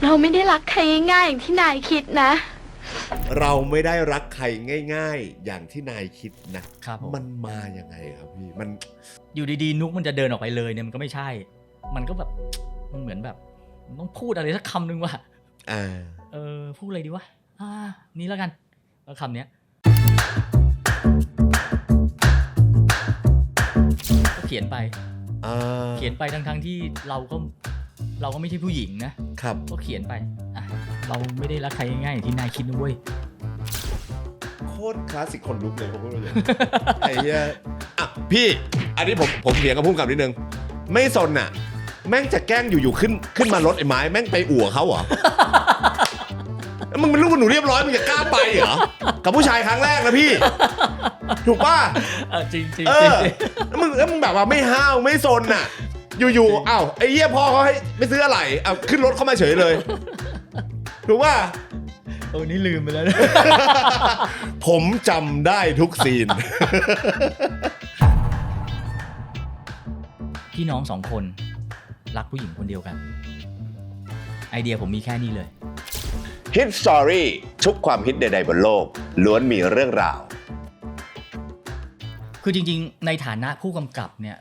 เราไม่ได้รักใครง่ายๆอย่างที่นายคิดนะเราไม่ได้รักใครง่ายๆอย่างที่นายคิดนะครับ มันมายังไงครับพี่มันอยู่ดีๆนุกมันจะเดินออกไปเลยเนี่ยมันก็ไม่ใช่มันก็แบบมันเหมือนแบบมันต้องพูดอะไรสักคำนึงว่ะพูดอะไรดีวะนี่แล้วกันแล้วคำเนี้ยก็เขียนไปทั้งที่เราก็ไม่ใช่ผู้หญิงนะครับก็เขียนไปเราไม่ได้รักใครง่ายๆอย่างที่นายคิดนะเว้ยโคตรคลาสสิกคนลุกเลยผมพูดเลยไอ้เหี้ยพี่อันนี้ผมเถียงกับพุ่งกับนิดนึงไม่สนน่ะแม่งจะแกล้งอยู่ๆขึ้นมารถไอ้ไม้แม่งไปอั่วเขาเหรอ มึงเป็นลูกหนูเรียบร้อยมึงจะกล้าไปเหรอกับผู้ชายครั้งแรกนะพี่ถูกป่ะจริงมึงแบบว่าไม่ห้าวไม่สนน่ะอยู่ๆไอ้เหี้ยพ่อเขาให้ไปซื้ออะไรขึ้นรถเข้ามาเฉยเลยถูกป่ะนี่ลืมไปแล้วผมจำได้ทุกซีนพี่น้อง2 คนรักผู้หญิงคนเดียวกันไอเดียผมมีแค่นี้เลยฮิตสตอรี่ทุกความฮิตใดๆบนโลกล้วนมีเรื่องราวคือจริงๆในฐานะผู้กำกับเนี่ย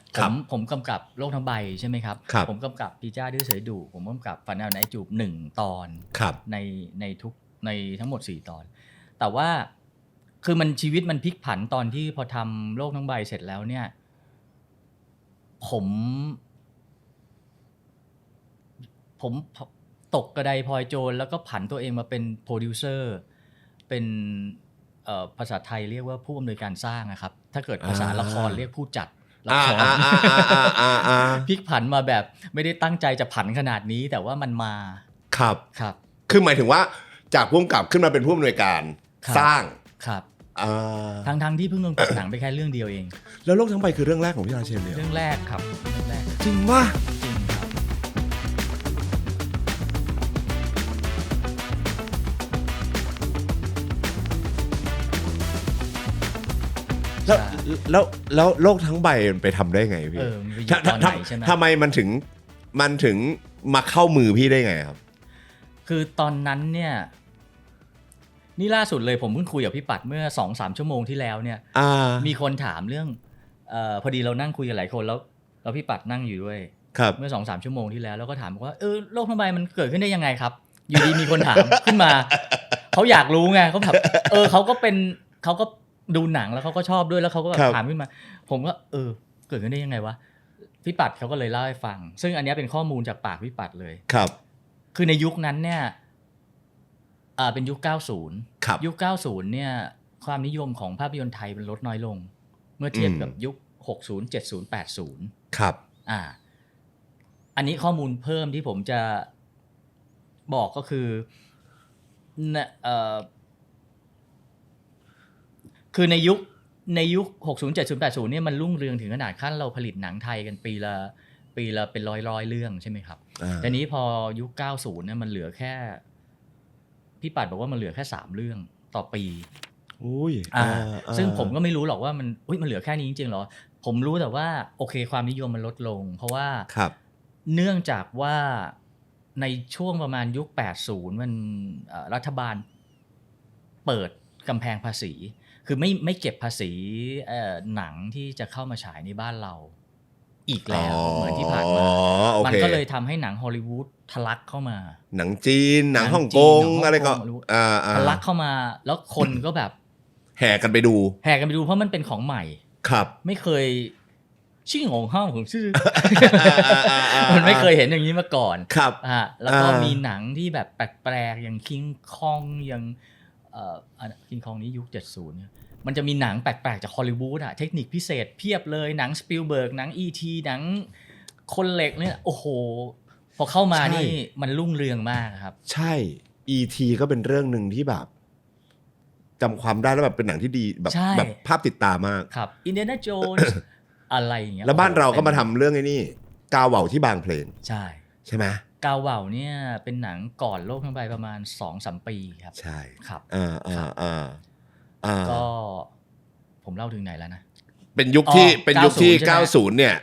ผมกำกับโลกทั้งใบใช่ไหมครับผมกำกับปีจ้าดื้อเสยดุผมกำกับฝันแนวไหนจูบ1 ตอนในทั้งหมด4 ตอนแต่ว่าคือชีวิตมันพลิกผันตอนที่พอทำโลกทั้งใบเสร็จแล้วเนี่ยผมตกกระไดพลอยโจรแล้วก็ผันตัวเองมาเป็นโปรดิวเซอร์เป็นภาษาไทยเรียกว่าผู้อำนวยการสร้างนะครับถ้าเกิดภาษาละครเรียกผู้จัดละครพลิกผันมาแบบไม่ได้ตั้งใจจะผันขนาดนี้แต่ว่ามันมาครับคือหมายถึงว่าจากผู้กำกับขึ้นมาเป็นผู้อำนวยการสร้างครับทั้งที่เพิ่งกำกับหนังไปแค่เรื่องเดียวเองแล้วโลกทั้งใบคือเรื่องแรกของพี่ราเชนเลยเรื่องแรกครับเรื่องแรกจริงป่ะแล้วโลกทั้งใบมันไปทำได้ไงพี่ทำไมมันถึงมาเข้ามือพี่ได้ไงครับคือตอนนั้นเนี่ยนี่ล่าสุดเลยผมเพิ่งคุยกับพี่ปัดเมื่อ 2-3 ชั่วโมงที่แล้วเนี่ยมีคนถามเรื่องพอดีเรานั่งคุยกันหลายคนแล้วพี่ปัดนั่งอยู่ด้วยเมื่อ 2-3 ชั่วโมงที่แล้วก็ถามว่าโลกทั้งใบมันเกิดขึ้นได้ยังไงครับอยู่ดีมีคนถามขึ้นมาเขาอยากรู้ไงเขาแบบเขาก็ดูหนังแล้วเขาก็ชอบด้วยแล้วเขาก็ถามขึ้นมาผมก็เกิดขึ้นได้ยังไงวะพี่ปัดเขาก็เลยเล่าให้ฟังซึ่งอันนี้เป็นข้อมูลจากปากพี่ปัดเลยครับคือในยุคนั้นเนี่ยเป็นยุค90ครับยุค90เนี่ยความนิยมของภาพยนตร์ไทยมันลดน้อยลงเมื่อเทียบกับยุค60 70 80ครับอันนี้ข้อมูลเพิ่มที่ผมจะบอกก็คือคือในยุค60 70 80เนี่ยมันรุ่งเรืองถึงขนาดขั้นเราผลิตหนังไทยกันปีละเป็นร้อยเรื่องใช่ไหมครับแต่นี้พอยุค90เนี่ยมันเหลือแค่พี่ปัดบอกว่ามันเหลือแค่3 เรื่องต่อปีซึ่งผมก็ไม่รู้หรอกว่ามันเหลือแค่นี้จริงๆหรอผมรู้แต่ว่าโอเคความนิยมมันลดลงเพราะว่าเนื่องจากว่าในช่วงประมาณยุค80มันรัฐบาลเปิดกำแพงภาษีคือไม่เก็บภาษีหนังที่จะเข้ามาฉายในบ้านเราอีกแล้วเหมือนที่ผ่านมามันก็เลยทำให้หนังฮอลลีวูดทะลักเข้ามาหนังจีนหนังฮ่องกงอะไรก็ทะลักเข้ามาแล้วคนก็แบบแห่กันไปดูเพราะมันเป็นของใหม่ครับไม่เคยชื่อของห้างของชื่อมันไม่เคยเห็นอย่างนี้มาก่อนครับแล้วก็มีหนังที่แบบแปลกๆอย่างคิงคองอย่างคิงคองนี้ยุค70เนี่ยมันจะมีหนังแปลกๆจากฮอลลีวูดเทคนิคพิเศษเพียบเลยหนังสปิลเบิร์กหนัง E.T. หนังคนเหล็กเนี่ยโอ้โหพอเข้ามานี่มันรุ่งเรืองมากครับใช่ E.T. ก็เป็นเรื่องนึงที่แบบจำความได้แล้วแบบเป็นหนังที่ดีแบบภาพติดตามากครับอินเดียนาโจนส์อะไรอย่างเงี้ยแล้วบ้านเราก็มาทำเรื่องไอ้นี่กาวเหว่าที่บางเพลงใช่ไหมกาวเหว่าเนี่ยเป็นหนังก่อนโลกทั้งใบประมาณ 2-3 ปีครับใช่ครับก็ผมเล่าถึงไหนแล้วนะเป็นยุคที่90เนี่ย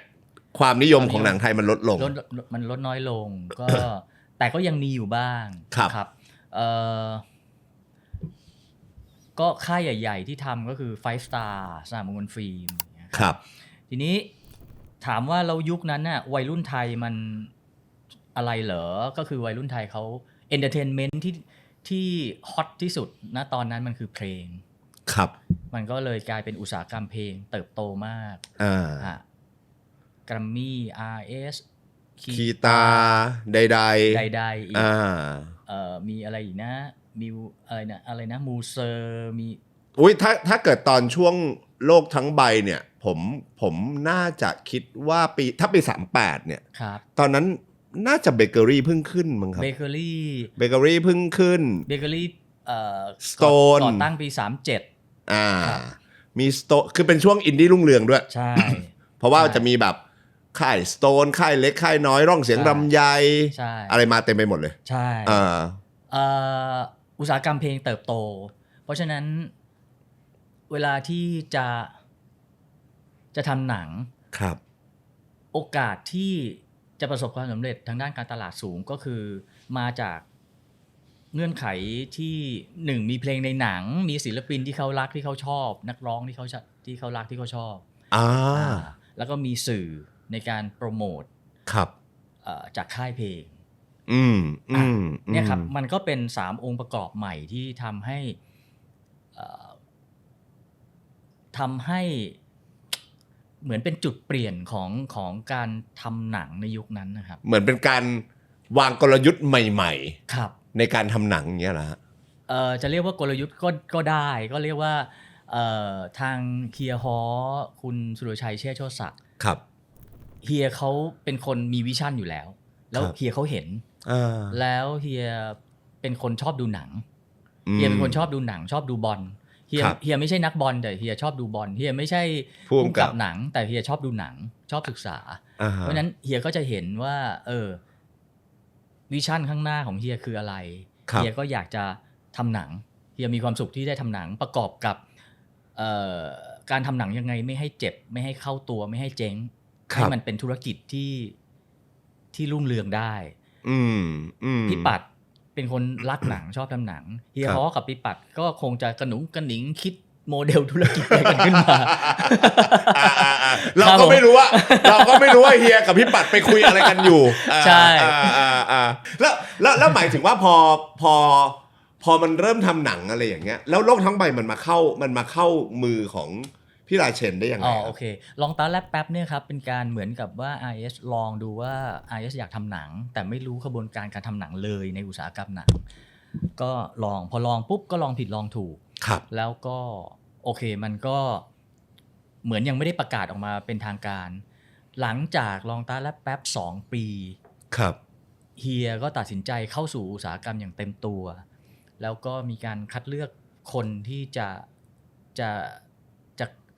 ความนิยมของหนังไทยมันลดลงมันลดน้อยลงก็ แต่ก็ยังมีอยู่บ้าง ครับ ก็ค่ายใหญ่ๆที่ทำก็คือ Five Star สนามมงคลฟิล์ม ครับ ทีนี้ถามว่าเรายุคนั้นน่ะวัยรุ่นไทยมันอะไรเหรอก็คือวัยรุ่นไทยเขาเอนเตอร์เทนเมนต์ที่ฮอตที่สุดณตอนนั้นมันคือเพลง ครับ มันก็เลยกลายเป็นอุตสาหกรรมเพลงเติบโตมากแกรมมี่ RS คีตาใดๆอีกมีอะไรอีกนะมิวอะไรนะมูเซอร์มีอุ้ยถ้าเกิดตอนช่วงโลกทั้งใบเนี่ยผมน่าจะคิดว่าถ้าปี38เนี่ยตอนนั้นน่าจะเบเกอรี่เพิ่งขึ้นมั้งครับเบเกอรี่เพิ่งขึ้นเบเกอรี่สโตนก่อตั้งปี37มีสโตนคือเป็นช่วงอินดี้รุ่งเรืองด้วยใช่ เพราะว่าจะมีแบบค่ายสโตนค่ายเล็กค่ายน้อยร่องเสียงรำไยอะไรมาเต็มไปหมดเลยใช่อุตสาหกรรมเพลงเติบโตเพราะฉะนั้นเวลาที่จะทำหนังครับโอกาสที่จะประสบความสำเร็จทางด้านการตลาดสูงก็คือมาจากเงื่อนไขที่1มีเพลงในหนังมีศิลปินที่เขารักที่เขาชอบนักร้องที่เขารักที่เขาชอบแล้วก็มีสื่อในการโปรโมทครับจากค่ายเพลงเนี่ยครับมันก็เป็น3องค์ประกอบใหม่ที่ทำให้เหมือนเป็นจุดเปลี่ยนของการทำหนังในยุคนั้นนะครับเหมือนเป็นการวางกลยุทธ์ใหม่ๆครับในการทำหนังอย่างเงี้ยเหรอฮะจะเรียกว่ากลยุทธ์ก็ได้ก็เรียกว่าทางเฮียฮอคุณสุรชัยเชษฐ์โชติศักดิ์ครับเฮียเขาเป็นคนมีวิชั่นอยู่แล้วเฮียเขาเห็นแล้วเฮียเป็นคนชอบดูหนังเฮียเป็นคนชอบดูหนังชอบดูบอลเฮียไม่ใช่นักบอลแต่เฮียชอบดูบอลเฮียไม่ใช่ผู้กำกับหนังแต่เฮียชอบดูหนังชอบศึกษาเพราะฉะนั้นเฮียก็จะเห็นว่าวิชั่นข้างหน้าของเฮียคืออะไรเฮียก็อยากจะทำหนังเฮียมีความสุขที่ได้ทำหนังประกอบกับการทำหนังยังไงไม่ให้เจ็บไม่ให้เข้าตัวไม่ให้เจ๊งให้มันเป็นธุรกิจที่รุ่งเรืองได้พี่ปัดเป็นคนรักหนังชอบทำหนังเฮียฮอกับพี่ปัดก็คงจะกระหนุงกระหนิงคิดโมเดลธุรกิจอะไรกันขึ้นมาเราก็ไม่รู้ว่าเฮียกับพี่ปัดไปคุยอะไรกันอยู่ใช่แล้วหมายถึงว่าพอมันเริ่มทำหนังอะไรอย่างเงี้ยแล้วโลกทั้งใบมันมาเข้ามือของพี่ราเชนได้ยังไงโอเคลองตาแลบแป๊บเนี่ยครับเป็นการเหมือนกับว่า RS ลองดูว่า RS อยากทำหนังแต่ไม่รู้กระบวนการการทำหนังเลยในอุตสาหกรรมหนังก็พอลองปุ๊บก็ลองผิดลองถูกแล้วก็โอเคมันก็เหมือนยังไม่ได้ประกาศออกมาเป็นทางการหลังจากลองตาแลบแป๊บ2 ปีครับเฮียก็ตัดสินใจเข้าสู่อุตสาหกรรมอย่างเต็มตัวแล้วก็มีการคัดเลือกคนที่จะ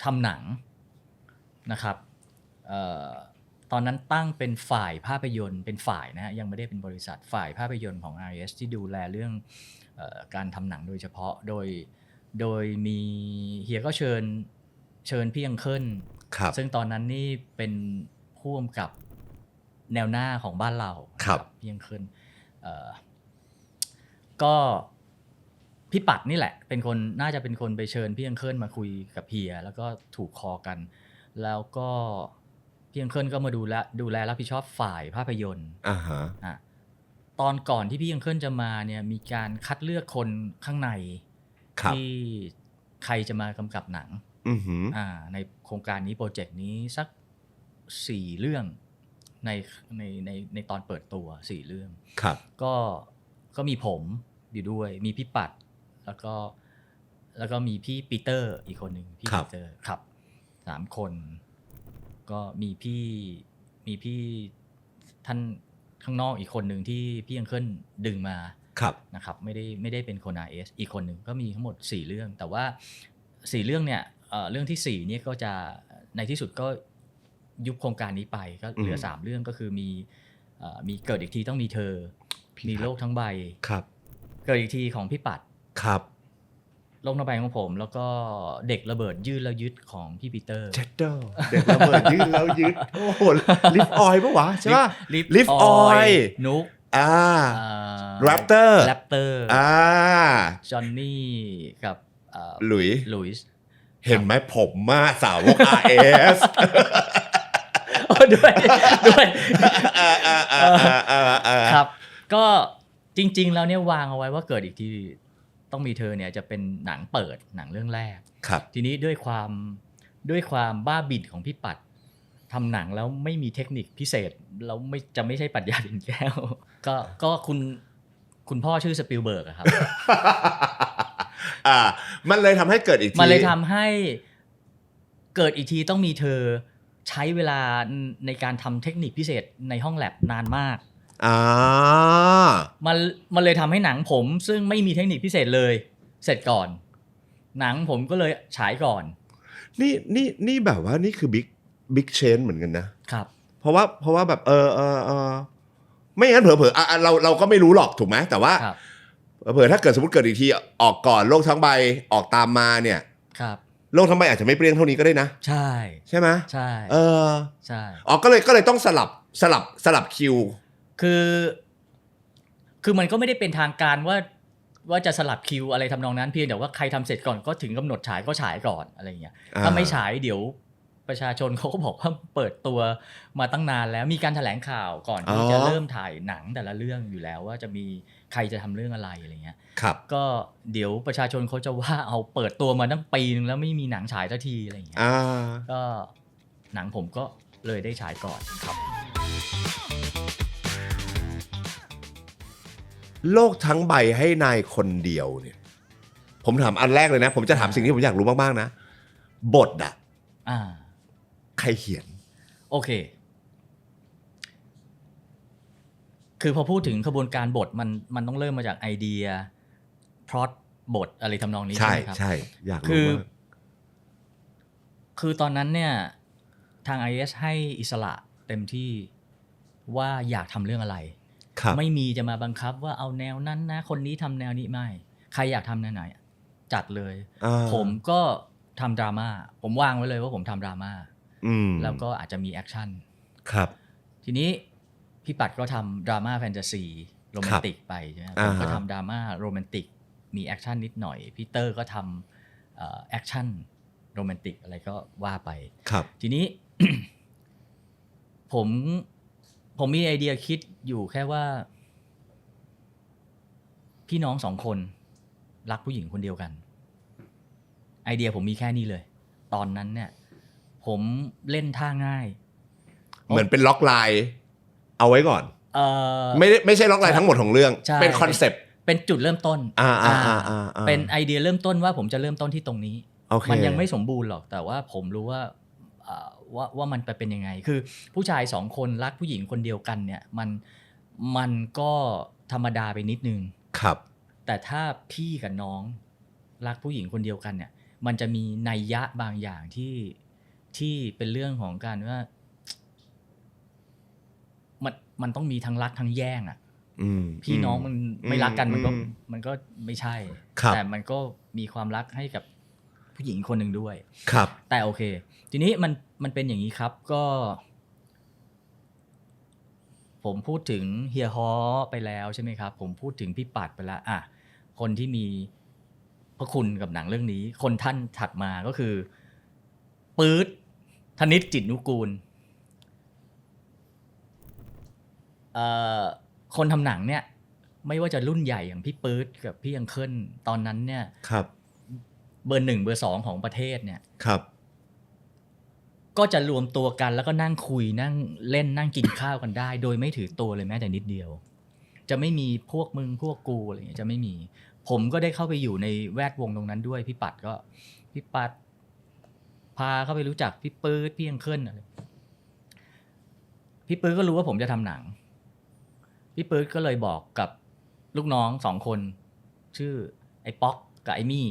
ทำหนังนะครับตอนนั้นตั้งเป็นฝ่ายภาพยนตร์เป็นฝ่ายนะฮะยังไม่ได้เป็นบริษัทฝ่ายภาพยนตร์ของ RS ที่ดูแลเรื่องการทำหนังโดยเฉพาะโดยมีเฮียก็เชิญพี่ยังเคิลซึ่งตอนนั้นนี่เป็นผู้กำกับแนวหน้าของบ้านเราพี่ยังเคิลก็พี่ปัดนี่แหละเป็นคนน่าจะเป็นคนไปเชิญพี่ยังเคิลมาคุยกับเฮียแล้วก็ถูกคอกันแล้วก็พี่ยังเคิลก็มาดูแลรับผิดชอบฝ่ายภาพยนตร์ตอนก่อนที่พี่ยังเคิลจะมาเนี่ยมีการคัดเลือกคนข้างในที่ใครจะมากำกับหนังในโครงการนี้โปรเจกต์นี้สัก4 เรื่องในตอนเปิดตัว4 เรื่องก็มีผมอยู่ด้วยมีพี่ปัดแล้วก็มีพี่ปีเตอร์อีกคนหนึ่งพี่ปีเตอร์ครับ3 คนก็มีพี่ท่านข้างนอกอีกคนหนึ่งที่พี่ยังเคิลดึงมานะครับไม่ได้เป็นคน RS อีกคนหนึ่งก็มีทั้งหมด4 เรื่องแต่ว่า4 เรื่องเนี่ยเรื่องที่4เนี่ยก็จะในที่สุดก็ยุบโครงการนี้ไปก็เหลือ3 เรื่องก็คือมีเกิดอีกทีต้องมีเธอมีโลกทั้งใบเกิดอีกทีของพี่ปัดโลกทั้งใบของผมแล้วก็เด็กระเบิดยืดแล้วยึดของพี่ปีเตอร์เจ็ดเดอร์เด็กระเบิดยืดแล้วยึดโอ้โหลิฟออยล์ปะวะใช่ป่ะลิฟออยล์นุก Raptor จอห์นนี่กับหลุยส์เห็นไหมผมมาสาวก RS ด้วยครับก็จริงๆแล้วเนี่ยวางเอาไว้ว่าเกิดอีกทีต้องมีเธอเนี่ยจะเป็นหนังเปิดหนังเรื่องแรกครับทีนี้ด้วยความบ้าบิ่นของพี่ปัดทำหนังแล้วไม่มีเทคนิคพิเศษแล้วไม่ใช่ปรัชญาปิ่นแก้วก็คุณพ่อชื่อสปิลเบิร์กครับ มันเลยทำให้เกิดอีกทีมันเลยทำให้เกิดอีกทีต้องมีเธอใช้เวลาในการทำเทคนิคพิเศษในห้องแลบนานมากมันเลยทำให้หนังผมซึ่งไม่มีเทคนิคพิเศษเลยเสร็จก่อนหนังผมก็เลยฉายก่อนนี่แบบว่านี่คือบิ๊กเชนเหมือนกันนะครับเพราะว่าแบบไม่งั้นเผลอๆเราก็ไม่รู้หรอกถูกไหมแต่ว่าเผลอถ้าเกิดสมมติเกิดอีกทีออกก่อนโลกทั้งใบออกตามมาเนี่ยโลกทั้งใบอาจจะไม่เปรี้ยงเท่านี้ก็ได้นะใช่ไหมใช่ใช่ก็เลยต้องสลับคิวคือมันก็ไม่ได้เป็นทางการว่าจะสลับคิวอะไรทำนองนั้นเพียงแต่ว่าใครทำเสร็จก่อนก็ถึงกำหนดฉายก็ฉายก่อนอะไรอย่างเงี้ยถ้าไม่ฉายเดี๋ยวประชาชนเขาก็บอกว่าเปิดตัวมาตั้งนานแล้วมีการแถลงข่าวก่อนที่จะเริ่มถ่ายหนังแต่ละเรื่องอยู่แล้วว่าจะมีใครจะทำเรื่องอะไรอะไรเงี้ยก็เดี๋ยวประชาชนเขาจะว่าเอาเปิดตัวมาตั้งปีนึงแล้วไม่มีหนังฉายสักทีอะไรเงี้ยก็หนังผมก็เลยได้ฉายก่อนครับโลกทั้งใบให้นายคนเดียวเนี่ยผมถามอันแรกเลยนะผมจะถามสิ่งที่ผมอยากรู้มากๆนะบทใครเขียนโอเคคือพอพูดถึงขบวนการบทมันต้องเริ่มมาจากไอเดียพล็อตบทอะไรทำนองนี้ใช่ไหมครับใช่อยากรู้คือตอนนั้นเนี่ยทาง IS ให้อิสระเต็มที่ว่าอยากทำเรื่องอะไรไม่มีจะมาบังคับว่าเอาแนวนั้นนะคนนี้ทำแนวนี้ไม่ใครอยากทำแนวไหนจัดเลยผมก็ทำดราม่าผมวางไว้เลยว่าผมทำดราม่าแล้วก็อาจจะมีแอคชั่นครับทีนี้พี่ปัดก็ทำดราม่าแฟนตาซีโรแมนติกไปใช่ไหมผมก็ทำดราม่าโรแมนติกมีแอคชั่นนิดหน่อยพีเตอร์ก็ทำแอคชั่นโรแมนติกอะไรก็ว่าไปทีนี้ ผมมีไอเดียคิดอยู่แค่ว่าพี่น้องสองคนรักผู้หญิงคนเดียวกันไอเดียผมมีแค่นี้เลยตอนนั้นเนี่ยผมเล่นท่าง่ายเหมือนเป็นล็อกไลน์เอาไว้ก่อนไม่ใช่ล็อกไลน์ทั้งหมดของเรื่องเป็นคอนเซปต์เป็นจุดเริ่มต้นเป็นไอเดียเริ่มต้นว่าผมจะเริ่มต้นที่ตรงนี้มันยังไม่สมบูรณ์หรอกแต่ว่าผมรู้ว่ามันไปเป็นยังไงคือผู้ชายสองคนรักผู้หญิงคนเดียวกันเนี่ยมันก็ธรรมดาไปนิดนึงครับแต่ถ้าพี่กับน้องรักผู้หญิงคนเดียวกันเนี่ยมันจะมีนัยยะบางอย่างที่เป็นเรื่องของการว่ามันต้องมีทั้งรักทั้งแย่งอ่ะพี่น้องมันไม่รักกันมันก็ไม่ใช่แต่มันก็มีความรักให้กับผู้หญิงคนหนึ่งด้วยครับแต่โอเคทีนี้มันเป็นอย่างนี้ครับก็ผมพูดถึงเฮียฮอไปแล้วใช่ไหมครับผมพูดถึงพี่ปัดไปแล้วคนที่มีพระคุณกับหนังเรื่องนี้คนท่านถัดมาก็คือปื๊ดธนิตจิตนุกูลคนทำหนังเนี่ยไม่ว่าจะรุ่นใหญ่อย่างพี่ปื๊ดกับพี่ยังเคิลตอนนั้นเนี่ยครับเบอร์1เบอร์2ของประเทศเนี่ยครับก็จะรวมตัวกันแล้วก็นั่งคุยนั่งเล่นนั่งกินข้าวกันได้โดยไม่ถือตัวเลยแม้แต่นิดเดียวจะไม่มีพวกมึงพวกกูอะไรอย่างเงี้ยจะไม่มีผมก็ได้เข้าไปอยู่ในแวดวงตรงนั้นด้วยพี่ปัดพาเข้าไปรู้จักพี่ปื๊ดพี่ยังเคิลอะไรพี่ปื๊ดก็รู้ว่าผมจะทำหนังพี่ปื๊ดก็เลยบอกกับลูกน้อง2คนชื่อไอ้ป๊อกกับไอ้มี่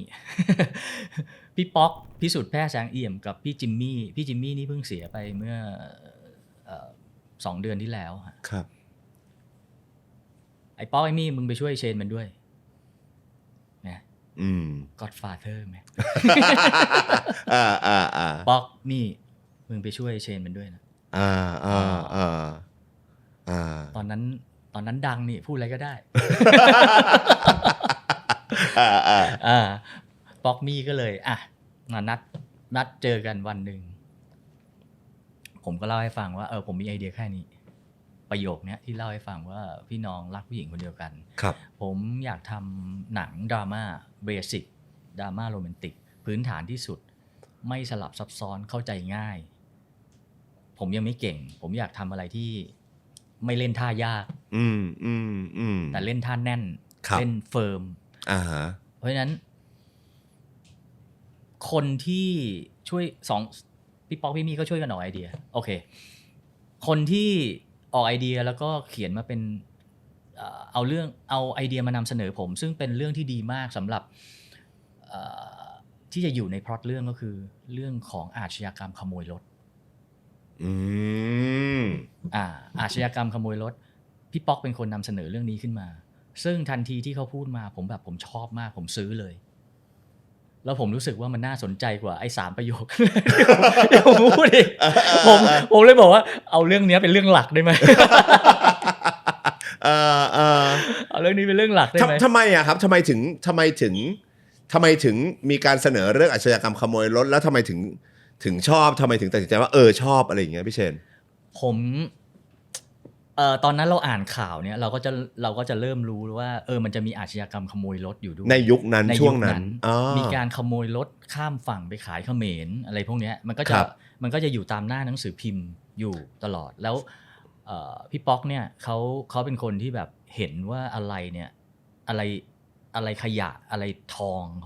พี่ป๊อกพิสุทธิ์แพร่แสงเอี่ยมกับพี่จิมมี่นี่เพิ่งเสียไปเมื่อ2 เดือนที่แล้วครับไอ้ป๊อกไอ้มี่มึงไปช่วยเชนมันด้วยนะGodfather ไหม ป๊อกมี่มึงไปช่วยเชนมันด้วยนะตอนนั้น ตอนนั้นดังนี่พูดอะไรก็ได้ ป๊อกมี่ก็เลยมานัดเจอกันวันหนึ่งผมก็เล่าให้ฟังว่าผมมีไอเดียแค่นี้ประโยคนี้ที่เล่าให้ฟังว่าพี่น้องรักผู้หญิงคนเดียวกันครับผมอยากทำหนังดราม่าเบสิกดราม่าโรแมนติกพื้นฐานที่สุดไม่สลับซับซ้อนเข้าใจง่ายผมยังไม่เก่งผมอยากทำอะไรที่ไม่เล่นท่ายากแต่เล่นท่าแน่นเล่นเฟิร์มเพราะฉะนั้นคนที่ช่วยพี่ป๊อกพี่มี่ก็ช่วยกันออกไอเดียโอเคคนที่ออกไอเดียแล้วก็เขียนมาเป็นเอาไอเดียมานำเสนอผมซึ่งเป็นเรื่องที่ดีมากสำหรับที่จะอยู่ในพล็อตเรื่องก็คือเรื่องของอาชญากรรมขโมยรถอาชญากรรมขโมยรถพี่ป๊อกเป็นคนนำเสนอเรื่องนี้ขึ้นมาซึ่งทันทีที่เขาพูดมาผมชอบมากผมซื้อเลยแล้วผมรู้สึกว่ามันน่าสนใจกว่าไอ้3ประโยคเดี๋ยวผมพูดอีกผมเลยบอกว่าเอาเรื่องนี้เป็นเรื่องหลักได้ไหมเอาเรื่องนี้เป็นเรื่องหลักได้ไหมทำไมอะครับทำไมถึงมีการเสนอเรื่องอาชญากรรมขโมยรถแล้วทำไมถึงชอบทำไมถึงตัดสินใจว่าชอบอะไรอย่างเงี้ยพี่เชนผมตอนนั้นเราอ่านข่าวเนี่ยเราก็จะเริ่มรู้ว่ามันจะมีอาชญากรรมขโมยรถอยู่ด้วยในยุคนั้นช่วงนั้นมีการขโมยรถข้ามฝั่งไปขายเขมรอะไรพวกนี้มันก็จะอยู่ตามหน้าหนังสือพิมพ์อยู่ตลอดแล้วพี่ป๊อกเนี่ยเขาเป็นคนที่แบบเห็นว่าอะไรเนี่ยอะไรขยะอะไรทองเ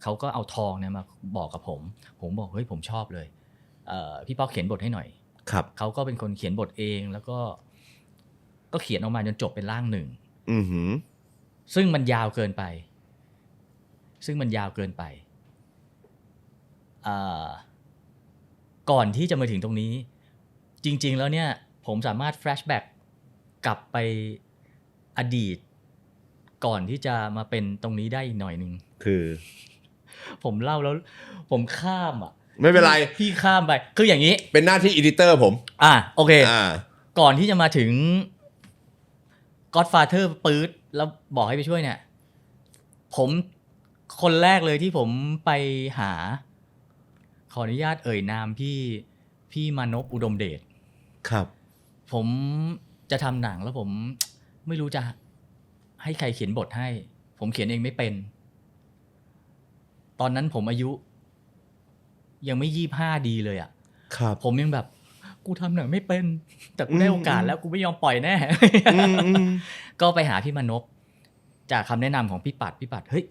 ขาก็เอาทองเนี่ยมาบอกกับผมบอกเฮ้ยผมชอบเลยพี่ป๊อกเขียนบทให้หน่อยเขาก็เป็นคนเขียนบทเองแล้วก็เขียนออกมาจนจบเป็นร่างหนึ่งซึ่งมันยาวเกินไปก่อนที่จะมาถึงตรงนี้จริงๆแล้วเนี่ยผมสามารถแฟลชแบ็กกลับไปอดีตก่อนที่จะมาเป็นตรงนี้ได้อีกหน่อยนึงคือผมเล่าแล้วผมข้ามไม่เป็นไรพี่ข้ามไปคืออย่างนี้เป็นหน้าที่อีดิเตอร์ผมโอเคก่อนที่จะมาถึงGodfather ปื๊ดแล้วบอกให้ไปช่วยเนี่ยผมคนแรกเลยที่ผมไปหาขออนุญาตเอ่ยนามพี่มานพอุดมเดชครับผมจะทำหนังแล้วผมไม่รู้จะให้ใครเขียนบทให้ผมเขียนเองไม่เป็นตอนนั้นผมอายุยังไม่25ดีเลยครับผมยังแบบกูทำหนังไม่เป็นแต่กูได้โอกาสแล้วกูไม่ยอมปล่อยแน่ก็ไปหาพี่มานพจากคำแนะนำของพี่ปัดเฮ้ย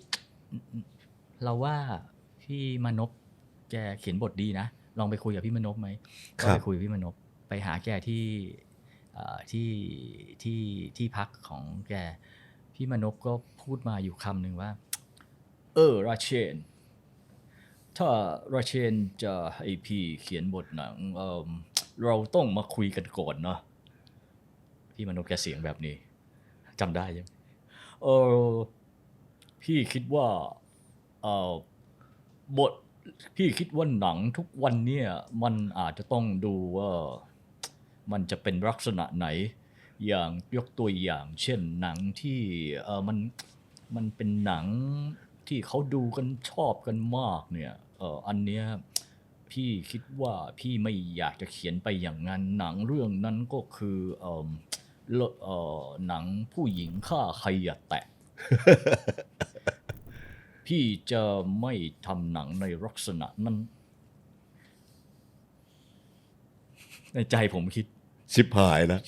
เราว่าพี่มานพแกเขียนบทดีนะลองไปคุยกับพี่มานพไหมก็ไปคุยกับพี่มานพไปหาแกที่พักของแกพี่มานพก็พูดมาอยู่คำหนึ่งว่าราเชนถ้าราเชนจะให้พี่เขียนบทหนังเราต้องมาคุยกันก่อนเนาะพี่มานพแกเสียงแบบนี้จำได้ยังพี่คิดว่าบทพี่คิดว่าหนังทุกวันเนี่ยมันอาจจะต้องดูว่ามันจะเป็นลักษณะไหนอย่างยกตัวอย่างเช่นหนังที่มันเป็นหนังที่เขาดูกันชอบกันมากเนี่ยอันเนี้ยพี่คิดว่าพี่ไม่อยากจะเขียนไปอย่างนั้นหนังเรื่องนั้นก็คือหนังผู้หญิงฆ่าใครอย่าแตะ พี่จะไม่ทำหนังในลักษณะนั้นในใจผมคิดชิบหายนะ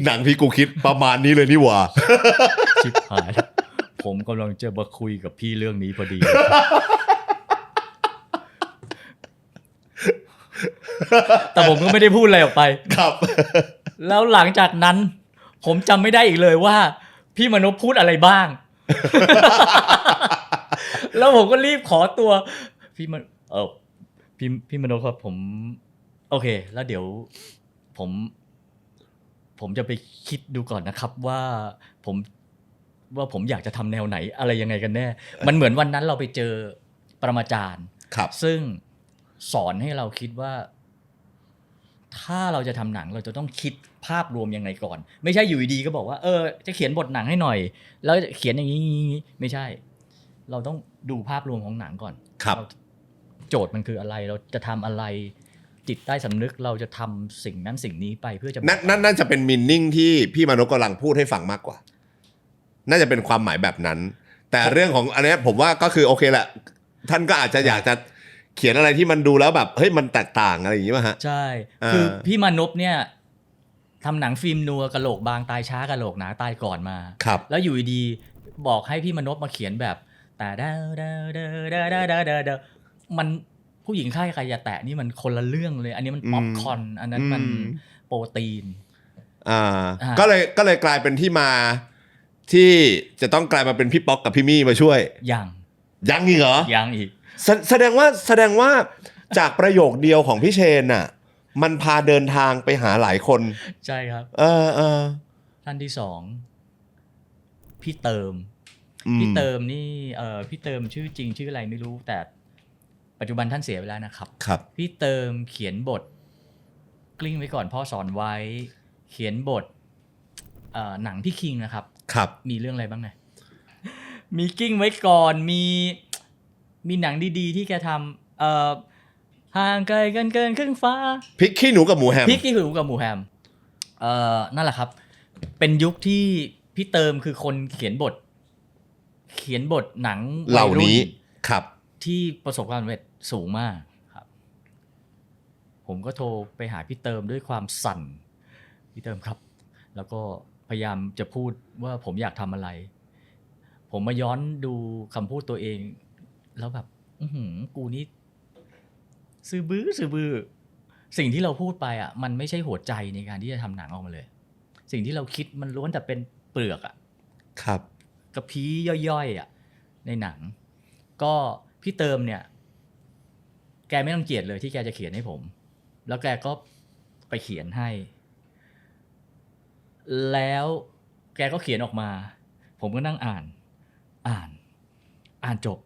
หนังที่กูคิดประมาณนี้เลยนี่หว่าชิบหายผมกำลังจะมาคุยกับพี่เรื่องนี้พอดีแต่ผมก็ไม่ได้พูดอะไรออกไปครับแล้วหลังจากนั้นผมจำไม่ได้อีกเลยว่าพี่มนพพูดอะไรบ้างแล้วผมก็รีบขอตัวพี่มนพครับผมโอเคแล้วเดี๋ยวผมจะไปคิดดูก่อนนะครับว่าผมอยากจะทำแนวไหนอะไรยังไงกันแน่มันเหมือนวันนั้นเราไปเจอปรมาจารย์ซึ่งสอนให้เราคิดว่า ถ้าเราจะทำหนังเราจะต้องคิดภาพรวมยังไงก่อน ไม่ใช่อยู่ดีๆก็บอกว่าจะเขียนบทหนังให้หน่อย แล้วเขียนอย่างนี้ไม่ใช่ เราต้องดูภาพรวมของหนังก่อน ครับ โจทย์มันคืออะไรเราจะทำอะไรจิตใต้สำนึกเราจะทำสิ่งนั้นสิ่งนี้ไปเพื่อจะนั่นจะเป็นมินนิ่งที่พี่มานพกำลังพูดให้ฟังมากกว่าน่าจะเป็นความหมายแบบนั้น แต่เรื่องของอันนี้ผมว่าก็คือโอเคแหละท่านก็อาจจะอยากจะเขียนอะไรที่มันดูแล้วแบบเฮ้ยมันแตกต่างอะไรอย่างนี้ป่ะฮะใช่คือพี่มานพเนี่ยทำหนังฟิล์มนัวกะโหลกบางตายช้ากะโหลกหนาตายก่อนมาแล้วอยู่ดีบอกให้พี่มานพมาเขียนแบบแต่ดามันผู้หญิงค่ายใครอย่าแตะนี่มันคนละเรื่องเลยอันนี้มันป๊อปคอร์นอันนั้นมันโปรตีนก็เลยกลายเป็นที่มาที่จะต้องกลายมาเป็นพี่ป๊อกกับพี่มี่มาช่วยยังอีกเหรอยังอีกแสดงว่าจากประโยคเดียวของพี่เชนน่ะมันพาเดินทางไปหาหลายคนใช่ครับท่านที่สองพี่เติมนี่พี่เติมชื่อจริงชื่ออะไรไม่รู้แต่ปัจจุบันท่านเสียไปแล้วนะครับพี่เติมเขียนบทกลิ้งไว้ก่อนพ่อสอนไว้เขียนบทหนังพี่คิงนะครับมีเรื่องอะไรบ้างไงมีกิ้งไว้ก่อนมีหนังดีๆที่แกทำห่างไกลกันเกินครึ่งฟ้าพริกขี้หนูกับหมูแฮมนั่นแหละครับเป็นยุคที่พี่เติมคือคนเขียนบทหนังเหล่านี้ครับที่ประสบความสำเร็จสูงมากครับผมก็โทรไปหาพี่เติมด้วยความสั่นพี่เติมครับแล้วก็พยายามจะพูดว่าผมอยากทำอะไรผมมาย้อนดูคำพูดตัวเองแล้วแบบกูนี่ซื่อบื้อสิ่งที่เราพูดไปอ่ะมันไม่ใช่หัวใจในการที่จะทำหนังออกมาเลยสิ่งที่เราคิดมันล้วนแต่เป็นเปลือกอ่ะครับกระพี้ย่อยๆอ่ะในหนังก็พี่เติมเนี่ยแกไม่ต้องเกลียดเลยที่แกจะเขียนให้ผมแล้วแกก็ไปเขียนให้แล้วแกก็เขียนออกมาผมก็นั่งอ่านจบ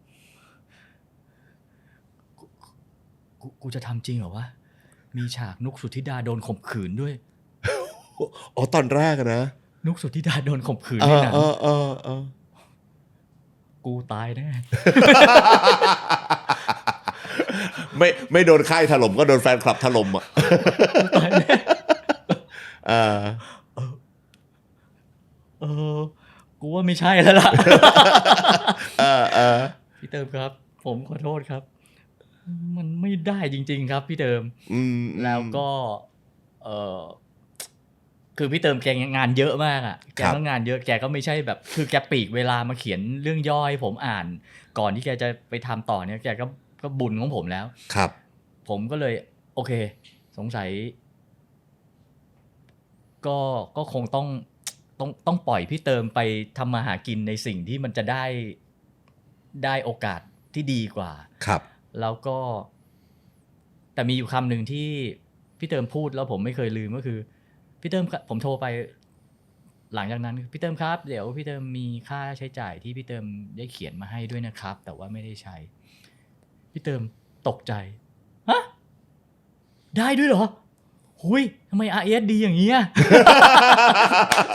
กูจะทำจริงเหรอวะมีฉากนุกสุทธิดาโดนข่มขืนด้วยตอนแรกนะนุกสุทธิดาโดนข่มขืนในหนังกูตายแน่ ไม่โดนค่ายถล่มก็โดนแฟนคลับถล่มอ่ะตายแน่กูว่าไม่ใช่แล้วล่ะพี่เติมครับผมขอโทษครับมันไม่ได้จริงๆครับพี่เติมแล้วก็คือพี่เติมแกงานเยอะมากอ่ะแกก็งานเยอะแกก็ไม่ใช่แบบคือแกปลีกเวลามาเขียนเรื่องย่อยผมอ่านก่อนที่แกจะไปทำต่อเนี่ยแกก็บุญของผมแล้วครับผมก็เลยโอเคสงสัยก็คงต้องปล่อยพี่เติมไปทำมาหากินในสิ่งที่มันจะได้โอกาสที่ดีกว่าครับแล้วก็แต่มีอยู่คำหนึ่งที่พี่เติมพูดแล้วผมไม่เคยลืมก็คือพี่เติมผมโทรไปหลังจากนั้นพี่เติมครับเดี๋ยวพี่เติมมีค่าใช้จ่ายที่พี่เติมได้เขียนมาให้ด้วยนะครับแต่ว่าไม่ได้ใช้พี่เติมตกใจฮะได้ด้วยเหรอหุยทำไม RS ดีอย่างนี้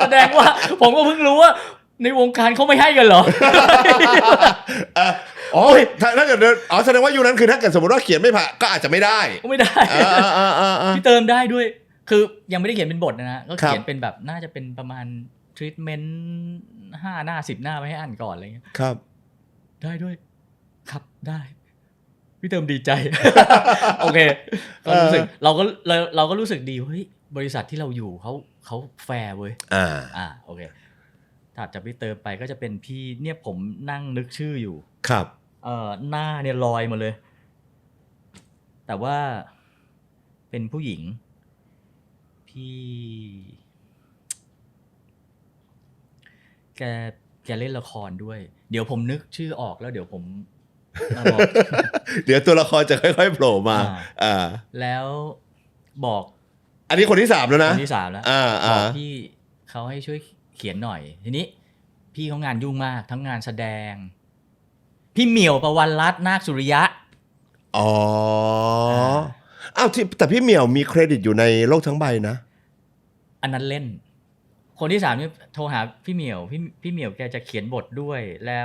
แสดงว่าผมก็เพิ่งรู้ว่าในวงการเขาไม่ให้กันเหรอ ถ้าเกิดแสดงว่ายูนั้นคือถ้าเกิดสมมติว่าเขียนไม่ผ่านก็อาจจะไม่ได้พี่เติมได้ด้วยคือยังไม่ได้เขียนเป็นบทนะก็เขียนเป็นแบบน่าจะเป็นประมาณทรีทเมนต์5 หน้า 10 หน้าไว้ให้อ่านก่อนอะไรเงี้ยครับได้ด้วยครับได้พี่เติมดีใจ โอเคก็รู้สึกเราก็รู้สึกดีเฮ้ยบริษัทที่เราอยู่เขาแฟร์เว้ยโอเคถัดจากพี่เติมไปก็จะเป็นพี่เนี่ยผมนั่งนึกชื่ออยู่ครับหน้าเนี่ยลอยมาเลยแต่ว่าเป็นผู้หญิงพี่แกเล่นละครด้วยเดี๋ยวผมนึกชื่อออกแล้วเดี๋ยวผมเดี๋ยวตัวละครจะค่อยๆโผล่มาแล้วบอกอันนี้คนที่3แล้วนะคนที่3แล้วบอกพี่เขาให้ช่วยเขียนหน่อยทีนี้พี่เขางานยุ่งมากทั้งงานแสดงพี่เหมียวประวันรัตน์นาคสุริยะ อ้าวแต่พี่เหมียวมีเครดิตอยู่ในโลกทั้งใบนะอันนั้นเล่นคนที่3นี่โทรหาพี่เหมียวพี่เหมียวแกจะเขียนบทด้วยแล้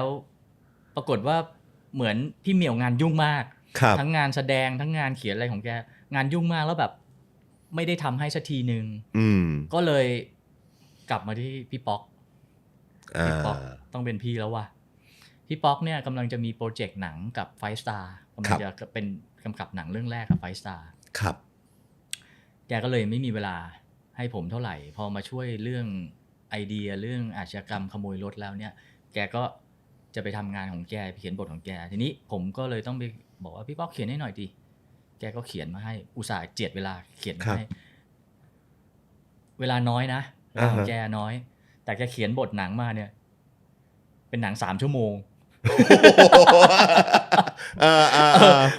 วปรากฏว่าเหมือนพี่เหมียวงานยุ่งมากทั้งงานแสดงทั้งงานเขียนอะไรของแกงานยุ่งมากแล้วแบบไม่ได้ทำให้สักทีนึงก็เลยกลับมาที่พี่ป๊อกต้องเป็นพี่แล้วว่ะพี่ป๊อกเนี่ยกำลังจะมีโปรเจกต์หนังกับไฟสตาร์กำลังจะเป็นกำกับหนังเรื่องแรกกับไฟสตาร์ครับแกก็เลยไม่มีเวลาให้ผมเท่าไหร่พอมาช่วยเรื่องไอเดียเรื่องอาชญากรรมขโมยรถแล้วเนี่ยแกก็จะไปทำงานของแกเขียนบทของแกทีนี้ผมก็เลยต้องไปบอกว่าพี่ป๊อกเขียนให้หน่อยดิแกก็เขียนมาให้อุตส่าห์เจียดเวลาเขียนมาให้เวลาน้อยนะเวลาของแกน้อยแต่แกเขียนบทหนังมาเนี่ยเป็นหนัง3 ชั่วโมง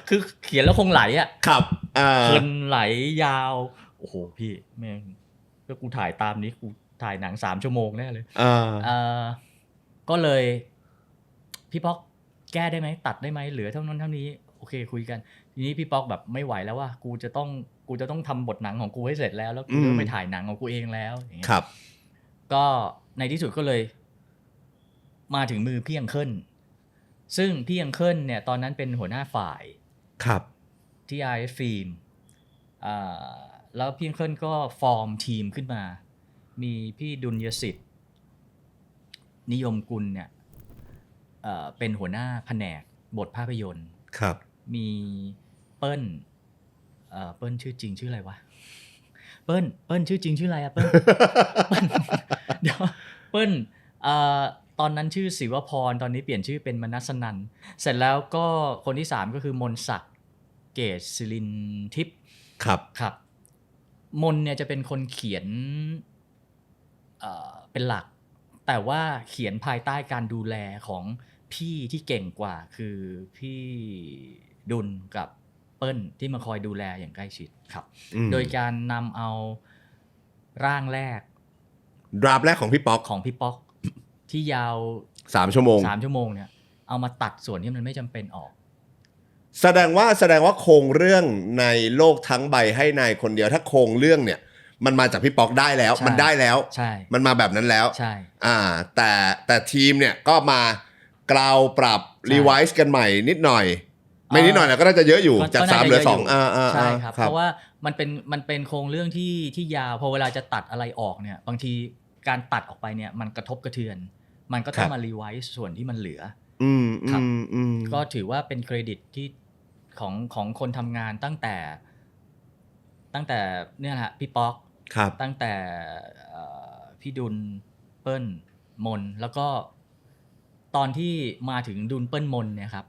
คือเขียนแล้วคงไหลอ่ะครับเพลินไหลยาวโอ้โหพี่แม่งก็กูถ่ายตามนี้กูถ่ายหนัง3 ชั่วโมงแน่เลยก็เลยพี่ป๊อกแก้ได้ไหมตัดได้ไหมเหลือเท่านั้นเท่านี้โอเคคุยกันทีนี้พี่ป๊อกแบบไม่ไหวแล้วว่ากูจะต้องทำบทหนังของกูให้เสร็จแล้วกูต้องไปถ่ายหนังของกูเองแล้วอย่างเงี้ยก็ในที่สุดก็เลยมาถึงมือพี่ยังเคิลซึ่งพี่ยังเคิลเนี่ยตอนนั้นเป็นหัวหน้าฝ่ายที่ RS Film แล้วพี่ยังเคิลก็ฟอร์มทีมขึ้นมามีพี่ดุลยสิทธิ์นิยมกุลเนี่ยเป็นหัวหน้าแผนกบทภาพยนตร์มีเปิ้ลชื่อจริงชื่ออะไรวะเปิ้ลชื่อจริงชื่ออะไรอะเปิ้ลเดี๋ยวเปิ้ลตอนนั้นชื่อศิวพรตอนนี้เปลี่ยนชื่อเป็นมนัสนันท์เสร็จแล้วก็คนที่3ก็คือมนศักดิ์เกษศิรินทิพย์ครับมนเนี่ยจะเป็นคนเขียนเป็นหลักแต่ว่าเขียนภายใต้การดูแลของพี่ที่เก่งกว่าคือพี่ดุลกับเปิ้ลที่มาคอยดูแลอย่างใกล้ชิดครับโดยการนำเอาร่างแรกดราฟแรกของพี่ป๊อกที่ยาว3 ชั่วโมงเนี่ยเอามาตัดส่วนที่มันไม่จำเป็นออกแสดงว่าโครงเรื่องในโลกทั้งใบให้นายคนเดียวถ้าโครงเรื่องเนี่ยมันมาจากพี่ป๊อกได้แล้วมันได้แล้วมันมาแบบนั้นแล้วแต่ทีมเนี่ยก็มากล่าวปรับรีไวซ์กันใหม่นิดหน่อยไม่นิดหน่อยนะก็น่าจะเยอะอยู่จาก3เหลือ2ใช่ครับเพราะว่ามันเป็นโครงเรื่องที่ยาวพอเวลาจะตัดอะไรออกเนี่ยบางทีการตัดออกไปเนี่ยมันกระทบกระเทือนมันก็ต้องมารีไวซ์ส่วนที่มันเหลือครับก็ถือว่าเป็นเครดิตที่ของคนทำงานตั้งแต่เนี่ยแหละพี่ป๊อกตั้งแต่พี่ดุลเปิ้ลมนแล้วก็ตอนที่มาถึงดุลเปิ้ลมนเนี่ยครับ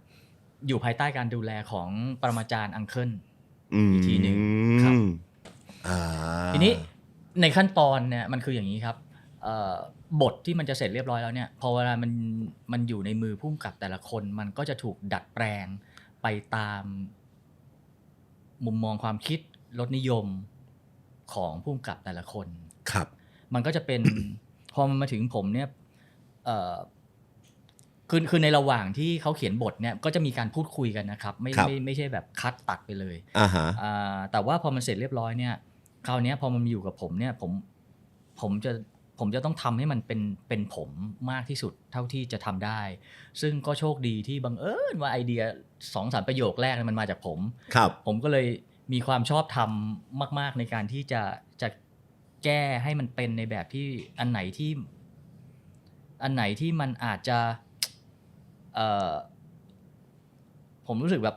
อยู่ภายใต้การดูแลของปรมาจารย์อังเคิลอีกทีหนึ่งครับทีนี้ในขั้นตอนเนี่ยมันคืออย่างนี้ครับบทที่มันจะเสร็จเรียบร้อยแล้วเนี่ยพอเวลามันอยู่ในมือผู้กำกับแต่ละคนมันก็จะถูกดัดแปลงไปตามมุมมองความคิดรสนิยมของผู้กำกับแต่ละคนครับมันก็จะเป็น พอมันมาถึงผมเนี่ยคือในระหว่างที่เขาเขียนบทเนี่ยก็จะมีการพูดคุยกันนะครับไม่ใช่แบบคัดตัดไปเลยแต่ว่าพอมันเสร็จเรียบร้อยเนี่ยคราวนี้พอมันอยู่กับผมเนี่ยผมจะต้องทำให้มันเป็นผมมากที่สุดเท่าที่จะทำได้ซึ่งก็โชคดีที่บังเอิญว่าไอเดีย 2-3 ประโยคแรกมันมาจากผมก็เลยมีความชอบธรรมมากๆในการที่จะแก้ให้มันเป็นในแบบที่อันไหนที่มันอาจจะผมรู้สึกแบบ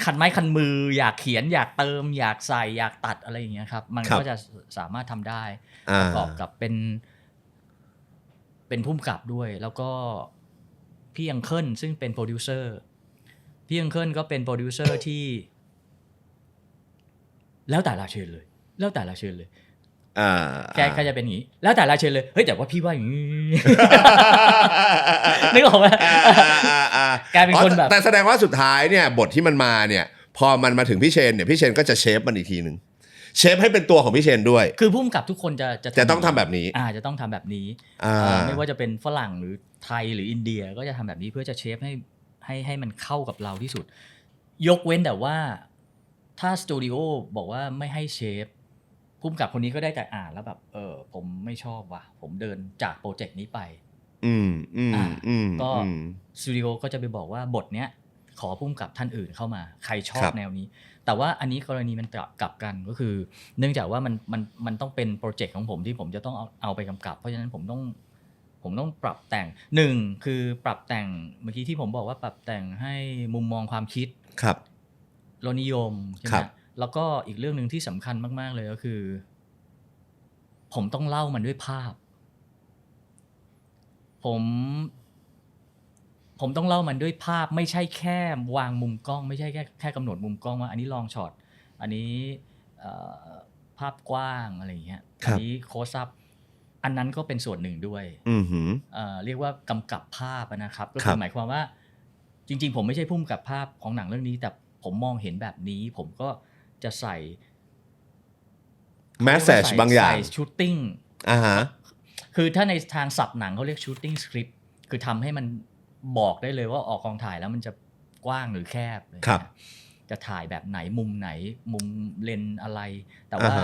คันไม้คันมืออยากเขียนอยากเติมอยากใส่อยากตัดอะไรอย่างเงี้ยครับมันก็จะสามารถทำได้ประกอบกับเป็นผู้กำกับด้วยแล้วก็พี่ยังเคิลซึ่งเป็นโปรดิวเซอร์พี่ยังเคิลก็เป็นโปรดิวเซอร์ที่แล้วแต่ละเชิญเลยแกจะเป็นอย่างนี้แล้วแต่ละเชิญเลยเฮ้ยแต่ว่าพี่ว่าอย่างนี้นึกออกไหมแกเป็นคนแบบแต่แสดงว่าสุดท้ายเนี่ยบทที่มันมาเนี่ยพอมันมาถึงพี่เชนเนี่ยพี่เชนก็จะเชฟมันอีกทีนึงเชฟให้เป็นตัวของพี่เชนด้วยคือผู้กำกับทุกคนจะต้องทำแบบนี้จะต้องทำแบบนี้ไม่ว่าจะเป็นฝรั่งหรือไทยหรืออินเดียก็จะทำแบบนี้เพื่อจะเชฟให้มันเข้ากับเราที่สุดยกเว้นแต่ว่า ถ้าสตูดิโอบอกว่าไม่ให้เชฟพุ่มกับคนนี้ก็ได้แต่อ่านแล้วแบบผมไม่ชอบว่ะผมเดินจากโปรเจกต์นี้ไปก็สตูดิโอก็จะไปบอกว่าบทเนี้ยขอพุ่มกับท่านอื่นเข้ามาใครชอบแนวนี้แต่ว่าอันนี้กรณีมันกลับกันก็คือเนื่องจากว่ามันต้องเป็นโปรเจกต์ของผมที่ผมจะต้องเอาไปกำกับเพราะฉะนั้นผมต้องปรับแต่งหนึ่งคือปรับแต่งเมื่อกี้ที่ผมบอกว่าปรับแต่งให้มุมมองความคิดครับรสนิยมใช่ไหมแล้วก็อีกเรื่องนึงที่สำคัญมากๆเลยก็คือผมต้องเล่ามันด้วยภาพผมต้องเล่ามันด้วยภาพไม่ใช่แค่วางมุมกล้องไม่ใช่แค่กำหนดมุมกล้องว่าอันนี้ลองช็อตอันนี้ภาพกว้างอะไรอย่างเงี้ยอันนี้โคสอัพอันนั้นก็เป็นส่วนหนึ่งด้วยเรียกว่ากำกับภาพนะครับก็คือหมายความว่าจริงๆผมไม่ใช่ผู้กำกับภาพของหนังเรื่องนี้แต่ผมมองเห็นแบบนี้ผมก็จะใส่แมสเสจบางอย่างใส่ชูตติ้งคือถ้าในทางศัพท์หนังเขาเรียกชูตติ้งสคริปต์คือทำให้มันบอกได้เลยว่าออกกองถ่ายแล้วมันจะกว้างหรือแคบจะถ่ายแบบไหนมุมไหนมุมเลนอะไรแต่ว่า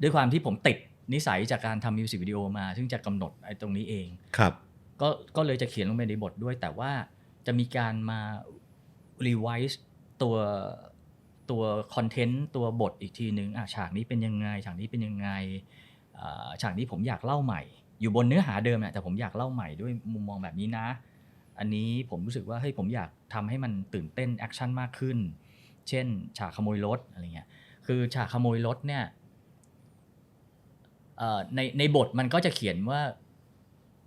ด้วยความที่ผมติดนิสัยจากการทำมิวสิกวิดีโอมาซึ่งจะกำหนดไอ้ตรงนี้เองก็เลยจะเขียนลงไปในบทด้วยแต่ว่าจะมีการมารีไวซ์ตัวคอนเทนต์ตัวบทอีกทีนึงฉากนี้เป็นยังไงฉากนี้เป็นยังไงฉากนี้ผมอยากเล่าใหม่อยู่บนเนื้อหาเดิมแต่ผมอยากเล่าใหม่ด้วยมุมมองแบบนี้นะอันนี้ผมรู้สึกว่าเฮ้ยผมอยากทำให้มันตื่นเต้นแอคชั่นมากขึ้นเช่นฉากขโมยรถอะไรเงี้ยคือฉากขโมยรถเนี่ยในบทมันก็จะเขียนว่า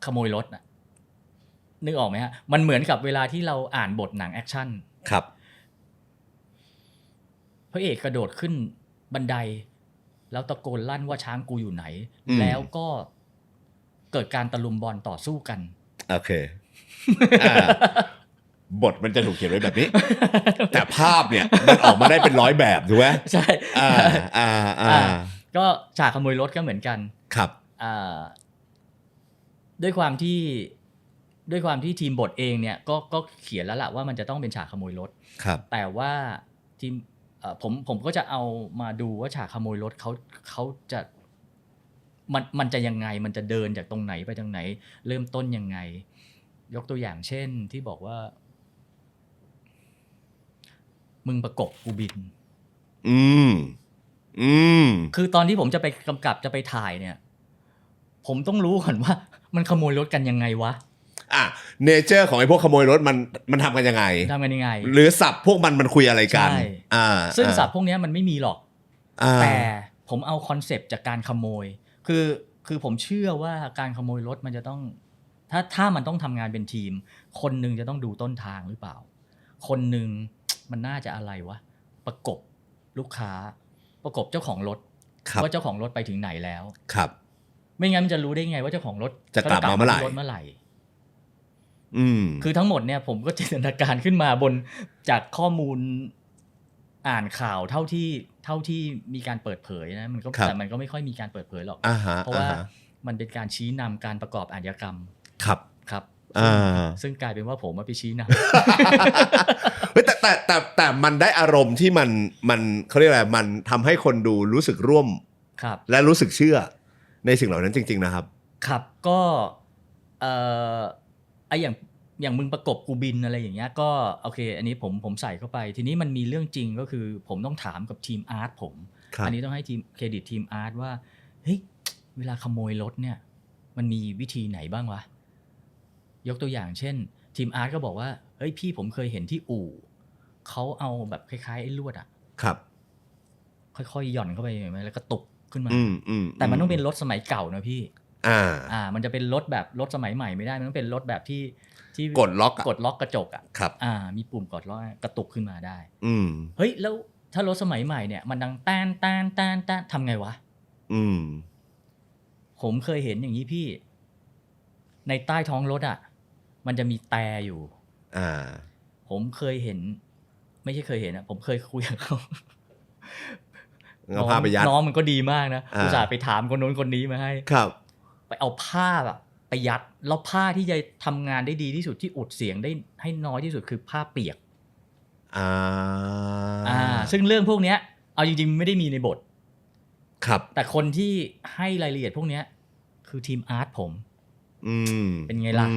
ขโมยรถนึกออกไหมฮะมันเหมือนกับเวลาที่เราอ่านบทหนังแอคชั่นครับพระเอกกระโดดขึ้นบันไดแล้วตะโกนลั่นว่าช้างกูอยู่ไหนแล้วก็เกิดการตะลุมบอลต่อสู้กันโอเคบทมันจะถูกเขียนไว้แบบนี้แต่ภาพเนี่ยมันออกมาได้เป็น100แบบถูกไหมใช่ก็ฉากขโมยรถก็เหมือนกันครับด้วยความที่ทีมบทเองเนี่ยก็เขียนแล้วล่ะว่ามันจะต้องเป็นฉากขโมยรถแต่ว่าทีมผมก็จะเอามาดูว่าฉากขโมยรถเขาจะมันจะยังไงมันจะเดินจากตรงไหนไปตรงไหนเริ่มต้นยังไงยกตัวอย่างเช่นที่บอกว่ามึงประกบกูบินคือตอนที่ผมจะไปกำกับจะไปถ่ายเนี่ยผมต้องรู้ก่อนว่ามันขโมยรถกันยังไงวะเนเจอร์ของไอ้พวกขโมยรถมันทำกันยังไงหรือศัพท์พวกมันคุยอะไรกันซึ่งศัพท์พวกนี้มันไม่มีหรอกแต่ผมเอาคอนเซปต์จากการขโมยคือผมเชื่อว่าการขโมยรถมันจะต้องถ้ามันต้องทำงานเป็นทีมคนนึงจะต้องดูต้นทางหรือเปล่าคนนึงมันน่าจะอะไรวะประกบลูกค้าประกบเจ้าของรถว่าเจ้าของรถไปถึงไหนแล้วครับไม่งั้นมันจะรู้ได้ไงว่าเจ้าของรถจะกลับมาเมื่อไหร่คือทั้งหมดเนี่ยผมก็จินตนาการขึ้นมาบนจากข้อมูลอ่านข่าวเท่าที่มีการเปิดเผยนะแต่มันก็ไม่ค่อยมีการเปิดเผยหรอกเพราะว่ามันเป็นการชี้นำการประกอบอาชญากรรมครับซึ่งกลายเป็นว่าผมมาไปชี้นำแต่มันได้อารมณ์ที่มันเขาเรียกอะไรมันทำให้คนดูรู้สึกร่วมและรู้สึกเชื่อในสิ่งเหล่านั้นจริงๆนะครับครับก็อย่างมึงประกบกูบินอะไรอย่างเงี้ยก็โอเคอันนี้ผมใส่เข้าไปทีนี้มันมีเรื่องจริงก็คือผมต้องถามกับทีมอาร์ตผมอันนี้ต้องให้ทีมเครดิตทีมอาร์ตว่าเฮ้ยเวลาขโมยรถเนี่ยมันมีวิธีไหนบ้างวะยกตัวอย่างเช่นทีมอาร์ตก็บอกว่าเฮ้ยพี่ผมเคยเห็นที่อู่เขาเอาแบบคล้ายๆไอ้ลวดครับค่อยๆหย่อนเข้าไปแล้วก็ตุกขึ้นมาแต่มันต้องเป็นรถสมัยเก่านะพี่มันจะเป็นรถแบบรถสมัยใหม่ไม่ได้มันต้องเป็นรถแบบที่กดล็อกกระจกครับมีปุ่มกดล็อกกระตุกขึ้นมาได้เฮ้ยแล้วถ้ารถสมัยใหม่เนี่ยมันดังแต้นทำไงวะผมเคยเห็นอย่างนี้พี่ในใต้ท้องรถมันจะมีแต่อยู่ผมเคยเห็นไม่ใช่เคยเห็นผมเคยคุยกับเขาน้องมันก็ดีมากนะอุตส่าห์ไปถามคนโน้นคนนี้มาให้ไปเอาผ้าไปยัดแล้วผ้าที่จะทำงานได้ดีที่สุดที่อุดเสียงได้ให้น้อยที่สุดคือผ้าเปียก ซึ่งเรื่องพวกเนี้ยเอาจริงๆไม่ได้มีในบท ครับ แต่คนที่ให้รายละเอียดพวกเนี้ยคือทีมอาร์ตผมเป็นไงล่ะ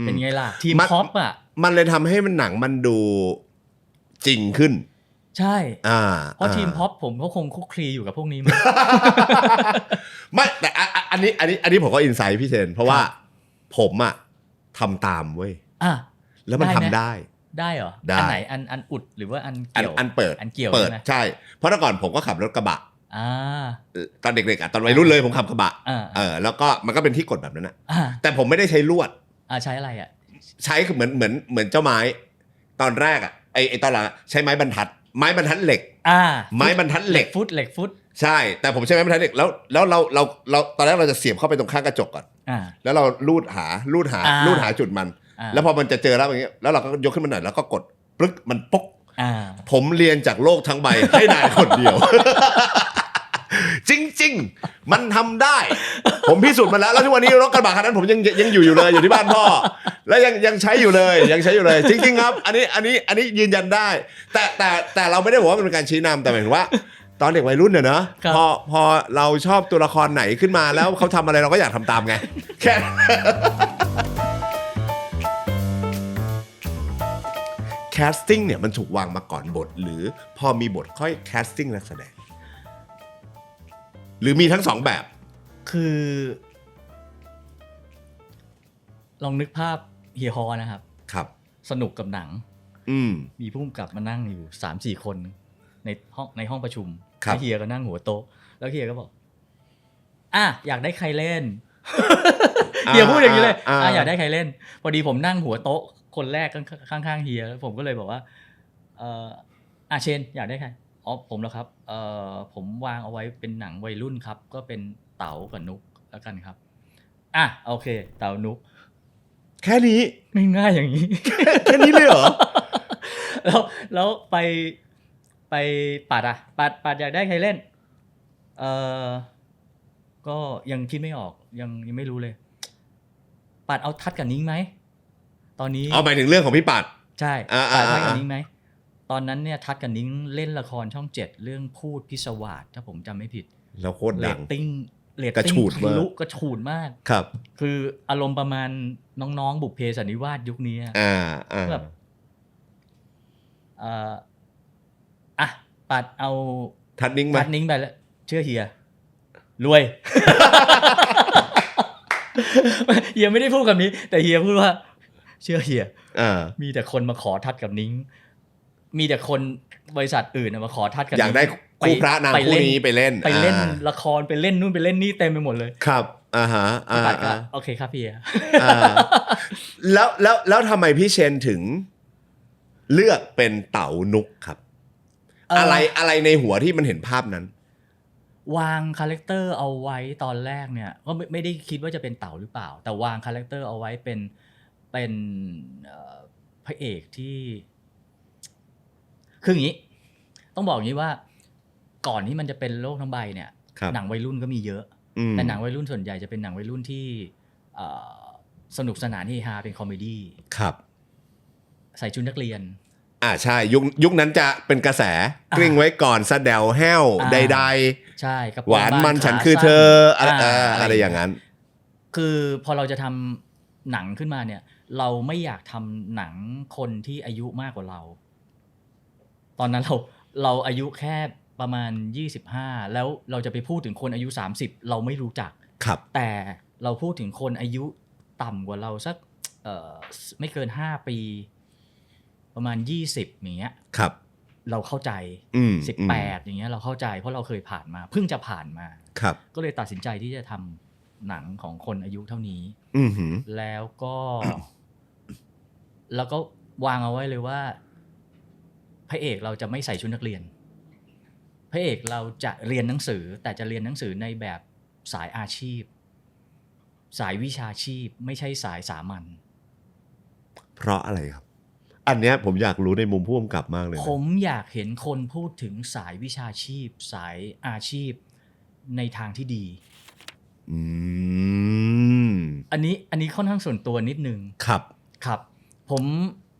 เป็นไงล่ะทีมพ็อปอ่ะมันเลยทำให้มันหนังมันดูจริงขึ้นใช่เพราะทีมพ็อปผมเขาคงคุกคลีอยู่กับพวกนี้มั้ย ไม่แต่อันนี้ผมก็อินไซต์พี่เชนเพราะว่าผมอ่ะทำตามเว้ยแล้วมันทำได้เหรออันไหนอันอุดหรือว่าอันเกี่ยวอันเปิดอันเกี่ยวใช่เพราะแต่ก่อนผมก็ขับรถกระบะตอนเด็กๆตอนวัยรุ่นเลยผมขับกระบะแล้วก็มันก็เป็นที่กดแบบนั้นนะแต่ผมไม่ได้ใช้ลวดใช้อะไรใช้คือเหมือนเจ้าไม้ตอนแรกไอตอนหลังใช้ไม้บรรทัดเหล็กไม้บรรทัดเหล็กฟุตใช่แต่ผมใช้ไม้บรรทัดเหล็กแล้วเราตอนแรกเราจะเสียบเข้าไปตรงข้างกระจกก่อนแล้วเราลูดหาจุดมันแล้วพอมันจะเจอแล้วอย่างเงี้ยแล้วเราก็ยกขึ้นมาหน่อยแล้วก็กดปึ๊กมันปุ๊กผมเรียนจากโลกทั้งใบให้นายคนเดียว จริงๆมันทำได้ผมพิสูจน์มาแล้วทุกวันนี้รถกระบะคันนั้นผมยังอยู่เลยอยู่ที่บ้านพ่อแล้วยังใช้อยู่เลยจริงๆครับอันนี้ยืนยันได้แต่เราไม่ได้บอกว่ามันเป็นการชี้นำแต่หมายถึงว่าตอนเด็กวัยรุ่นเนี่ยเนอะพอเราชอบตัวละครไหนขึ้นมาแล้วเขาทำอะไรเราก็อยากทำตามไงแค่แคสติ้งเนี่ยมันถูกวางมาก่อนบทหรือพอมีบทค่อยแคสติ้งนักแสดงหรือมีทั้งสองแบบคือลองนึกภาพเฮียฮอนะครับสนุกกับหนังมีผู้กำกับมานั่งอยู่ 3-4 คนในห้องประชุมแล้วเฮียก็นั่งหัวโต๊ะแล้วเฮียก็บอกอยากได้ใครเล่น เฮียพูดอย่างนี้เลยอยากได้ใครเล่นพอดีผมนั่งหัวโต๊ะคนแรกข้างๆเฮียแล้วผมก็เลยบอกว่าเชนอยากได้ใครผมแล้วครับผมวางเอาไว้เป็นหนังวัยรุ่นครับก็เป็นเต๋ากับนุกแล้วกันครับโอเคเต๋านุกแค่นี้ง่ายๆอย่างนี้ แค่นี้เลยเหรอ แล้วไปปัดอยากได้ใครเล่นก็ยังคิดไม่ออกยังไม่รู้เลยปัดเอาทัดกับนิ้งไหมตอนนี้หมายถึงเรื่องของพี่ปัดใช่ปัดทัดกับนิ้งไหมตอนนั้นเนี่ยทัดกับนิ้งเล่นละครช่อง 7เรื่องพูดพิศวาสถ้าผมจำไม่ผิดแล้วโคตรดังเรตติ้งทะลุกระฉูดมากครับคืออารมณ์ประมาณน้องๆบุพเพสันนิวาสยุคนี้แบบปัดเอาทัดนิ้งไปแล้วเชื่อเฮียรวย เฮียไม่ได้พูดคำนี้แต่เฮียพูดว่าเชื่อเฮียมีแต่คนมาขอทัดกับนิ้งมีแต่คนบริษัทอื่นมาขอทัดกันอยากได้คู่พระนางคู่นี้ไปเล่นละครไปเล่นนู่นไปเล่นนี่เต็มไปหมดเลยครับโอเคครับพี่แล้วทำไมพี่เชนถึงเลือกเป็นเต๋านุกครับอะไรในหัวที่มันเห็นภาพนั้นวางคาแรคเตอร์เอาไว้ตอนแรกเนี่ยก็ไม่ได้คิดว่าจะเป็นเต๋าหรือเปล่าแต่วางคาแรคเตอร์เอาไว้เป็นพระเอกที่คืออย่างนี้ต้องบอกอย่างนี้ว่าก่อนที่มันจะเป็นโลกทั้งใบเนี่ยหนังวัยรุ่นก็มีเยอะแต่หนังวัยรุ่นส่วนใหญ่จะเป็นหนังวัยรุ่นที่สนุกสนานเฮฮาเป็นคอมเมดี้ครับใส่ชุดนักเรียนใช่ยุคนั้นจะเป็นกระแสกลิ้งไว้ก่อนสะแดวแห้วใดๆใช่หวานมันฉันคือเธออะไรอย่างนั้นคือพอเราจะทำหนังขึ้นมาเนี่ยเราไม่อยากทำหนังคนที่อายุมากกว่าเราตอนนั้นเราอายุแค่ประมาณ25แล้วเราจะไปพูดถึงคนอายุ30เราไม่รู้จักแต่เราพูดถึงคนอายุต่ำกว่าเราสักไม่เกิน5ปีประมาณ20อย่างเงี้ยเราเข้าใจ18อย่างเงี้ยเราเข้าใจเพราะเราเคยผ่านมาเพิ่งจะผ่านมาก็เลยตัดสินใจที่จะทำหนังของคนอายุเท่านี้แล้วก็วางเอาไว้เลยว่าพระเอกเราจะไม่ใส่ชุดนักเรียนพระเอกเราจะเรียนหนังสือแต่จะเรียนหนังสือในแบบสายอาชีพสายวิชาชีพไม่ใช่สายสามัญเพราะอะไรครับอันเนี้ยผมอยากรู้ในมุมผู้กำกับมากเลยผมอยากเห็นคนพูดถึงสายวิชาชีพสายอาชีพในทางที่ดีอันนี้ค่อนข้างส่วนตัวนิดนึงครับผม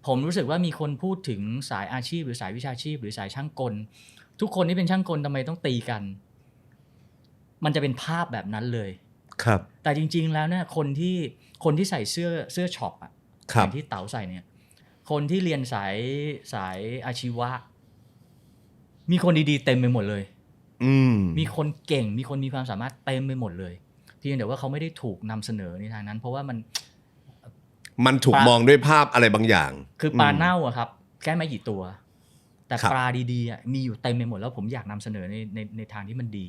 ผมรู้สึกว่ามีคนพูดถึงสายอาชีพหรือสายวิชาชีพหรือสายช่างกลทุกคนที่เป็นช่างกลทำไมต้องตีกันมันจะเป็นภาพแบบนั้นเลยครับแต่จริงๆแล้วเนี่ยคนที่ใส่เสื้อช็อปอ่ะอย่างที่เต๋าใส่เนี่ยคนที่เรียนสายอาชีวะมีคนดีๆเต็มไปหมดเลยมีคนเก่งมีคนมีความสามารถเต็มไปหมดเลยเพียงแต่ว่าเขาไม่ได้ถูกนำเสนอในทางนั้นเพราะว่ามันถูกมองด้วยภาพอะไรบางอย่างคือปลาเน่าอะครับแค่ไม่กี่ตัวแต่ปลาดีๆอะมีอยู่เต็มไปหมดแล้วผมอยากนำเสนอในทางที่มันดี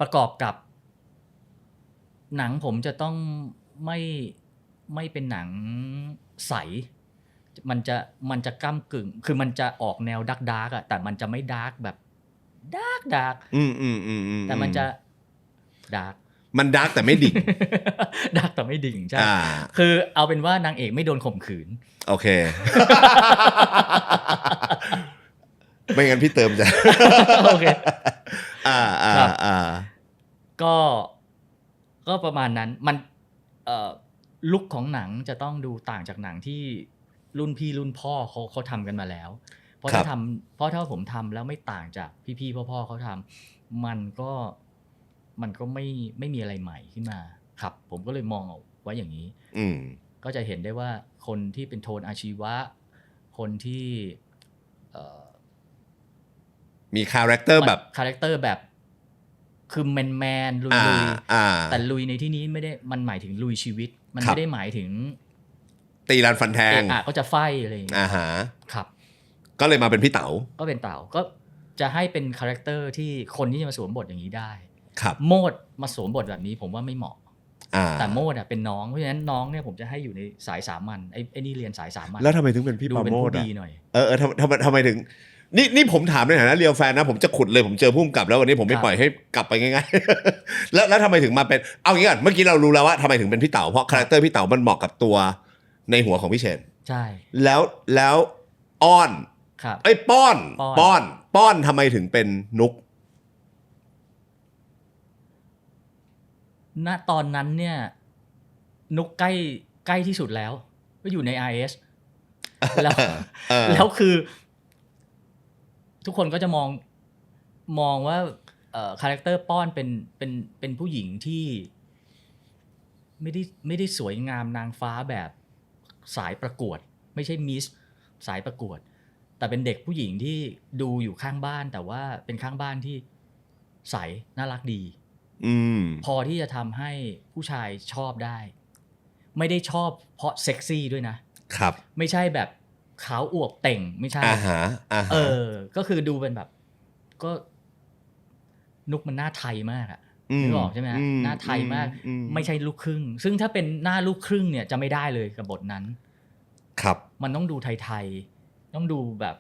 ประกอบกับหนังผมจะต้องไม่เป็นหนังใสมันจะก้ำกึ่งคือมันจะออกแนวดาร์กอะแต่มันจะไม่ดาร์กแบบดาร์กแต่มันจะดาร์กมันดาร์กแต่ไม่ดิ่ง ดาร์กแต่ไม่ดิ่งใช่คือเอาเป็นว่านางเอกไม่โดนข่มขืนโอเค ไม่งั้นพี่เติมจะโอเคก็ประมาณนั้นมันลุคของหนังจะต้องดูต่างจากหนังที่รุ่นพี่รุ่นพ่อเขาทำกันมาแล้วเพราะถ้าผมทำแล้วไม่ต่างจากพี่ๆพ่อเขาทำมันก็ไม่มีอะไรใหม่ขึ้นมาครับผมก็เลยมองเอาไว้อย่างนี้ก็จะเห็นได้ว่าคนที่เป็นโทนอาชีวะคนที่มีคาแรคเตอร์แบบคือแมนลุยแต่ลุยในที่นี้ไม่ได้มันหมายถึงลุยชีวิตมันไม่ได้หมายถึงตีรันฟันแทงก็จะไฟอะไรอย่างเงี้ยครับก็เลยมาเป็นพี่เต๋าก็เป็นเต๋าก็จะให้เป็นคาแรคเตอร์ที่คนที่จะมาสวมบทอย่างนี้ได้ครับโมดมาสวมบทแบบนี้ผมว่าไม่เหมาะแต่โมดเป็นน้องเพราะฉะนั้นน้องเนี่ยผมจะให้อยู่ในสายสามัญไอ้นี่เรียนสายสามัญแล้วทำไมถึงเป็นพี่ปาโมดดีหน่อยทำไมถึงนี่ผมถามในฐานะเรียลแฟนนะผมจะขุดเลยผมเจอผู้กำกับแล้ววันนี้ผมไม่ปล่อยให้กลับไปง่ายๆแล้วทำไมถึงมาเป็นเอางี้ก่อนเมื่อกี้เรารู้แล้วว่าทำไมถึงเป็นพี่เต๋าเพราะคาแรคเตอร์พี่เต๋ามันเหมาะกับตัวในหัวของพี่เชนใช่แล้วอ้อนไอ้ป้อนทำไมถึงเป็นนุกณตอนนั้นเนี่ยนุกใกล้ที่สุดแล้วก็อยู่ใน RS แล้วคือทุกคนก็จะมองว่าคาแรคเตอร์ป้อนเป็นผู้หญิงที่ไม่ได้สวยงามนางฟ้าแบบสายประกวดไม่ใช่มิสสายประกวดแต่เป็นเด็กผู้หญิงที่ดูอยู่ข้างบ้านแต่ว่าเป็นข้างบ้านที่ใสน่ารักดีพอที่จะทำให้ผู้ชายชอบได้ไม่ได้ชอบเพราะเซ็กซี่ด้วยนะครับไม่ใช่แบบขาวอวบเต่งไม่ใช่ก็คือดูเป็นแบบก็นุกมันหน้าไทยมากอะนึกออกใช่ไหมหน้าไทยมากไม่ใช่ลูกครึ่งซึ่งถ้าเป็นหน้าลูกครึ่งเนี่ยจะไม่ได้เลยกับบทนั้นครับมันต้องดูไทยๆต้องดูแบบ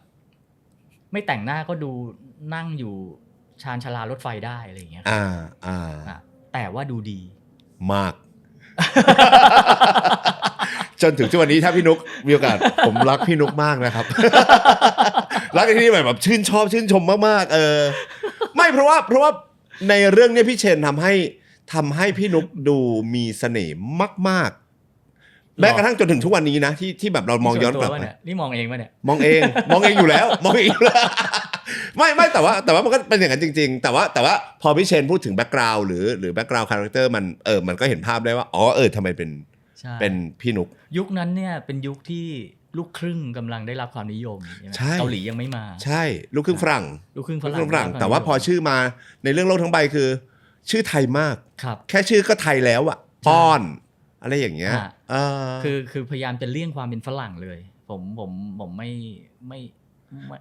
ไม่แต่งหน้าก็ดูนั่งอยู่ชานชาลารถไฟได้อะไรอย่างเงี้ยแต่ว่าดูดีมาก จนถึงทุกวันนี้ถ้าพี่นุกมีโอกาสผมรักพี่นุกมากนะครับ รักในที่นี้แบบชื่นชมมากๆไม่เพราะว่าในเรื่องนี้พี่เชนทำให้พี่นุกดูมีเสน่ห์มากๆแม้กระทั่งจนถึงทุกวันนี้นะที่แบบเรามองย้อนกลับไปนี่มองเองป่ะเนี่ยมองเองอยู่แล้วไม่แต่ว่ามันก็เป็นอย่างนั้นจริงๆแต่ว่าพอพี่เชนพูดถึงแบ็คกราวด์หรือแบ็คกราวด์คาแรคเตอร์มันก็เห็นภาพได้ว่าทำไมเป็นพี่นุกยุคนั้นเนี่ยเป็นยุคที่ลูกครึ่งกำลังได้รับความนิยมเกาหลียังไม่มาใช่ลูกครึ่งฝรั่งแต่ว่าพอชื่อมาในเรื่องโลกทั้งใบคือชื่อไทยมากแค่ชื่อก็ไทยแล้วอ่ะป้อนอะไรอย่างเงี้ยคือพยายามจะเลี่ยงความเป็นฝรั่งเลยผมไม่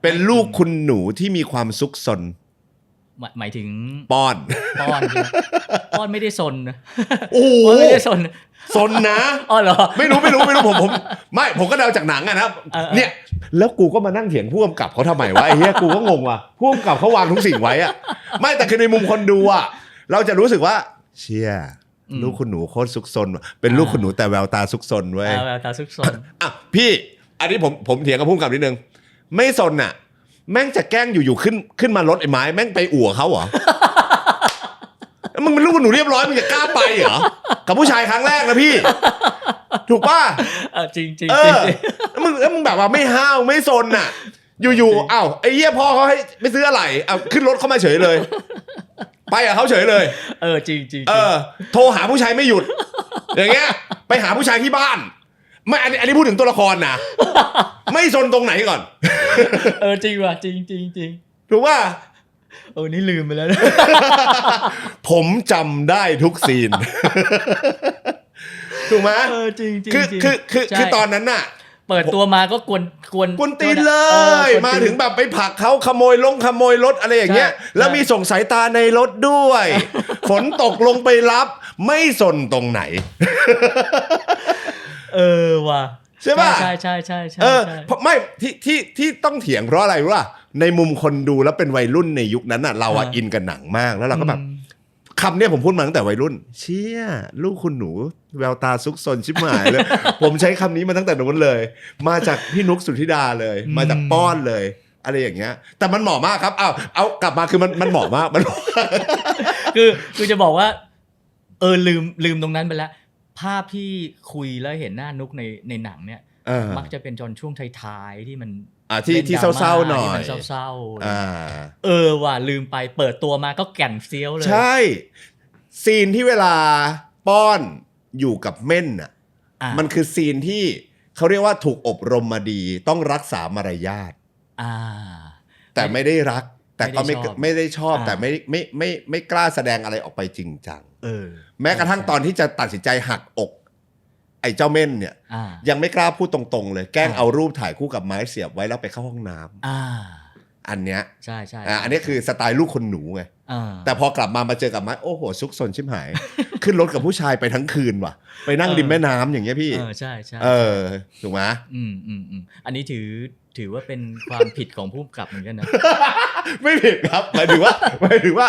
เป็นลูกคุณหนูที่มีความซุกซนหมายถึงป้อนไม่ได้ซนนะโอ้ไม่ได้ซนนะอ๋อเหรอไม่รู้ผมก็เดาจากหนังอะนะเนี่ยแล้วกูก็มานั่งเถียงผู้กำกับเขาทำไมวะไอ้เหี้ยกูก็งงว่ะผู้กำกับเขาวางทุกสิ่งไว้อะไม่แต่คือในมุมคนดูอะเราจะรู้สึกว่าเชี่ยลูกคุณหนูโคตรซุกซนเป็นลูกคุณหนูแต่แววตาซุกซนเว้ยแววตาซุกซนอ่ะพี่อันนี้ผมเถียงกับผู้กำกับนิดนึงไม่ซนอะแม่งจะแกล้งอยู่ขึ้นมารถไอ้ไม้แม่งไปอั่วเขาเหรอ มึงเป็นลูกคุณหนูเรียบร้อยมึงจะกล้าไปเหรอกับผู้ชายครั้งแรกนะพี่ถูกป่ะจริง มึงแบบว่าไม่ห้าวไม่ซนน่ะ อยู่ๆอ้าวไอ้เหี้ยพ่อเขาให้ไม่ซื้ออะไรเอาขึ้นรถเข้ามาเฉยเลย ไปกับเขาเฉยเลยจริงโทรหาผู้ชายไม่หยุดอย่างเงี้ยไปหาผู้ชายที่บ้านไม่อันนี้พูดถึงตัวละครนะไม่ซนตรงไหนก่อนจริงว่ะจริงถูกว่านี่ลืมไปแล้ว ผมจำได้ทุกซีนถูกไหมจริงคือตอนนั้นน่ะเปิดตัวมาก็กวนตีนเลยมาถึงแบบไปผลักเขาขโมยรถอะไรอย่างเงี้ยแล้วมีส่งสายตาในรถด้วยฝนตกลงไปรับไม่สนตรงไหนว่ะใช่ป่ะใช่ไม่ที่ต้องเถียงเพราะอะไรรู้ป่ะในมุมคนดูแล้วเป็นวัยรุ่นในยุคนั้นน่ะเราอินกับหนังมากแล้วเราก็แบบคำเนี้ยผมพูดมาตั้งแต่วัยรุ่นเชี่ยลูกคุณหนูแววตาซุกซนชิบหายเลย ผมใช้คำนี้มาตั้งแต่นู้นเลยมาจากพี่นุกสุธิดาเลยมาจากป้อนเลยอะไรอย่างเงี้ยแต่มันเหมาะมากครับเอากลับมาคือมันเหมาะมากมัน คือจะบอกว่าลืมตรงนั้นไปแล้วภาพที่คุยแล้วเห็นหน้านุกในหนังเนี่ยมักจะเป็นช่วงท้ายๆที่มันที่เศร้าๆหน่อยเศร้าว่ะลืมไปเปิดตัวมาก็แก่นเฟี้ยวเลยใช่ซีนที่เวลาป้อนอยู่กับเม่นน่ะมันคือซีนที่เขาเรียกว่าถูกอบรมมาดีต้องรักษามารยาทแต่ไม่ได้รักแต่ก็ไม่ได้ชอบแต่ไม่กล้าแสดงอะไรออกไปจริงจังแม้กระทั่งตอนที่จะตัดสินใจหักอกไอ้เจ้าเม่นเนี่ยยังไม่กล้าพูดตรงๆเลยแกล้งเอารูปถ่ายคู่กับไม้เสียบไว้แล้วไปเข้าห้องน้ำอันเนี้ยใช่อันนี้คือสไตล์ลูกคนหนูไงแต่พอกลับมาเจอกับไม้โอ้โหซุกซนชิบหาย ขึ้นรถกับผู้ชายไปทั้งคืนว่ะไปนั่งริมแม่น้ำอย่างเงี้ยพี่ใช่ถูกไหมอันนี้ถือว่าเป็นความผิดของผู้กำกับเหมือนกันนะ ไม่ผิดครับหมายถึงว่า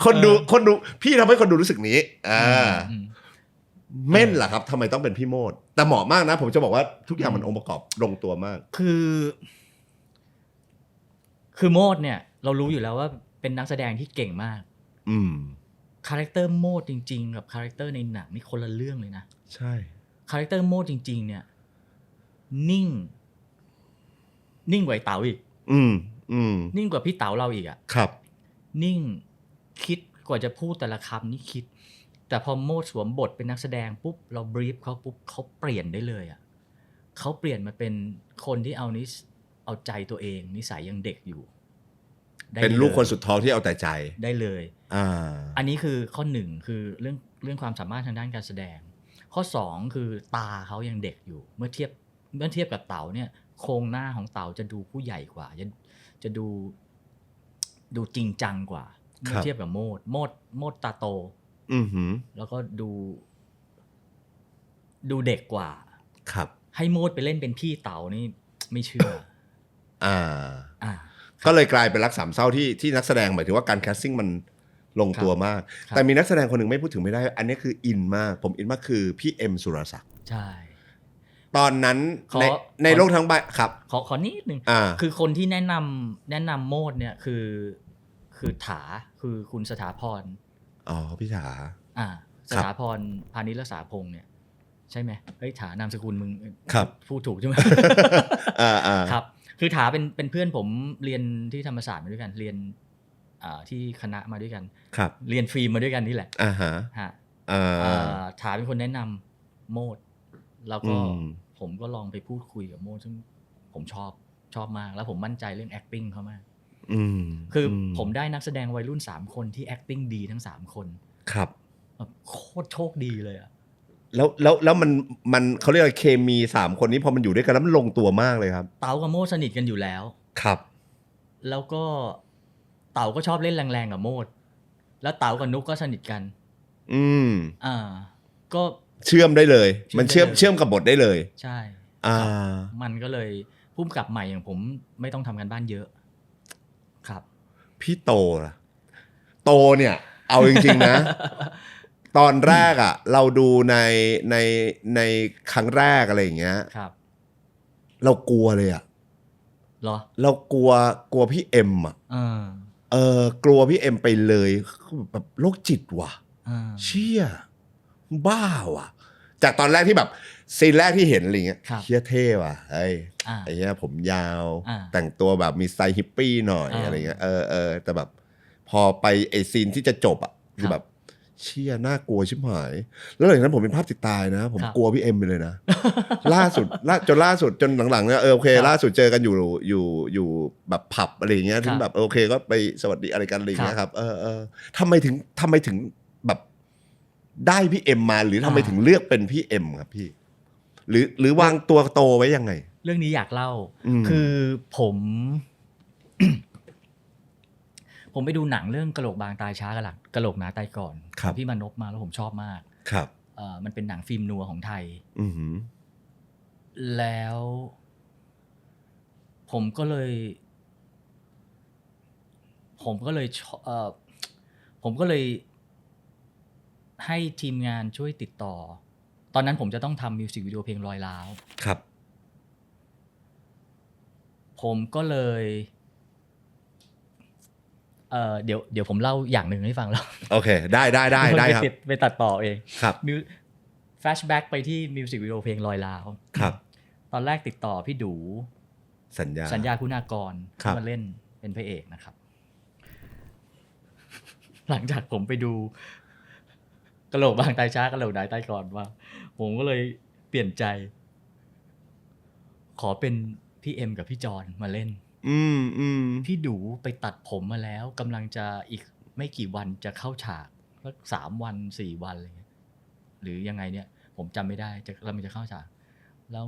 คนดูพี่ทำให้คนดูรู้สึกนี้เม่นล่ะครับทำไมต้องเป็นพี่โมดแต่เหมาะมากนะผมจะบอกว่าทุกอย่างมันองค์ประกอบลงตัวมากคือโมดเนี่ยเรารู้อยู่แล้วว่าเป็นนักแสดงที่เก่งมากคาแรคเตอร์โมดจริงๆกับคาแรคเตอร์ในหนังนี่คนละเรื่องเลยนะใช่คาแรคเตอร์โมดจริงๆเนี่ยนิ่งกว่าไอ้เต๋าอีกนิ่งกว่าพี่เต๋าเราอีกอ่ะครับนิ่งคิดกว่าจะพูดแต่ละคำนี่คิดแต่พอโมดสวมบทเป็นนักแสดงปุ๊บเราบรีฟเขาปุ๊บเขาเปลี่ยนได้เลยอ่ะเขาเปลี่ยนมาเป็นคนที่เอาใจตัวเองนิสัยยังเด็กอยู่เป็นลูกคนสุดท้องที่เอาแต่ใจได้เลยอันนี้คือข้อหนึ่งคือเรื่องความสามารถทางด้านการแสดงข้อสองคือตาเขายังเด็กอยู่เมื่อเทียบกับเต๋าเนี่ยโครงหน้าของเต๋าจะดูผู้ใหญ่กว่าจะดูจริงจังกว่าเมื่อเทียบกับโมดตาโตแล้วก็ดูเด็กกว่าครับให้โมดไปเล่นเป็นพี่เต๋านี่ไม่เชื่อก็เลยกลายเป็นรักสามเศร้าที่นักแสดงหมายถึงว่าการแคสติ้งมันลงตัวมากแต่มีนักแสดงคนหนึ่งไม่พูดถึงไม่ได้อันนี้คืออินมากผมอินมากคือพี่เอ็มสุรศักดิ์ใช่ตอนนั้นในโลกทั้งใบครับขอนิดนึงคือคนที่แนะนำโมดเนี่ยคือถาคือคุณสถาพรพี่ถาสถาพรพานิชรักษาพงษ์เนี่ยใช่ไหมเฮ้ยถานามสกุลมึงพูดถูกใช่ไหมครับคือถาเป็นเพื่อนผมเรียนที่ธรรมศาสตร์มาด้วยกันเรียนที่คณะมาด้วยกันเรียนฟิล์มมาด้วยกันนี่แหละถาเป็นคนแนะนำโมดแล้วก็ผมก็ลองไปพูดคุยกับโมดซึ่งผมชอบมากแล้วผมมั่นใจเรื่อง acting เขามากคือผมได้นักแสดงวัยรุ่น3คนที่ acting ดีทั้ง3คนครับโคตรโชคดีเลยอ่ะแล้วมันเขาเรียกว่าเคมี3คนนี้พอมันอยู่ด้วยกันแล้วมันลงตัวมากเลยครับเต๋ากับโมดสนิทกันอยู่แล้วครับแล้วก็เต๋าก็ชอบเล่นแรงๆกับโมดแล้วเต๋ากับนุกก็สนิทกันก็เชื่อมได้เลยมันเชื่อมกับบทได้เลยใช่มันก็เลยพุ่มกับใหม่อย่างผมไม่ต้องทำกันบ้านเยอะครับพี่โตเนี่ยเอาจริงๆนะ ตอนแรกอ่ะเราดูในครั้งแรกอะไรอย่างเงี้ยเรากลัวเลยอ่ะเหรอเรากลัวพี่เอ็มอ่ะกลัวพี่เอ็มไปเลยแบบโรคจิตว่ะเชี่ยบ้าว่ะ จากตอนแรกที่แบบซีนแรกที่เห็นอะไรเงี้ย ครับ เฮียเท่ว่ะเฮ้ย อ่า ไอ้เหี้ยผมยาว อ่า แต่งตัวแบบมีสไตล์ฮิปปี้หน่อย อ่า อะไรเงี้ยแต่แบบพอไปไอซีนที่จะจบอ่ะคือแบบเชี่ยน่ากลัวชิบหายแล้วหลังจากนั้นผมเป็นภาพติดตายนะผมกลัวพี่เอ็มไปเลยนะ ล่าสุดจนจนหลังๆเนี่ยโอเคล่าสุดเจอกันอยู่แบบผับอะไรอย่างเงี้ยถึงแบบโอเคก็ไปสวัสดีอะไรกันอะไรอย่างเงี้ยครับทำไมถึงแบบได้พี่เอ็มมาหรือทำไมถึงเลือกเป็นพี่เอ็มครับพี่หรือวางตัวโตไว้ยังไง เรื่องนี้อยากเล่า อืม คือผม ผมไปดูหนังเรื่องกะโหลกบางตายช้ากะโหลกหนาตายก่อน ครับ พี่มานพมาแล้วผมชอบมาก ครับ มันเป็นหนังฟิล์มนัวของไทย อือหือ แล้วผมก็เลยให้ทีมงานช่วยติดต่อ ตอนนั้นผมจะต้องทำมิวสิกวิดีโอเพลงรอยร้าว ครับ ผมก็เลยเดี๋ยวผมเล่าอย่างหนึ่งให้ฟังแล้ว โอเคได้ครับ ไปตัดต่อเอง ครับ แฟลชแบ็กไปที่มิวสิกวิดีโอเพลงลอยลาว ครับ ตอนแรกติดต่อพี่ดู สัญญา คุณากร ครับ มาเล่นเป็นพระเอกนะครับ หลังจากผมไปดูกะโหลกบางตายช้ากะโหลกหนาตายก่อนว่าผมก็เลยเปลี่ยนใจ ขอเป็นพี่เอ็มกับพี่จอนมาเล่น พี่ดูไปตัดผมมาแล้วกำลังจะอีกไม่กี่วันจะเข้าฉากสัก3 วัน4 วันอะไรเงี้ยหรือยังไงเนี่ย ผมจำไม่ได้กำลังจะเข้าฉากแล้ว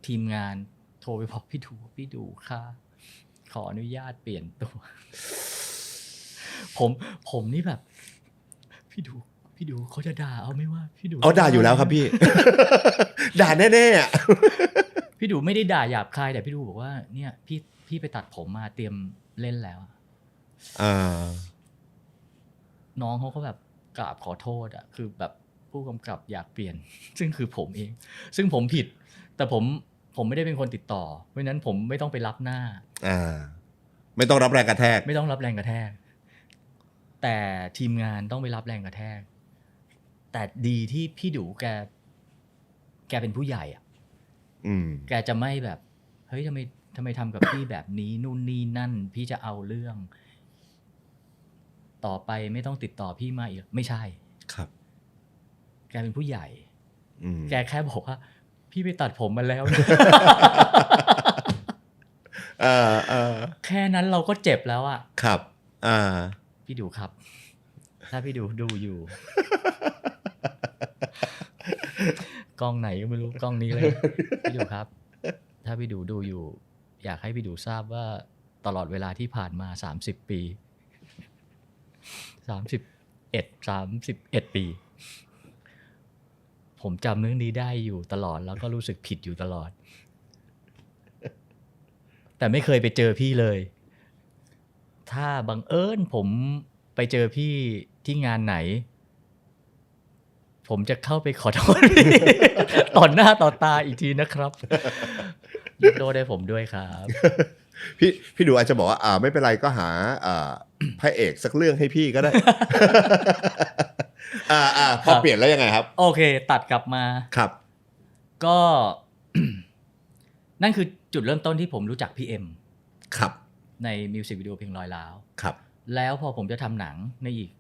ทีมงานโทรไปบอกพี่ดูค่ะขออนุญาตเปลี่ยนตัว ผมนี่แบบ พี่ดูเขาจะด่าเอาไม่ว่าพี่ดู ด่าอยู่แล้วครับพี่ ด่าแน่ๆอ่ะ พี่ดูไม่ได้ด่าหยาบคายแต่พี่ดูบอกว่าเนี่ยพี่ไปตัดผมมาเตรียมเล่นแล้ว น้องเขาก็แบบกราบขอโทษอ่ะคือแบบผู้กำกับอยากเปลี่ยน ซึ่งคือผมเอง ซึ่งผมผิด แต่ผมไม่ได้เป็นคนติดต่อเพราะฉะนั้นผมไม่ต้องไปรับหน้า ไม่ต้องรับแรงกระแทก ไม่ต้องรับแรงกระแทก แต่ทีมงานต้องไปรับแรงกระแทก แต่ดีที่พี่ดูแกเป็นผู้ใหญ่อ่ะแกจะไม่แบบเฮ้ยทำไมทำกับพี่แบบนี้นู่นนี่นั่นพี่จะเอาเรื่องต่อไปไม่ต้องติดต่อพี่มาอีกไม่ใช่ ครับ แกเป็นผู้ใหญ่แกแค่บอกว่าพี่ไปตัดผมมาแล้วนะ แค่นั้นเราก็เจ็บแล้วอ่ะ ครับพี่ดูครับ ถ้าพี่ดูอยู่ กล้องไหนก็ไม่รู้กล้องนี้เลย พี่ดูครับ ถ้าพี่ดูอยู่ อยากให้พี่ดูทราบว่าตลอดเวลาที่ผ่านมา30 ปี31 ปี ผมจำเรื่องนี้ได้อยู่ตลอดแล้วก็รู้สึกผิดอยู่ตลอด แต่ไม่เคยไปเจอพี่เลย ถ้าบังเอิญผมไปเจอพี่ที่งานไหน ผมจะเข้าไปขอโทษพี่ ต่อหน้าต่อตาอีกทีนะครับยกโทษให้ผมด้วยครับ พี่ดูอาจจะบอกว่าไม่เป็นไรก็หาพระเอกสักเรื่องให้พี่ก็ได้ พอเปลี่ยนแล้วยังไงครับ โอเค ตัดกลับมา ครับ ก็ นั่นคือจุดเริ่มต้นที่ผมรู้จักพี่เอ็ม ครับ ในมิวสิกวิดีโอเพลงลอยล้าว ครับ แล้วพอผมจะทำหนังในอีก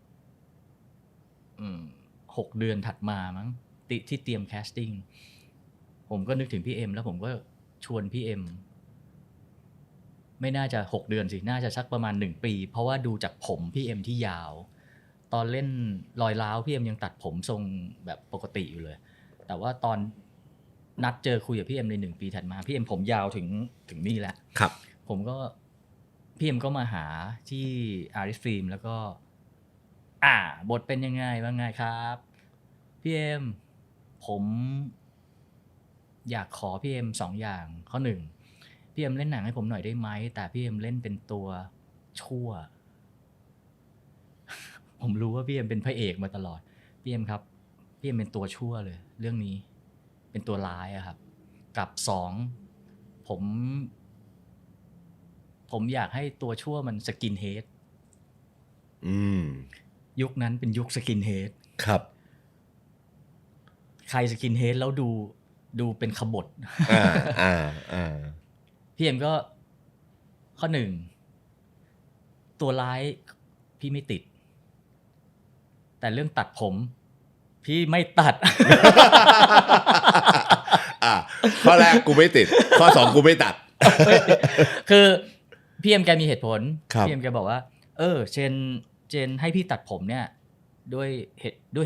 6 เดือนถัดมามั้งที่เตรียมแคสติ้งผมก็นึกถึงพี่เอ็มแล้วผมก็ชวนพี่เอ็มไม่น่าจะ6 เดือนสิน่าจะสักประมาณ1 ปีเพราะว่าดูจากผมพี่เอ็มที่ยาวตอนเล่นลอยล้าวพี่เอ็มยังตัดผมทรงแบบปกติอยู่เลยแต่ว่าตอนนัดเจอคุยกับพี่เอ็มใน1 ปีถัดมาพี่เอ็มผมยาวถึงนี่แหละ ครับ ผมก็พี่เอ็มก็มาหาที่อาริสฟิล์มแล้วก็บทเป็นยังไงบ้างไงครับพี่เอ็มผมอยากขอพี่เอ็ม2 อย่างข้อ 1พี่เอ็มเล่นหนังให้ผมหน่อยได้ไหมแต่พี่เอ็มเล่นเป็นตัวชั่ว ผมรู้ว่าพี่เอ็มเป็นพระเอกมาตลอดพี่เอ็มครับพี่เอ็มเป็นตัวชั่วเลยเรื่องนี้เป็นตัวร้ายอะครับกับ2ผมอยากให้ตัวชั่วมันสกินเฮดยุคนั้นเป็นยุคสกินเฮด ครับ รสกินเฮดแล้วดูเป็นขบถ พี่เอ็มก็ข้อหนึ่งตัวร้ายพี่ไม่ติดแต่เรื่องตัดผมพี่ไม่ตัด ข้อแรกกูไม่ติดข้อสองกูไม่ตัด คือพี่เอ็มแกมีเหตุผล ครับ พี่เอ็มแกบอกว่าเจนให้พี่ตัดผมเนี่ยด้วย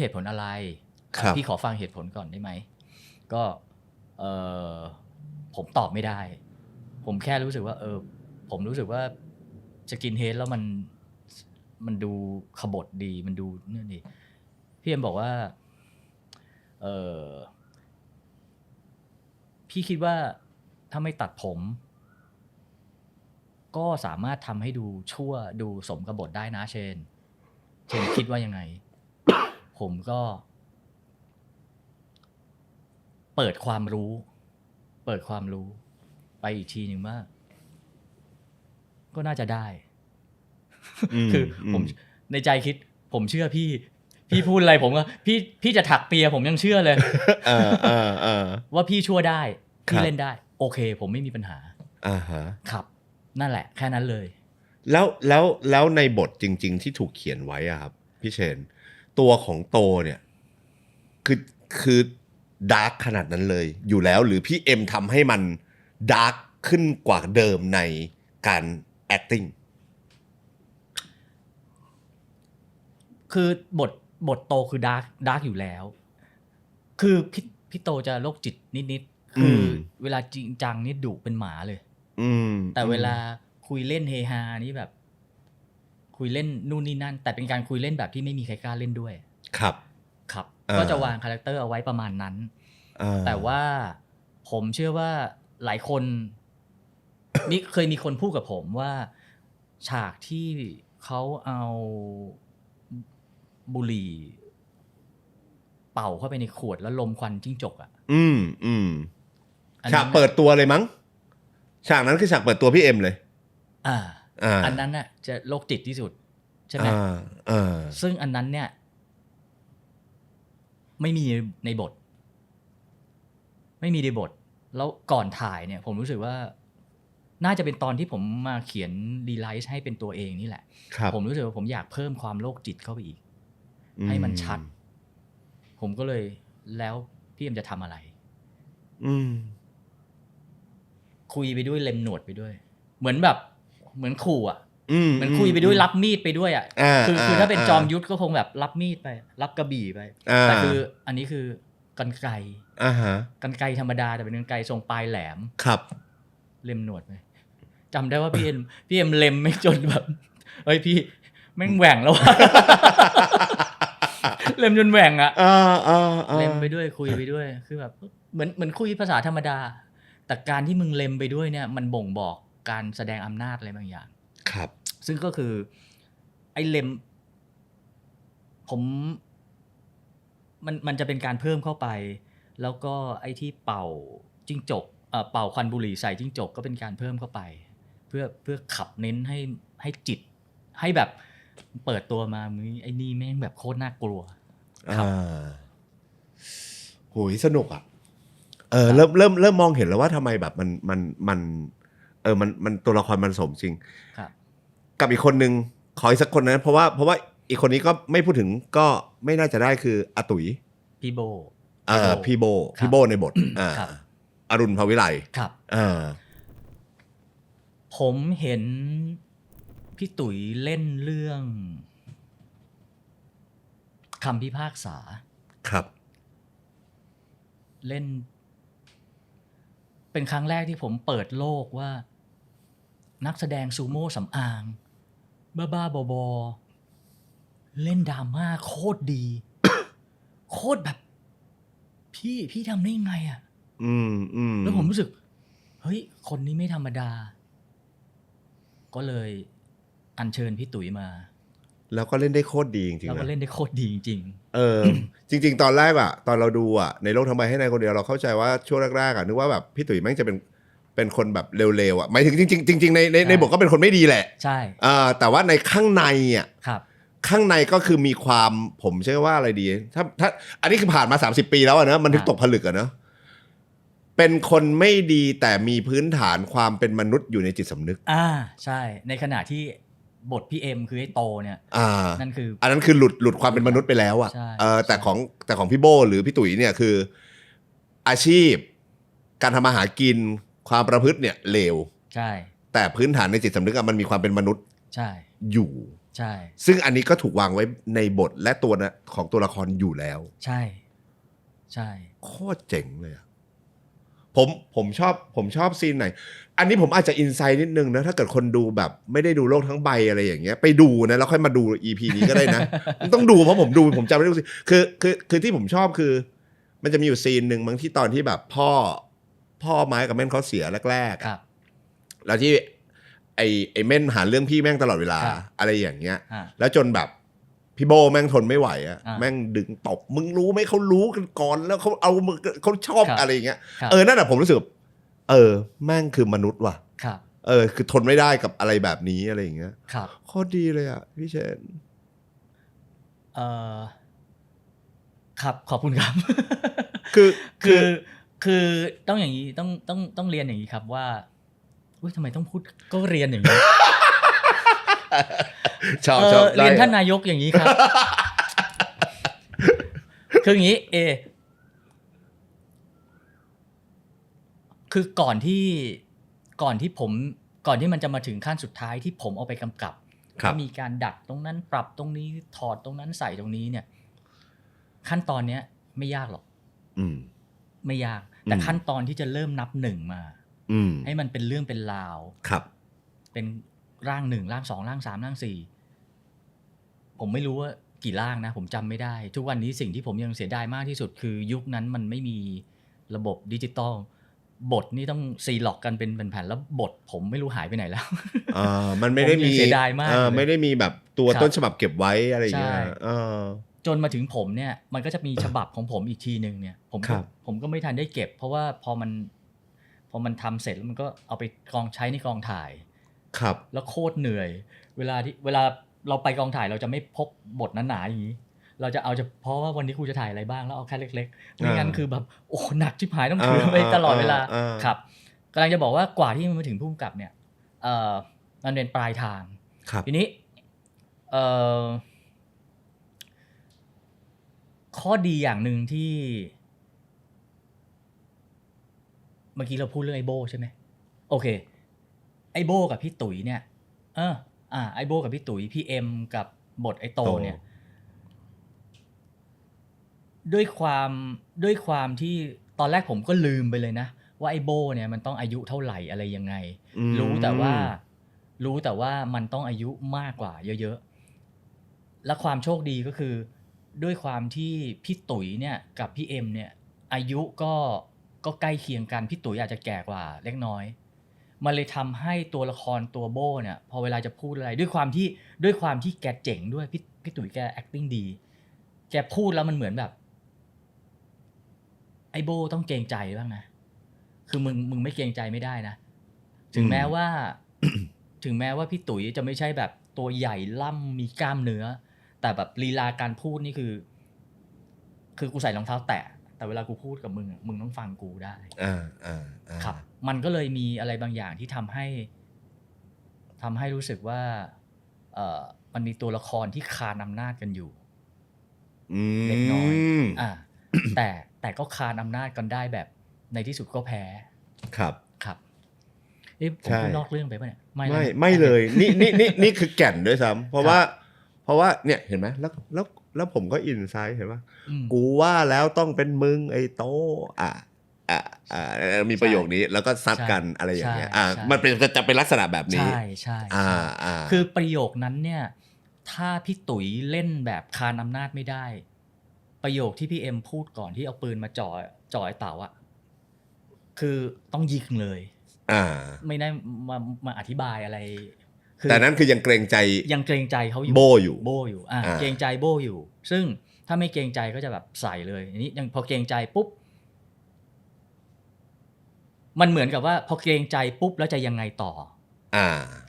เหตุผลอะไร ครับ พี่ขอฟังเหตุผลก่อนได้ไหมก็ผมตอบไม่ได้ผมแค่รู้สึกว่าผมรู้สึกว่าสกินเฮดแล้วมันดูขบถดีมันดูนี่ดีพี่เอ็มบอกว่าพี่คิดว่าถ้าไม่ตัดผมก็สามารถทำให้ดูชั่วดูสมกบฏได้นะเชนคิดว่ายังไง ผมก็เปิดความรู้ไปอีกทีหนึ่งว่าก็น่าจะได้ คือผมในใจคิดผมเชื่อพี่พูดอะไรผมก็พี่จะถักเปียผมยังเชื่อเลย ว่าพี่ชั่วได้พี่เล่นได้โอเคผมไม่มีปัญหาครับนั่นแหละแค่นั้นเลยแล้วในบทจริงๆที่ถูกเขียนไว้อะครับพี่เชนตัวของโตเนี่ยคือดาร์กขนาดนั้นเลยอยู่แล้วหรือพี่เอ็มทำให้มันดาร์กขึ้นกว่าเดิมในการ acting คือบทโตคือดาร์กอยู่แล้วคือพี่โตจะโรคจิตนิดๆคือเวลาจริงจังนี่ดุเป็นหมาเลยแต่เวลาคุยเล่นเฮฮานี่แบบคุยเล่นนู่นนี่นั่นแต่เป็นการคุยเล่นแบบที่ไม่มีใครกล้าเล่นด้วยครับก็จะวางคาแรคเตอร์เอาไว้ประมาณนั้นแต่ว่าผมเชื่อว่าหลายคน นี่เคยมีคนพูดกับผมว่าฉากที่เขาเอาบุหรี่เป่าเข้าไปในขวดแล้วลมควันจิ้งจกอ่ะฉากเปิดตัวเลยมั้งฉากนั้นคือฉากเปิดตัวพี่เอ็มเลยอันนั้นน่ะจะโรคจิตที่สุดใช่ไหมซึ่งอันนั้นเนี่ยไม่มีในบทแล้วก่อนถ่ายเนี่ยผมรู้สึกว่าน่าจะเป็นตอนที่ผมมาเขียนรีไลซ์ให้เป็นตัวเองนี่แหละผมรู้สึกว่าผมอยากเพิ่มความโรคจิตเข้าไปอีกให้มันชัดผมก็เลยแล้วพี่เอ็มจะทำอะไรคุยไปด้วยเล็มหนวดไปด้วยเหมือนขู่อ่ะเหมือนคุยไปด้วยรับมีดไปด้วยอ่ะคือถ้าเป็นจอมยุทธก็คงแบบรับมีดไปรับกระบี่ไปแต่คืออันนี้คือกรรไกรกรรไกรธรรมดาแต่เป็นกรรไกรทรงปลายแหลมครับเล็มหนวดไปจำได้ว่าพี่เอ็มเล็มไม่จนแบบเฮ้ยพี่แม่งแหว่งแล้ว เล็มจนแหว่งอ่ะเล็มไปด้วยคุยไปด้วยคือแบบเหมือนคุยภาษาธรรมดาแต่การที่มึงเล็มไปด้วยเนี่ยมันบ่งบอกการแสดงอำนาจอะไรบางอย่างครับซึ่งก็คือไอ้เล็มมันจะเป็นการเพิ่มเข้าไปแล้วก็ไอ้ที่เป่าจิ้งจกเป่าควันบุหรี่ใส่จิ้งจกก็เป็นการเพิ่มเข้าไปเพื่อขับเน้นให้จิตให้แบบเปิดตัวมามึงไอ้นี่แม่งแบบโคตรน่ากลัวโหยสนุกอ่ะเริ่มมองเห็นแล้วว่าทำไมแบบมันตัวละครมันสมจริงกับอีกคนนึงขออีกสักคนนะเพราะว่าอีกคนนี้ก็ไม่พูดถึงก็ไม่น่าจะได้คืออาตุ๋ยพี่โบพี่โบในบทอรุณภวิไลครับผมเห็นพี่ตุ๋ยเล่นเรื่องคำพิพากษาครับเล่นเป็นครั้งแรกที่ผมเปิดโลกว่านักแสดงซูโม่สำอางบ้าๆบอๆเล่นดราม่าโคตรดี โคตรแบบพี่ทำได้ยังไงอ่ะแล้วผมรู้สึกเฮ้ยคนนี้ไม่ธรรมดาก็เลยอัญเชิญพี่ตุ๋ยมาแล้วก็เล่นได้โคตรดีจริงๆแล้วก็เล่นได้โคตรดีจริงๆจริงๆตอนแรกอะตอนเราดูอะในโลกทำไมให้นายคนเดียวเราเข้าใจว่าช่วงแรกๆอะนึกว่าแบบพี่ตุ๋ยแม่งจะเป็นคนแบบเร็วๆอะหมายถึงจริงๆในบทก็เป็นคนไม่ดีแหละใช่แต่ว่าในข้างในอะ ข้างในก็คือมีความผมเชื่อว่าอะไรดีถ้าอันนี้คือผ่านมา30ปีแล้วอะนะมันถึงตกผลึกอะเนอะเป็นคนไม่ดีแต่มีพื้นฐานความเป็นมนุษย์อยู่ในจิตสำนึกใช่ในขณะที่บทพี่เอ็มคือไอ้โตเนี่ยนั่นคืออันนั้นคือหลุดความเป็นมนุษย์ไปแล้วอะแต่ของพี่โบหรือพี่ตุ๋ยเนี่ยคืออาชีพการทำมาหากินความประพฤติเนี่ยเลวใช่แต่พื้นฐานในจิตสำนึกมันมีความเป็นมนุษย์ใช่อยู่ใช่ซึ่งอันนี้ก็ถูกวางไว้ในบทและตัวของตัวละครอยู่แล้วใช่โคตรเจ๋งเลยอะผมชอบซีนไหนอันนี้ผมอาจจะอินไซด์นิดนึงนะถ้าเกิดคนดูแบบไม่ได้ดูโลกทั้งใบอะไรอย่างเงี้ยไปดูนะแล้วค่อยมาดู EP นี้ก็ได้นะ ต้องดูเพราะผมจำไม่ได้คือที่ผมชอบคือมันจะมีอยู่ซีนหนึ่งบางที่ตอนที่แบบพ่อไม้กับแม่นเขาเสียแรกๆแล้วที่ไอ้เม่นหาเรื่องพี่แม่งตลอดเวลาอะไรอย่างเงี้ยแล้วจนแบบพี่โบแม่งทนไม่ไหวอะแม่งดึงตบมึงรู้ไหมเขารู้กันก่อนแล้วเขาเอามือเขาชอบอะไรอย่างเงี้ยนั่นแหละผมรู้สึกแม่งคือมนุษย์ว่ะคือทนไม่ได้กับอะไรแบบนี้อะไรอย่างเงี้ยโคตรดีเลยอ่ะพี่เชนครับขอบคุณครับ คือต้องอย่างนี้ต้องเรียนอย่างนี้ครับว่าอุ้ยทำไมต้องพูดก็เรียนอย่างนี้ ชอบเรียนท่านนายกอย่างนี้ครับ คืออย่างนี้คือก่อนที่มันจะมาถึงขั้นสุดท้ายที่ผมเอาไปกำกับมีการดัดตรงนั้นปรับตรงนี้ถอดตรงนั้นใส่ตรงนี้เนี่ยขั้นตอนเนี้ยไม่ยากหรอกไม่ยากแต่ขั้นตอนที่จะเริ่มนับหนึ่งมาให้มันเป็นเรื่องเป็นราวเป็นร่าง1ร่าง2ร่าง3ร่าง4ผมไม่รู้ว่ากี่ร่างนะผมจำไม่ได้ทุกวันนี้สิ่งที่ผมยังเสียดายมากที่สุดคือยุคนั้นมันไม่มีระบบดิจิตอลบทนี่ต้องซีล็อกกันเป็นแผ่นแล้วบทผมไม่รู้หายไปไหนแล้วมันไม่ได้มีเสียดายมากไม่ได้มีแบบตัวต้นฉบับเก็บไว้อะไรอย่างเงี้ยจนมาถึงผมเนี่ยมันก็จะมีฉบับของผมอีกทีนึงเนี่ยผมก็ไม่ทันได้เก็บเพราะว่าพอมันทำเสร็จแล้วมันก็เอาไปกองใช้ในกองถ่ายแล้วโคตรเหนื่อยเวลาเราไปกองถ่ายเราจะไม่พบบทหนาๆอย่างนี้เราจะเอาเฉพาะว่าวันนี้ครูจะถ่ายอะไรบ้างแล้วเอาแค่เล็กๆไม่งั้นคือแบบโอ้หนักชิบหายต้องถือไปตลอดเวลาครับกำลังจะบอกว่ากว่าที่มันมาถึงผู้กำกับเนี่ยมันเป็นปลายทางทีนี้ข้อดีอย่างหนึ่งที่เมื่อกี้เราพูดเรื่องไอโบใช่ไหมโอเคไอโบกับพี่ตุ๋ยเนี่ยไอโบกับพี่ตุ๋ยพี่เอ็มกับบทไอโตเนี่ยด้วยความที่ตอนแรกผมก็ลืมไปเลยนะว่าไอโบเนี่ยมันต้องอายุเท่าไหร่อะไรยังไงรู้แต่ว่ามันต้องอายุมากกว่าเยอะๆและความโชคดีก็คือด้วยความที่พี่ตุ๋ยเนี่ยกับพี่เอ็มเนี่ยอายุก็ใกล้เคียงกันพี่ตุ๋ยอาจจะแก่กว่าเล็กน้อยมันเลยทำให้ตัวละครตัวโบเนี่ยพอเวลาจะพูดอะไรด้วยความที่แกเจ๋งด้วยพี่ตุ๋ยแก acting ดีแกพูดแล้วมันเหมือนแบบไอ้โบต้องเกรงใจบ้างนะคือมึงไม่เกรงใจไม่ได้นะถึงแม้ว่าพี่ตุ๋ยจะไม่ใช่แบบตัวใหญ่ล่ำมีกล้ามเนื้อแต่แบบลีลาการพูดนี่คือกูใส่รองเท้าแตะแต่เวลากูพูดกับมึงต้องฟังกูได้ครับมันก็เลยมีอะไรบางอย่างที่ทำให้รู้สึกว่ามันมีตัวละครที่คานอำนาจกันอยู่เล็กน้อยแต่ก็คานอำนาจกันได้แบบในที่สุดก็แพ้ครับนี่ผมพูดนอกเรื่องไปป่ะเนี่ยไม่เลยนี่คือแก่นด้วยซ้ำเพราะว่าเนี่ยเห็นไหมแล้วผมก็อินไซด์เห็นป่ะกูว่าแล้วต้องเป็นมึงไอ้โตมีประโยคนี้แล้วก็ซัดกันอะไรอย่างเงี้ยมันจะเป็นลักษณะแบบนี้ใช่คือประโยคนั้นเนี่ยถ้าพี่ตุ๋ยเล่นแบบคานอำนาจไม่ได้ประโยคที่พี่เอ็มพูดก่อนที่เอาปืนมาจ่อไอ้เต๋าอะคือต้องยิงเลยไม่ได้มาอธิบายอะไรแต่นั้นคือยังเกรงใจเขาอยู่โบอยู่เกรงใจโบอยู่ซึ่งถ้าไม่เกรงใจก็จะแบบใส่เลยอันนี้ยังพอเกรงใจปุ๊บมันเหมือนกับว่าพอเกรงใจปุ๊บแล้วจะยังไงต่อ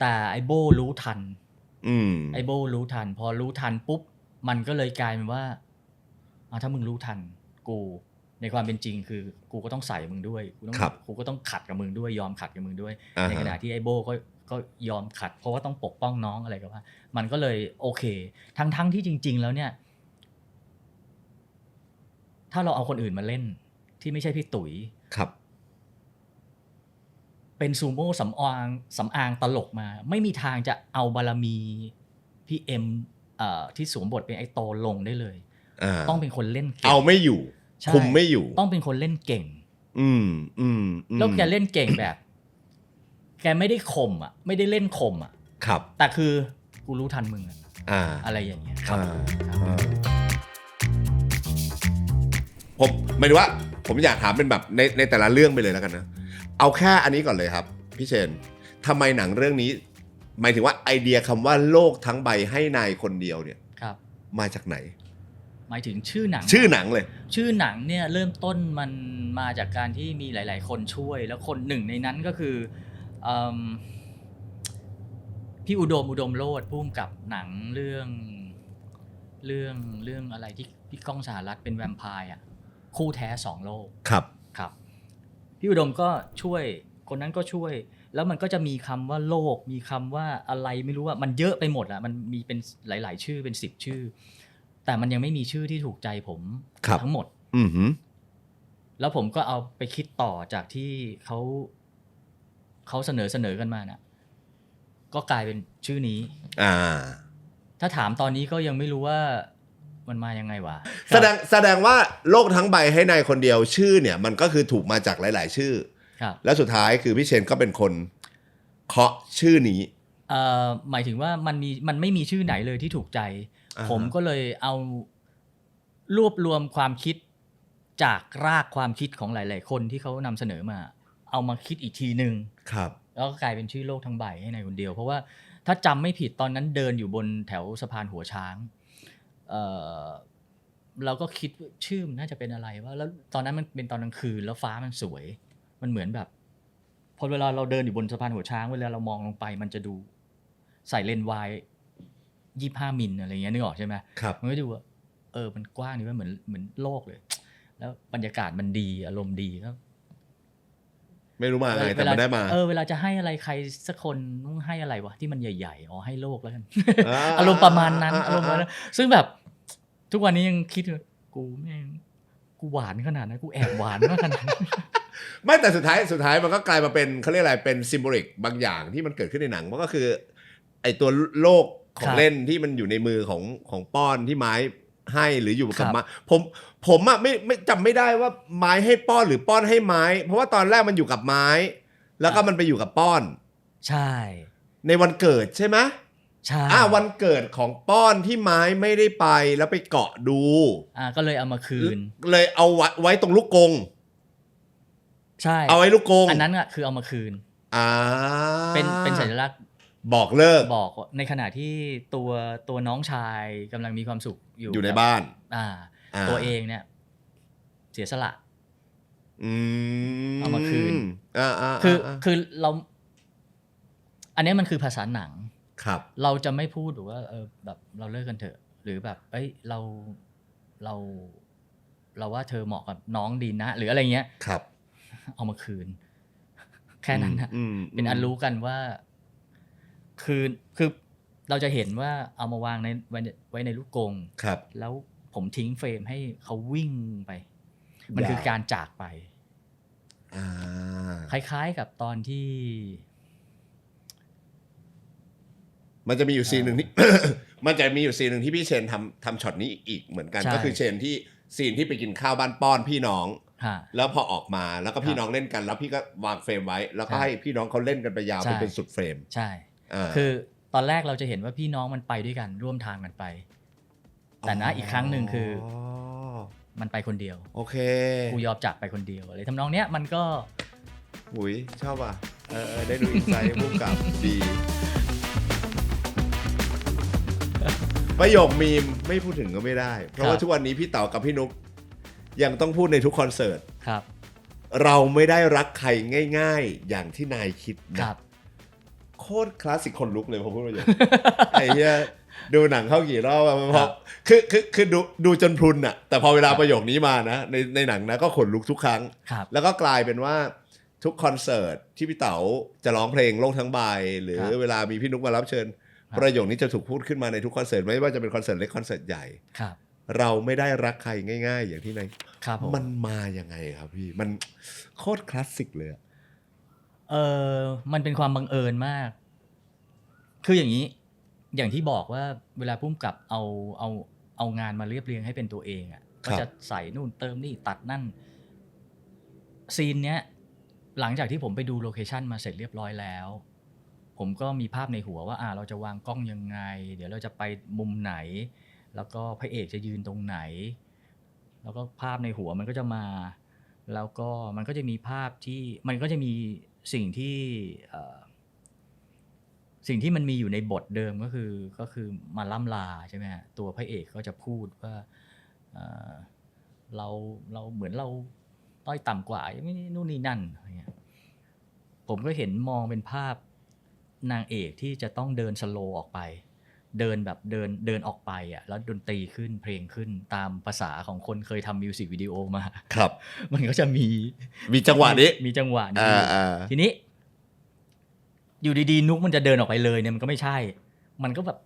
แต่ไอ้โบรู้ทัน ไอ้โบรู้ทันพอรู้ทันปุ๊บมันก็เลยกลายเป็นว่าถ้ามึงรู้ทันกูในความเป็นจริงคือกูก็ต้องใส่มึงด้วยกูก็ต้องขัดกับมึงด้วยยอมขัดกับมึงด้วยในขณะที่ไอ้โบก็ยอมขัดเพราะว่าต้องปกป้องน้องอะไรก็ว่ามันก็เลยโอเคทั้งที่จริงๆแล้วเนี่ยถ้าเราเอาคนอื่นมาเล่นที่ไม่ใช่พี่ตุ๋ยครับเป็นซูโม่สำอางตลกมาไม่มีทางจะเอาบารมีพี่เอ็มที่สวมบทเป็นไอ้โตลงได้เลยต้องเป็นคนเล่นเก่งเอาไม่อยู่คุมไม่อยู่ต้องเป็นคนเล่นเก่งแล้วแกเล่นเก่งแบบแกไม่ได้คมไม่ได้เล่นคมครับแต่คือกูรู้ทันมึงอะไรอย่างเงี้ยครับผมหมายถึงว่าผมอยากถามเป็นแบบในแต่ละเรื่องไปเลยแล้วกันนะเอาแค่อันนี้ก่อนเลยครับพี่เชนทำไมหนังเรื่องนี้หมายถึงว่าไอเดียคำว่าโลกทั้งใบให้นายคนเดียวเนี่ยมาจากไหนหมายถึงชื่อหนังเลยชื่อหนังเนี่ยเริ่มต้นมันมาจากการที่มีหลายๆคนช่วยแล้วคนหนึ่งในนั้นก็คือพี่อุดมโลดผู้กำกับหนังเรื่องอะไรที่พี่ก้องสหรัฐเป็นแวมไพร์คู่แท้2โลกครับพี่อุดมก็ช่วยคนนั้นก็ช่วยแล้วมันก็จะมีคำว่าโลกมีคำว่าอะไรไม่รู้ว่ามันเยอะไปหมดมันมีเป็นหลายๆชื่อเป็น10ชื่อแต่มันยังไม่มีชื่อที่ถูกใจผมทั้งหมดแล้วผมก็เอาไปคิดต่อจากที่เขาเสนอกันมานะก็กลายเป็นชื่อนี้ถ้าถามตอนนี้ก็ยังไม่รู้ว่ามันมายังไงวะแสดงว่าโลกทั้งใบให้นายคนเดียวชื่อเนี่ยมันก็คือถูกมาจากหลายๆชื่อแล้วสุดท้ายคือพี่เชนก็เป็นคนเคาะชื่อนี้หมายถึงว่ามันไม่มีชื่อไหนเลยที่ถูกใจผมก็เลยเอารวบรวมความคิดจากรากความคิดของหลายๆคนที่เขานำเสนอมาเอามาคิดอีกทีนึงแล้วก็กลายเป็นชื่อโลกทั้งใบให้นายคนเดียวเพราะว่าถ้าจำไม่ผิดตอนนั้นเดินอยู่บนแถวสะพานหัวช้างเราก็คิดชื่อมันน่าจะเป็นอะไรวะแล้วตอนนั้นมันเป็นตอนกลางคืนแล้วฟ้ามันสวยมันเหมือนแบบพอเวลาเราเดินอยู่บนสะพานหัวช้างเวลาเรามองลงไปมันจะดูใส่เลนส์วาย25 มิลอะไรเงี้ยนึกออกใช่ไหมมันก็ดูว่ามันกว้างนี่ว่าเหมือนโลกเลยแล้วบรรยากาศมันดีอารมณ์ดีแล้วไม่รู้มาไงแต่ไม่ได้มาเวลาจะให้อะไรใครสักคนต้องให้อะไรวะที่มันใหญ่ๆให้โลกแล้วกัน อารมณ์ประมาณนั้นอารมณ์ประมาณนั้นซึ่งแบบทุกวันนี้ยังคิดว่ากูหวานขนาดนั้นกูแอบหวานมากขนาดนั้นไม่แต่สุดท้ายมันก็กลายมาเป็นเขาเรียกอะไรเป็นซิมโบลิกบางอย่างที่มันเกิดขึ้นในหนังมันก็คือไอตัวโลกของเล่นที่มันอยู่ในมือของป้อนที่ไม้ให้หรืออยู่กับไม้ผมไม่จำไม่ได้ว่าไม้ให้ป้อนหรือป้อนให้ไม้เพราะว่าตอนแรกมันอยู่กับไม้แล้วก็มันไปอยู่กับป้อนใช่ในวันเกิดใช่ไหมใช่วันเกิดของป้อนที่ไม้ไม่ได้ไปแล้วไปเกาะดูก็เลยเอามาคืนเลยเอาไว้ตรงลูกกงใช่เอาไว้ลูกกงอันนั้นคือเอามาคืนเป็นสัญลักษณ์บอกเลิกบอกในขณะที่ตัวน้องชายกำลังมีความสุขอยู่ในบ้านตัวเองเนี่ยเสียสละเอามาคืนคือเราอันนี้มันคือภาษาหนังเราจะไม่พูดหรือว่าแบบเราเลิกกันเถอะหรือแบบเราว่าเธอเหมาะกับน้องดีนะหรืออะไรเงี้ยเอามาคืนแค่นั้นนะเป็นอันรู้กันว่าคือเราจะเห็นว่าเอามาวางไว้ในลูกกรงแล้วผมทิ้งเฟรมให้เขาวิ่งไปมันคือการจากไปคล้ายๆกับตอนที่มันจะมีอยู่ซีนหนึ่งที่ มันจะมีอยู่ซีนหนึ่งที่พี่เชนทำช็อตนี้อีกเหมือนกันก็คือเชนที่ซีนที่ไปกินข้าวบ้านป้อนพี่น้องแล้วพอออกมาแล้วก็พี่น้องเล่นกันแล้วพี่ก็วางเฟรมไว้แล้วก็ให้พี่น้องเขาเล่นกันไปยาวเป็นสุดเฟรมใช่คือตอนแรกเราจะเห็นว่าพี่น้องมันไปด้วยกันร่วมทางกันไปแต่นะอีกครั้งหนึ่งคือมันไปคนเดียวโอเคกูยอมจากไปคนเดียวอะไรทำนองเนี้ยมันก็หุยชอบอ่ะได้ดูอินไซต์พุ่งกับดีประโยคมีมไม่พูดถึงก็ไม่ได้เพราะว่าทุกวันนี้พี่เต๋ากับพี่นุ๊กยังต้องพูดในทุกคอนเสิร์ตเราไม่ได้รักใครง่ายๆอย่างที่นายคิดนะ โคตรคลาสสิกคนลุกเลยผมพูดประโยค ไอ้เหี้ยดูหนังเข้ากี่รอบพอคือดูจนพรุนอ่ะแต่พอเวลาประโยคนี้มานะในหนังนะก็ขนลุกทุกครั้งแล้วก็กลายเป็นว่าทุกคอนเสิร์ตที่พี่เต๋าจะร้องเพลงโลกทั้งใบหรือเวลามีพี่นุ๊กมารับเชิญประโยคนี้จะถูกพูดขึ้นมาในทุกคอนเสิร์ตไม่ว่าจะเป็นคอนเสิร์ตเล็กคอนเสิร์ตใหญ่เราไม่ได้รักใครง่ายๆอย่างที่ในมันมายังไงครับพี่มันโคตรคลาสสิกเลยมันเป็นความบังเอิญมากคืออย่างนี้อย่างที่บอกว่าเวลาพุ่มกับเอางานมาเรียบเรียงให้เป็นตัวเองอ่ะก็จะใส่นู่นเติมนี่ตัดนั่นซีนเนี้ยหลังจากที่ผมไปดูโลเคชั่นมาเสร็จเรียบร้อยแล้วผมก็มีภาพในหัวว่าเราจะวางกล้องยังไงเดี๋ยวเราจะไปมุมไหนแล้วก็พระเอกจะยืนตรงไหนแล้วก็ภาพในหัวมันก็จะมาแล้วก็มันก็จะมีภาพที่มันก็จะมีสิ่งที่มันมีอยู่ในบทเดิมก็คือมาล่ำลาใช่ไหมฮะตัวพระเอกก็จะพูดว่าเราเหมือนเราต้อยต่ำกว่าไม่นู่นนี่นั่นอะไรเงี้ยผมก็เห็นมองเป็นภาพนางเอกที่จะต้องเดินสโลว์ออกไปเดินแบบเดินออกไปอ่ะแล้วดนตรีขึ้นเพลงขึ้นตามภาษาของคนเคยทำมิวสิกวิดีโอมาครับมันก็จะมีจังหวะนี้มีจังหวะนี้ทีนี้อยู่ดีๆนุ๊กมันจะเดินออกไปเลยเนี่ยมันก็ไม่ใช่มันก็แบบ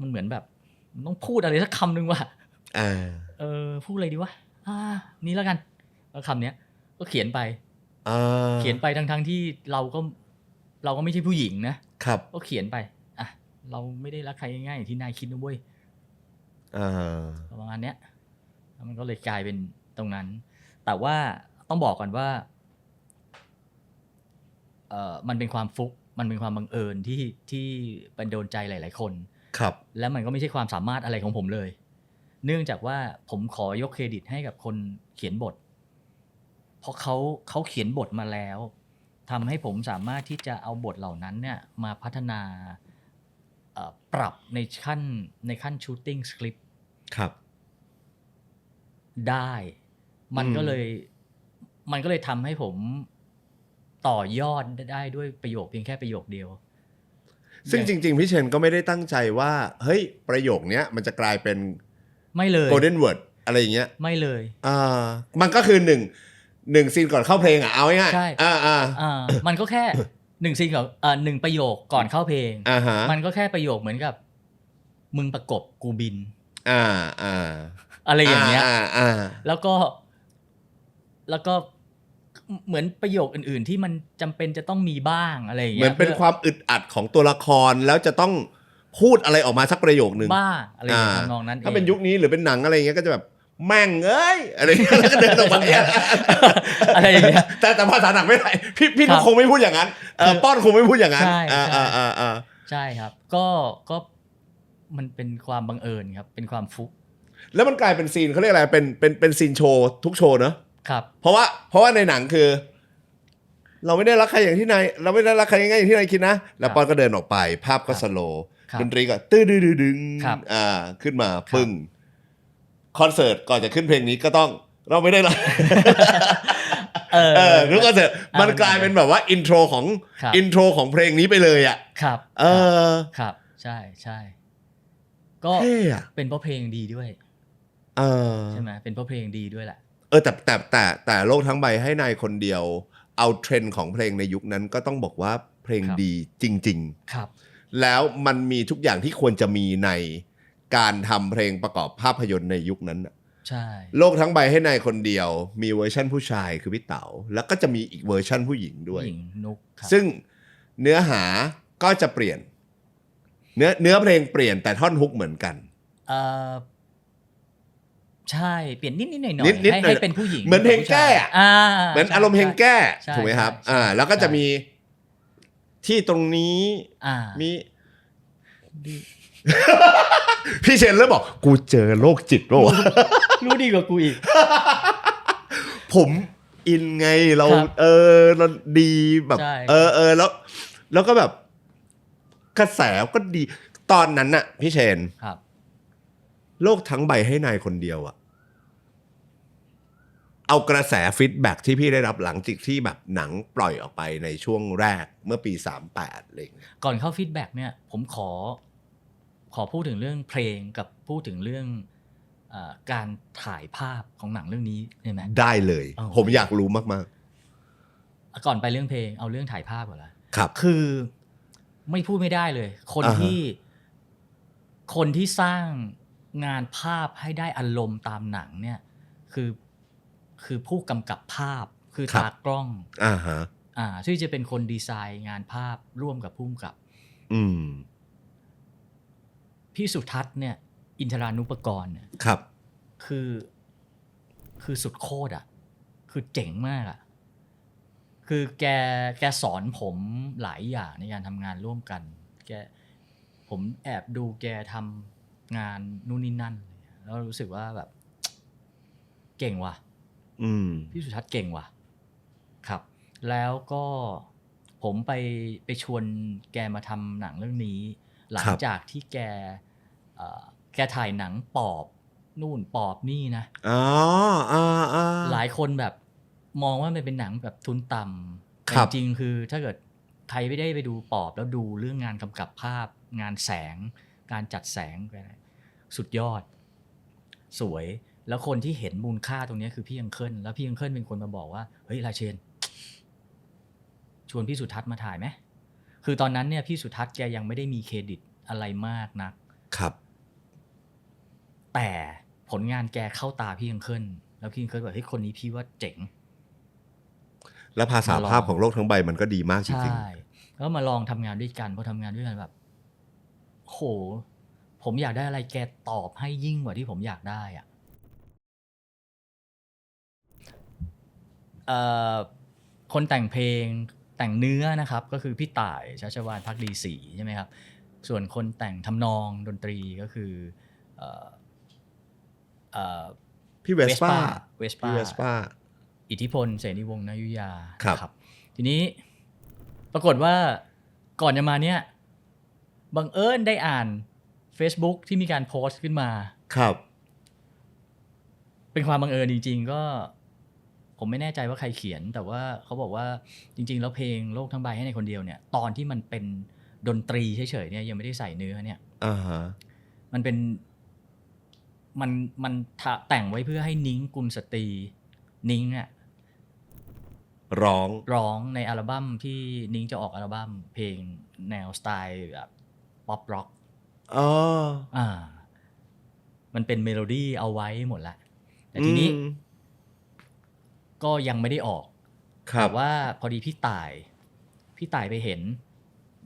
มันเหมือนแบบมันต้องพูดอะไรสักคำนึงว่ะพูดอะไรดีวะนี่แล้วกันแล้วคำเนี้ยก็เขียนไปทั้งที่เราก็ไม่ใช่ผู้หญิงนะครับก็เขียนไปเราไม่ได้รักใครง่ายๆอย่างที่นายคิดนะเว้ยประมาณเนี้ยมันก็เลยกลายเป็นตรงนั้นแต่ว่าต้องบอกก่อนว่ามันเป็นความฟุกมันเป็นความบังเอิญที่เป็นโดนใจหลายๆคนครับแล้วมันก็ไม่ใช่ความสามารถอะไรของผมเลยเนื่องจากว่าผมขอยกเครดิตให้กับคนเขียนบทเพราะเขาเขียนบทมาแล้วทำให้ผมสามารถที่จะเอาบทเหล่านั้นเนี่ยมาพัฒนาปรับในขั้นชูตติ้งสคริปต์ครับได้มันก็เลยทำให้ผมต่อยอดได้ด้วยประโยคเพียงแค่ประโยคเดียวซึ่งจริงๆพี่เชนก็ไม่ได้ตั้งใจว่าเฮ้ยประโยคเนี้ยมันจะกลายเป็นไม่เลย golden word อะไรอย่างเงี้ยไม่เลยมันก็คือหนึ่งซีนก่อนเข้าเพลงเอาง่ายๆใช่มันก็แค่1ซีนกับ1ประโยคก่อนเข้าเพลงมันก็แค่ประโยคเหมือนกับมึงประกบกูบินอะไรอย่างเงี้ยแล้วก็เหมือนประโยคอื่นๆที่มันจำเป็นจะต้องมีบ้างอะไรอย่างเงี้ยเหมือนเป็นความอึดอัดของตัวละครแล้วจะต้องพูดอะไรออกมาสักประโยคนึงบ้าอะไรอย่างทำนองนั้นถ้าเป็นยุคนี้หรือเป็นหนังอะไรอย่างเงี้ยก็จะแบบแม่งเอ้ยอะไรอย่างเงี้ยแล้วก็เดินออกมาอะไรอย่างเงี้ยแต่ภาษาหนังไม่ได้พี่คงไม่พูดอย่างนั้นป้อนคงไม่พูดอย่างนั้นใช่ครับก็มันเป็นความบังเอิญครับเป็นความฟุกแล้วมันกลายเป็นซีนเขาเรียกอะไรเป็นซีนโชว์ทุกโชว์เนอะครับเพราะว่าในหนังคือเราไม่ได้รักใครอย่างที่นายเราไม่ได้รักใครง่ายๆอย่างที่นายคิดนะแล้วปอนก็เดินออกไปภาพก็สโลว์ดนตรีก็ตื้อดึงขึ้นมาปึ้งคอนเสิร์ตก่อนจะขึ้นเพลงนี้ก็ต้องเราไม่ได้รักทุกคอนเสิร์ตมันกลายเป็นแบบว่าอินโทรของเพลงนี้ไปเลยอ่ะครับครับใช่ก็เป็นเพราะเพลงดีด้วยใช่ไหมเป็นเพราะเพลงดีด้วยแหละแต่โลกทั้งใบให้นายคนเดียวเอาเทรนด์ของเพลงในยุคนั้นก็ต้องบอกว่าเพลงดีจริงๆครับแล้วมันมีทุกอย่างที่ควรจะมีในการทำเพลงประกอบภาพยนตร์ในยุคนั้นใช่โลกทั้งใบให้นายคนเดียวมีเวอร์ชั่นผู้ชายคือพี่เต๋าแล้วก็จะมีอีกเวอร์ชั่นผู้หญิงด้วยนุกซึ่งเนื้อหาก็จะเปลี่ยนเนื้อเพลงเปลี่ยนแต่ท่อนฮุกเหมือนกันใช่เปลี่ยนนิดๆหน่อยๆให้เป็นผู้หญิงเหมือนเพลงแก้เหมือนอารมณ์เพลงแก้ถูกไหมครับแล้วก็จะมีที่ตรงนี้มีพี่เชนเริ่มบอกกูเจอโรคจิตป่ะวะรู้ดีกว่ากูอีกผมอินไงเราเราดีแบบแล้วก็แบบกระแสก็ดีตอนนั้นน่ะพี่เชนครับโลกทั้งใบให้นายคนเดียวอ่ะ เอากระแสฟีดแบ็กที่พี่ได้รับหลังจากที่แบบหนังปล่อยออกไปในช่วงแรกเมื่อปี38อะไรอย่างเงี้ย ก่อนเข้าฟีดแบ็กเนี่ยผมขอพูดถึงเรื่องเพลงกับพูดถึงเรื่องการถ่ายภาพของหนังเรื่องนี้ได้ไหมได้เลย เอา ผมอยากรู้มาก ก่อนไปเรื่องเพลงเอาเรื่องถ่ายภาพก่อนละ ๆครับ คือไม่พูดไม่ได้เลย คน อ่าฮะ ที่สร้างงานภาพให้ได้อารมณ์ตามหนังเนี่ยคือผู้กำกับภาพคือตากล้อง อ่าฮะ ที่จะเป็นคนดีไซน์งานภาพร่วมกับผู้กำกับ อืม พี่สุทัศน์เนี่ยอินทรานุปกรณ์เนี่ย ครับ คือสุดโคตรอ่ะคือเจ๋งมากอ่ะคือแกสอนผมหลายอย่างในการทำงานร่วมกันผมแอบดูแกทำงานนู่นนี่นั่นแล้วรู้สึกว่าแบบเก่งว่ะ อืม พี่สุทัศน์เก่งว่ะครับแล้วก็ผมไปชวนแกมาทำหนังเรื่องนี้ หลังจากที่แกถ่ายหนังปอบนู่นปอบนี่นะ อ๋อหลายคนแบบมองว่ามันเป็นหนังแบบทุนต่ำ ครั แต่ บ จริงๆคือถ้าเกิดใครไม่ได้ไปดูปอบแล้วดูเรื่องงานกำกับภาพงานแสงการจัดแสงสุดยอดสวยแล้วคนที่เห็นมูลค่าตรงนี้คือพี่ยังเคิลแล้วพี่ยังเคิลเป็นคนมาบอกว่าเฮ้ยราเชนชวนพี่สุทัศน์มาถ่ายไหมคือตอนนั้นเนี่ยพี่สุทัศน์แกยังไม่ได้มีเครดิตอะไรมากนัก ครับ แต่ผลงานแกเข้าตาพี่ยังเคิลแล้วพี่ยังเคิลบอกเฮ้ยคนนี้พี่ว่าเจ๋ง แล้วภาษาภาพของโลกทั้งใบมันก็ดีมากจริง ใช่แล้วมาลองทำงานด้วยกันพอทำงานด้วยกันแบบโหผมอยากได้อะไรแกตอบให้ยิ่งกว่าที่ผมอยากได้อ่ะคนแต่งเพลงแต่งเนื้อนะครับก็คือพี่ต่ายชัชวาลภักดีศรีใช่ไหมครับส่วนคนแต่งทำนองดนตรีก็คือๆ พี่เวสป้า พี่เวสป้า อิทธิพลเสนีวงศ์นายุยา ครับ ทีนี้ปรากฏว่าก่อนจะมาเนี่ยบังเอิญได้อ่าน Facebook ที่มีการโพสต์ขึ้นมา ครับ เป็นความบังเอิญจริงๆก็ผมไม่แน่ใจว่าใครเขียนแต่ว่าเขาบอกว่าจริงๆแล้วเพลงโลกทั้งใบให้ในคนเดียวเนี่ยตอนที่มันเป็นดนตรีเฉยๆเนี่ยยังไม่ได้ใส่เนื้อเนี่ยมันเป็นมันแต่งไว้เพื่อให้นิ้งกุลสตรีนิ้งอ่ะร้องในอัลบั้มที่นิ้งจะออกอัลบั้มเพลงแนวสไตล์แบบป๊อปร็อกมันเป็นเมโลดี้เอาไว้หมดละแต่ทีนี้ก็ยังไม่ได้ออกแต่ว่าพอดีพี่ต่ายไปเห็น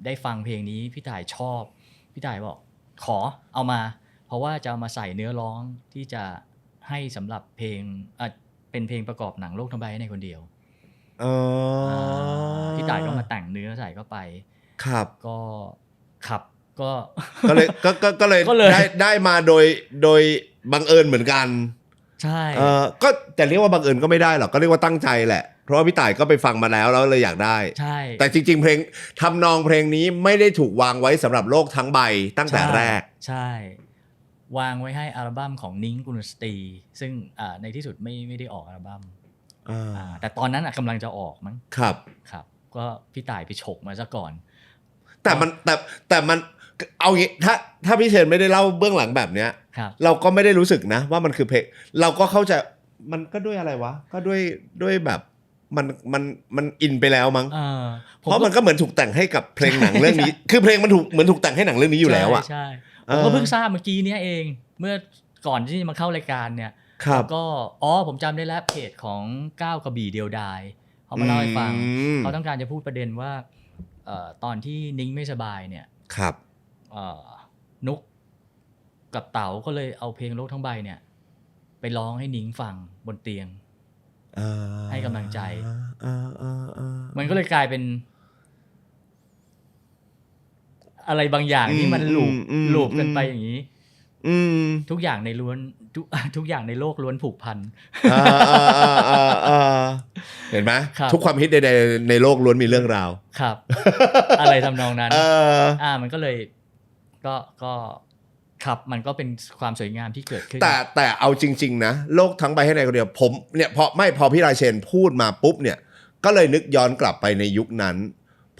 ได้ฟังเพลงนี้พี่ต่ายชอบพี่ต่ายบอกขอเอามาเพราะว่าจะเอามาใส่เนื้อร้องที่จะให้สำหรับเพลงเป็นเพลงประกอบหนังโลกทั้งใบในคนเดียวพี่ต่ายก็มาแต่งเนื้อใส่เข้าไปครับก็เลยได้มาโดยบังเอิญเหมือนกันใช่ก็แต่เรียกว่าบังเอิญก็ไม่ได้หรอกก็เรียกว่าตั้งใจแหละเพราะว่าพี่ต่ายก็ไปฟังมาแล้วเลยอยากได้ใช่แต่จริงๆเพลงทำนองเพลงนี้ไม่ได้ถูกวางไว้สำหรับโลกทั้งใบตั้งแต่แรกใช่วางไว้ให้อัลบั้มของนิ้งกุลสตรีซึ่งในที่สุดไม่ได้ออกอัลบั้มแต่ตอนนั้นกำลังจะออกมั้งครับก็พี่ต่ายไปฉกมาซะก่อนแต่มันเอางี้ถ้าพี่เชนไม่ได้เล่าเบื้องหลังแบบเนี้ยเราก็ไม่ได้รู้สึกนะว่ามันคือเพลงเราก็เข้าใจมันก็ด้วยอะไรวะก็ด้วยแบบมันอินไปแล้วมั้งเพราะมันก็เหมือนถูกแต่งให้กับเพลงหนังเรื่องนี้ คือเพลงมันเหมือนถูกแต่งให้หนังเรื่องนี้อยู่แล้วอ่ะใช่ผมก็เพิ่งทราบเมื่อกี้นี้เองเมื่อก่อนที่จะมาเข้ารายการเนี่ยก็ผมจำได้แล้วเพจของก้าวกระบี่เดียวดายเขามาเล่าให้ฟังเขาต้องการจะพูดประเด็นว่าตอนที่นิ้งไม่สบายเนี่ยนุกกับเต๋าก็เลยเอาเพลงโลกทั้งใบเนี่ยไปร้องให้นิ้งฟังบนเตียงให้กำลังใจมันก็เลยกลายเป็นอะไรบางอย่างที่มันลูปกันไปอย่างนี้ทุกอย่างในทุกอย่างในโลกล้วนผูกพันเห็นไหมทุกความฮิตในโลกล้วนมีเรื่องราวครับอะไรทำนองนั้นมันก็เลยก็ ครับมันก็เป็นความสวยงามที่เกิดขึ้นแต่เอาจริงๆนะโลกทั้งใบให้ในคนเดียวผมเนี่ยพอพี่ราเชนพูดมาปุ๊บเนี่ยก็เลยนึกย้อนกลับไปในยุคนั้น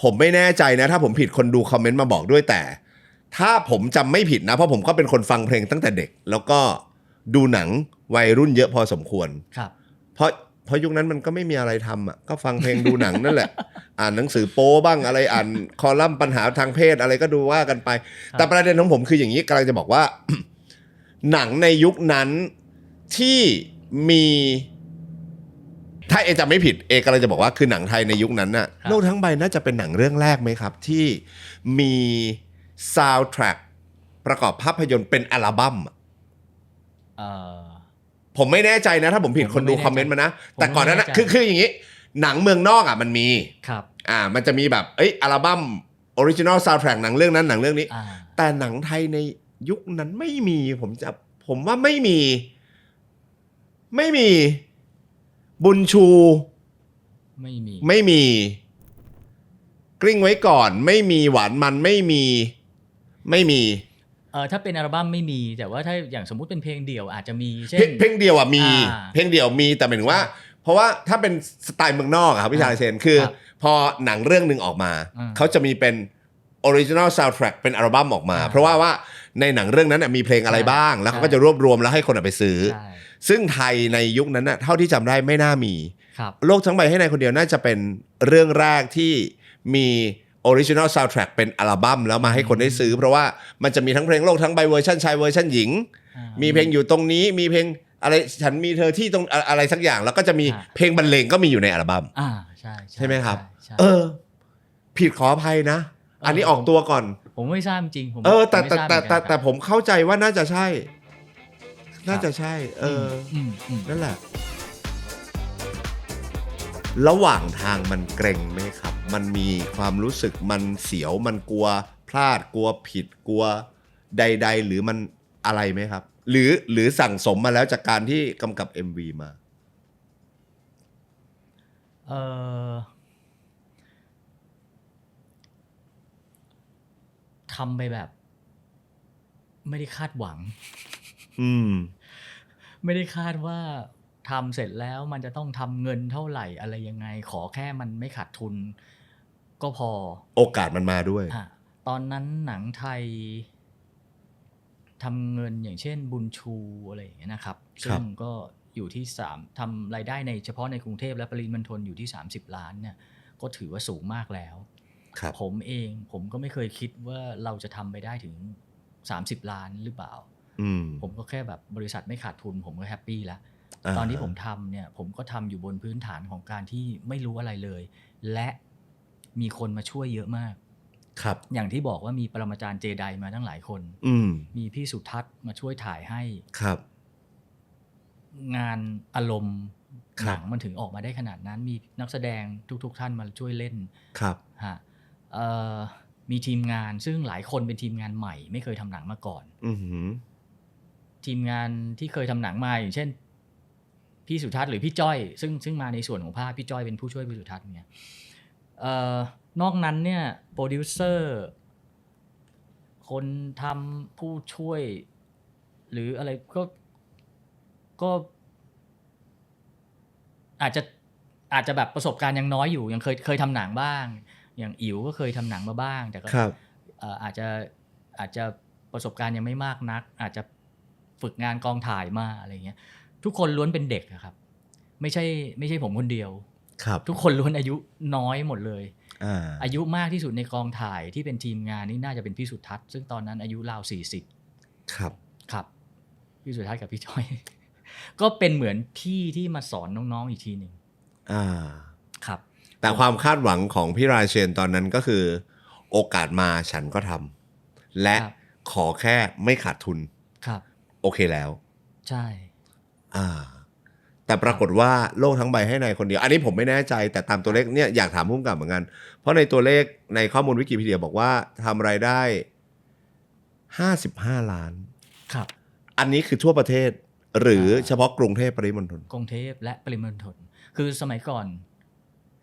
ผมไม่แน่ใจนะถ้าผมผิดคนดูคอมเมนต์มาบอกด้วยแต่ถ้าผมจำไม่ผิดนะเพราะผมก็เป็นคนฟังเพลงตั้งแต่เด็กแล้วก็ดูหนังวัยรุ่นเยอะพอสมควรครับเพราะยุคนั้นมันก็ไม่มีอะไรทำอ่ะก็ฟังเพลงดูหนังนั่นแหละอ่านหนังสือโป๊บ้างอะไรอ่านคอลัมน์ปัญหาทางเพศอะไรก็ดูว่ากันไปแต่ประเด็นของผมคืออย่างนี้กำลังจะบอกว่า หนังในยุคนั้นที่มีถ้าเอจำไม่ผิดเอกำลังจะบอกว่าคือหนังไทยในยุคนั้นน่ะโลกทั้งใบน่าจะเป็นหนังเรื่องแรกไหมครับที่มีซาวด์แทร็กประกอบภาพยนตร์เป็นอัลบั้มผมไม่แน่ใจนะถ้าผมผิดคนดูคอมเมนต์มานะแต่ก่อนนั้นนะคืออย่างนี้หนังเมืองนอกอ่ะมันมีครับมันจะมีแบบอัลบั้มออริจินอลซาวด์แทร็กหนังเรื่องนั้นหนังเรื่องนี้แต่หนังไทยในยุคนั้นไม่มีผมว่าไม่มีบุญชูไม่มีกลิ้งไว้ก่อนไม่มีหวานมันไม่มีถ้าเป็นอัลบั้มไม่มีแต่ว่าถ้าอย่างสมมุติเป็นเพลงเดี่ยวอาจจะมีเช่นเพลงเดี่ยวมีเพลงเดี่ยวมีแต่หมายถึงว่าเพราะว่าถ้าเป็นสไตล์เมืองนอกครับพี่ชายเชนคือพอหนังเรื่องนึงออกมาเขาจะมีเป็นออริจินอลซาวด์แทร็กเป็นอัลบั้มออกมาเพราะว่าในหนังเรื่องนั้นมีเพลงอะไรบ้างแล้วเขาก็จะรวบรวมแล้วให้คนไปซื้อซึ่งไทยในยุคนั้นเท่าที่จำได้ไม่น่ามีโลกทั้งใบให้ในคนเดียวน่าจะเป็นเรื่องแรกที่มีออริจินอลซาวด์แทร็กเป็นอัลบั้มแล้วมาให้คนได้ซื้อเพราะว่ามันจะมีทั้งเพลงโลกทั้งใบเวอร์ชันชายเวอร์ชันหญิงมีเพลงอยู่ตรงนี้มีเพลงอะไรฉันมีเธอที่ตรงอะไรสักอย่างแล้วก็จะมีเพลงบรรเลงก็มีอยู่ในอัลบั้มใช่ไหมครับผิดขออภัยนะอันนี้ออกตัวก่อนผมไม่ทราบจริงผมแต่ผมเข้าใจว่าน่าจะใช่นั่นแหละระหว่างทางมันเกรงไหมครับมันมีความรู้สึกมันเสียวมันกลัวพลาดกลัวผิดกลัวใดๆหรือมันอะไรไหมครับหรือสั่งสมมาแล้วจากการที่กำกับ MV มาทำไปแบบไม่ได้คาดหวังไม่ได้คาดว่าทำเสร็จแล้วมันจะต้องทำเงินเท่าไหร่อะไรยังไงขอแค่มันไม่ขาดทุนก็พอโอกาสมันมาด้วยตอนนั้นหนังไทยทำเงินอย่างเช่นบุญชูอะไรอย่างเงี้ยนะครับซึ่งก็อยู่ที่3ทำรายได้ในเฉพาะในกรุงเทพและปริมณฑลอยู่ที่30ล้านเนี่ยก็ถือว่าสูงมากแล้วผมก็ไม่เคยคิดว่าเราจะทำไปได้ถึง30ล้านหรือเปล่าผมก็แค่แบบบริษัทไม่ขาดทุนผมก็แฮปปี้แล้วตอนที่ผมทำเนี่ยผมก็ทำอยู่บนพื้นฐานของการที่ไม่รู้อะไรเลยและมีคนมาช่วยเยอะมากครับอย่างที่บอกว่ามีปรมาจารย์เจไดมาตั้งหลายคนมีพี่สุทัศน์มาช่วยถ่ายให้ครับงานอารมณ์หนังมันถึงออกมาได้ขนาดนั้นมีนักแสดงทุกท่านมาช่วยเล่นครับมีทีมงานซึ่งหลายคนเป็นทีมงานใหม่ไม่เคยทำหนังมาก่อนทีมงานที่เคยทำหนังมาอย่างเช่นพี่สุทัศน์หรือพี่จ้อยซึ่งมาในส่วนของภาพพี่จ้อยเป็นผู้ช่วยพี่สุทัศน์เนี่ยนอกนั้นเนี่ยโปรดิวเซอร์คนทำผู้ช่วยหรืออะไรก็อาจจะแบบประสบการณ์ยังน้อยอยู่ยังเคยทำหนังบ้างอย่างอิ๋วก็เคยทำหนังมาบ้างแต่ก็อาจจะประสบการณ์ยังไม่มากนักอาจจะฝึกงานกองถ่ายมาอะไรเงี้ยทุกคนล้วนเป็นเด็กครับไม่ใช่ผมคนเดียวทุกคนล้วนอายุน้อยหมดเลยอายุมากที่สุดในกองถ่ายที่เป็นทีมงานนี่น่าจะเป็นพี่สุทัศน์ซึ่งตอนนั้นอายุราว40ครับพี่สุทัศน์กับพี่จ้อย ก็เป็นเหมือนพี่ที่มาสอนน้องๆอีกทีนึงครับแต่ความคาดหวังของพี่ราเชนตอนนั้นก็คือโอกาสมาฉันก็ทำและขอแค่ไม่ขาดทุนโอเคแล้วใช่แต่ปรากฏว่าโลกทั้งใบให้นายคนเดียวอันนี้ผมไม่แน่ใจแต่ตามตัวเลขเนี่ยอยากถามผู้กำกับเหมือนกันเพราะในตัวเลขในข้อมูลวิกิพีเดียบอกว่าทำรายได้55ล้านครับอันนี้คือทั่วประเทศหรือเฉพาะกรุงเทพปริมณฑลกรุงเทพและปริมณฑลคือสมัยก่อน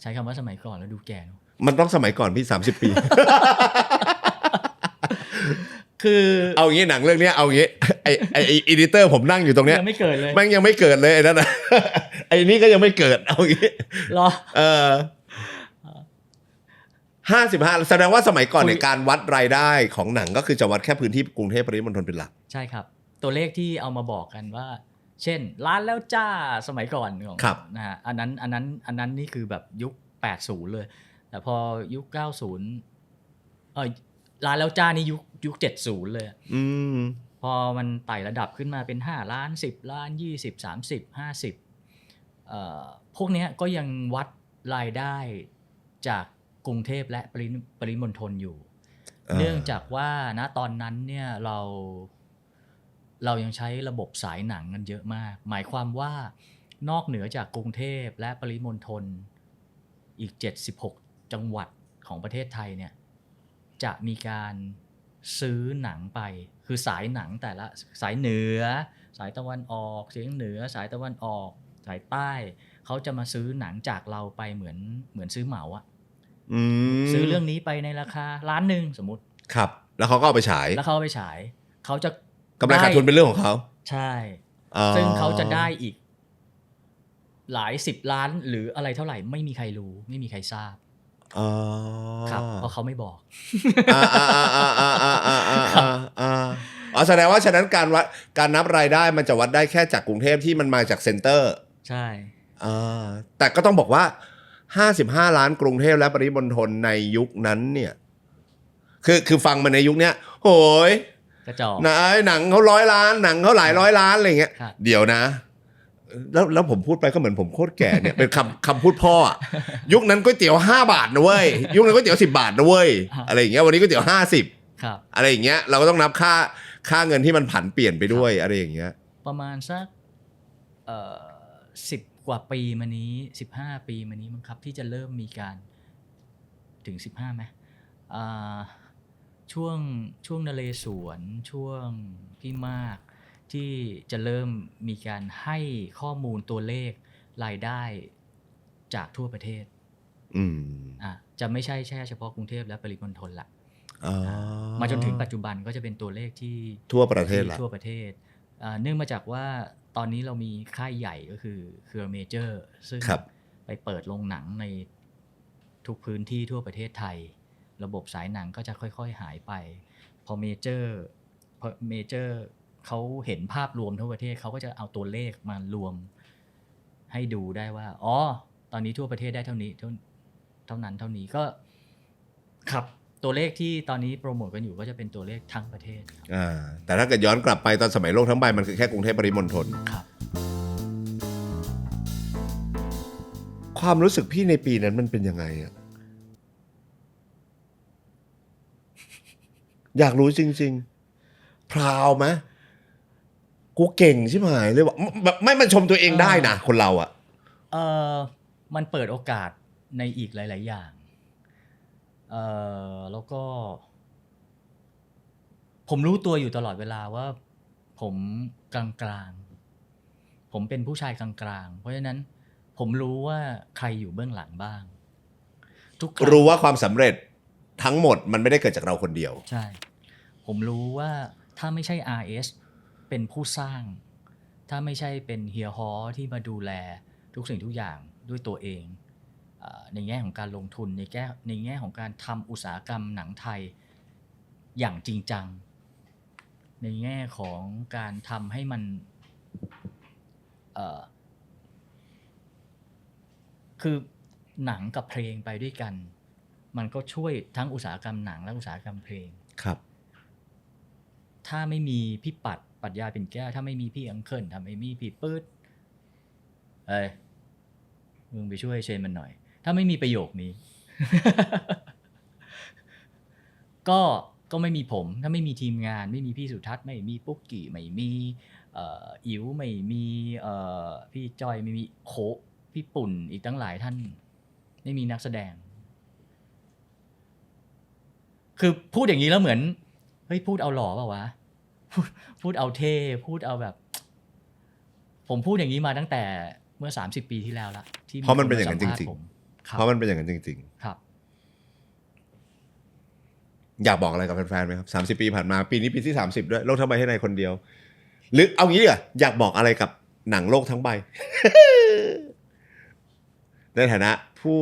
ใช้คำว่าสมัยก่อนแล้วดูแก่มันต้องสมัยก่อนพี่30 ปี คือเอางี้หนังเรื่องนี้เอางี้ไออีดิเตอร์ผมนั่งอยู่ตรงเนี้ยยังไม่เกิดเลย แม่งยังไม่เกิดเลยไอ้นั่นนะ ไอ้นี่ก็ยังไม่เกิดเอางี้ รอ55แสดงว่าสมัยก่อนในยการวัดรายได้ของหนังก็คือจะวัดแค่พื้นที่กรุงเทพปริมณฑลเป็นหลักใช่ครับตัวเลขที่เอามาบอกกันว่า เช่นล้านแล้วจ้าสมัยก่อนของนะฮะอันนั้นนี่คือแบบยุค80เลยแต่พอยุค90ล้านแล้วจ้านี่ยุค70เลยพอมันไต่ระดับขึ้นมาเป็น5ล้าน10ล้าน20 30 50พวกนี้ก็ยังวัดรายได้จากกรุงเทพและปริมณฑลอยู่เนื่องจากว่าณตอนนั้นเนี่ยเรายังใช้ระบบสายหนังกันเยอะมากหมายความว่านอกเหนือจากกรุงเทพและปริมณฑลอีก76จังหวัดของประเทศไทยเนี่ยจะมีการซื้อหนังไปคือสายหนังแต่ละสายเหนือสายตะวันออกเฉียงเหนือสายตะวันออกสายใต้เขาจะมาซื้อหนังจากเราไปเหมือนซื้อเหมาอะซื้อเรื่องนี้ไปในราคา1,000,000สมมุติครับแล้วเขาก็เอาไปฉายเขาจะกำไรขาดทุนเป็นเรื่องของเขาใช่ซึ่งเขาจะได้อีกหลาย10ล้านหรืออะไรเท่าไหร่ไม่มีใครรู้ไม่มีใครทราบครับเพราะเขาไม่บอกแสดงว่าฉะนั้นการนับรายได้มันจะวัดได้แค่จากกรุงเทพที่มันมาจากเซ็นเตอร์ใช่แต่ก็ต้องบอกว่า55ล้านกรุงเทพและปริมณฑลในยุคนั้นเนี่ยคือฟังมาในยุคเนี้ยโหยกระจอกหนังเขา100ล้านหนังเขาหลายร้อยล้านอะไรเงี้ยเดี๋ยวนะแล้วผมพูดไปก็เหมือนผมโคตรแก่เนี่ยเป็นคำพูดพ่อยุคนั้นก๋วยเตี๋ยว5 บาทนะเว้ยยุคนั้นก๋วยเตี๋ยว10 บาทนะเว้ยอะไรอย่างเงี้ยวันนี้ก๋วยเตี๋ยว50ครับอะไรอย่างเงี้ยเราก็ต้องนับค่าเงินที่มันผันเปลี่ยนไปด้วยอะไรอย่างเงี้ยประมาณสัก10 กว่าปีมานี้15ปีมานี้มั้งครับที่จะเริ่มมีการถึง15มั้ยช่วงนเรศวรช่วงพี่มากที่จะเริ่มมีการให้ข้อมูลตัวเลขรายได้จากทั่วประเทศจะไม่ใช่แค่เฉพาะกรุงเทพและปริมณฑลละมาจนถึงปัจจุบันก็จะเป็นตัวเลขที่ทั่วประเทศละทั่วประเทศเนื่องมาจากว่าตอนนี้เรามีค่ายใหญ่ก็คือเครือเมเจอร์ซึ่งไปเปิดโรงหนังในทุกพื้นที่ทั่วประเทศไทยระบบสายหนังก็จะค่อยๆหายไปพอเมเจอร์เขาเห็นภาพรวมทั่วประเทศเขาก็จะเอาตัวเลขมารวมให้ดูได้ว่าตอนนี้ทั่วประเทศได้เท่านี้เท่านั้นเท่านี้ก็ครับตัวเลขที่ตอนนี้โปรโมทกันอยู่ก็จะเป็นตัวเลขทั้งประเทศแต่ถ้าเกิดย้อนกลับไปตอนสมัยโลกทั้งใบมันคือแค่กรุงเทพปริมณฑลครับความรู้สึกพี่ในปีนั้นมันเป็นยังไงอะอยากรู้จริงๆพราวไหมกูเก่งใช่ไหมเลยว่าไม่มันชมตัวเองได้นะคนเราอ่ะมันเปิดโอกาสในอีกหลายๆอย่างแล้วก็ผมรู้ตัวอยู่ตลอดเวลาว่าผมกลางๆผมเป็นผู้ชายกลางๆเพราะฉะนั้นผมรู้ว่าใครอยู่เบื้องหลังบ้างรู้ว่าความสำเร็จทั้งหมดมันไม่ได้เกิดจากเราคนเดียวใช่ผมรู้ว่าถ้าไม่ใช่ RS เป็นผู้สร้างถ้าไม่ใช่เป็นเฮียฮอที่มาดูแลทุกสิ่งทุกอย่างด้วยตัวเองในแง่ของการลงทุนในแง่ของการทำอุตสาหกรรมหนังไทยอย่างจริงจังในแง่ของการทำให้มันคือหนังกับเพลงไปด้วยกันมันก็ช่วยทั้งอุตสาหกรรมหนังและอุตสาหกรรมเพลงครับถ้าไม่มีพี่ปรัชญาปิ่นแก้วถ้าไม่มีพี่อังเคิลถ้าไม่มีพี่ปื๊ดมึงไปช่วยเชนมันหน่อยถ้าไม่มีประโยคนี้ ก็ไม่มีผมถ้าไม่มีทีมงานไม่มีพี่สุทัศน์ไม่มีปุ๊กกี้ไม่มีอิ๋วไม่มีพี่จอยไม่มีโคพี่ปุ่นอีกตั้งหลายท่านไม่มีนักแสดงคือพูดอย่างนี้แล้วเหมือนเฮ้ยพูดเอาหล่อเปล่าวะพูดเอาเท่พูดเอาแบบผมพูดอย่างนี้มาตั้งแต่เมื่อ30 ปีที่แล้วละที่เพราะมันเป็นอย่างนั้นจริงๆเพราะมันเป็นอย่างนั้นจริงๆครับ อยากบอกอะไรกับแฟนๆไหมครับ30 ปีผ่านมาปีนี้ปีที่30ด้วยโลกทั้งใบให้นายคนเดียวหรือเอางี้ดีกว่าอยากบอกอะไรกับหนังโลกทั้งใบ ในฐานะผู้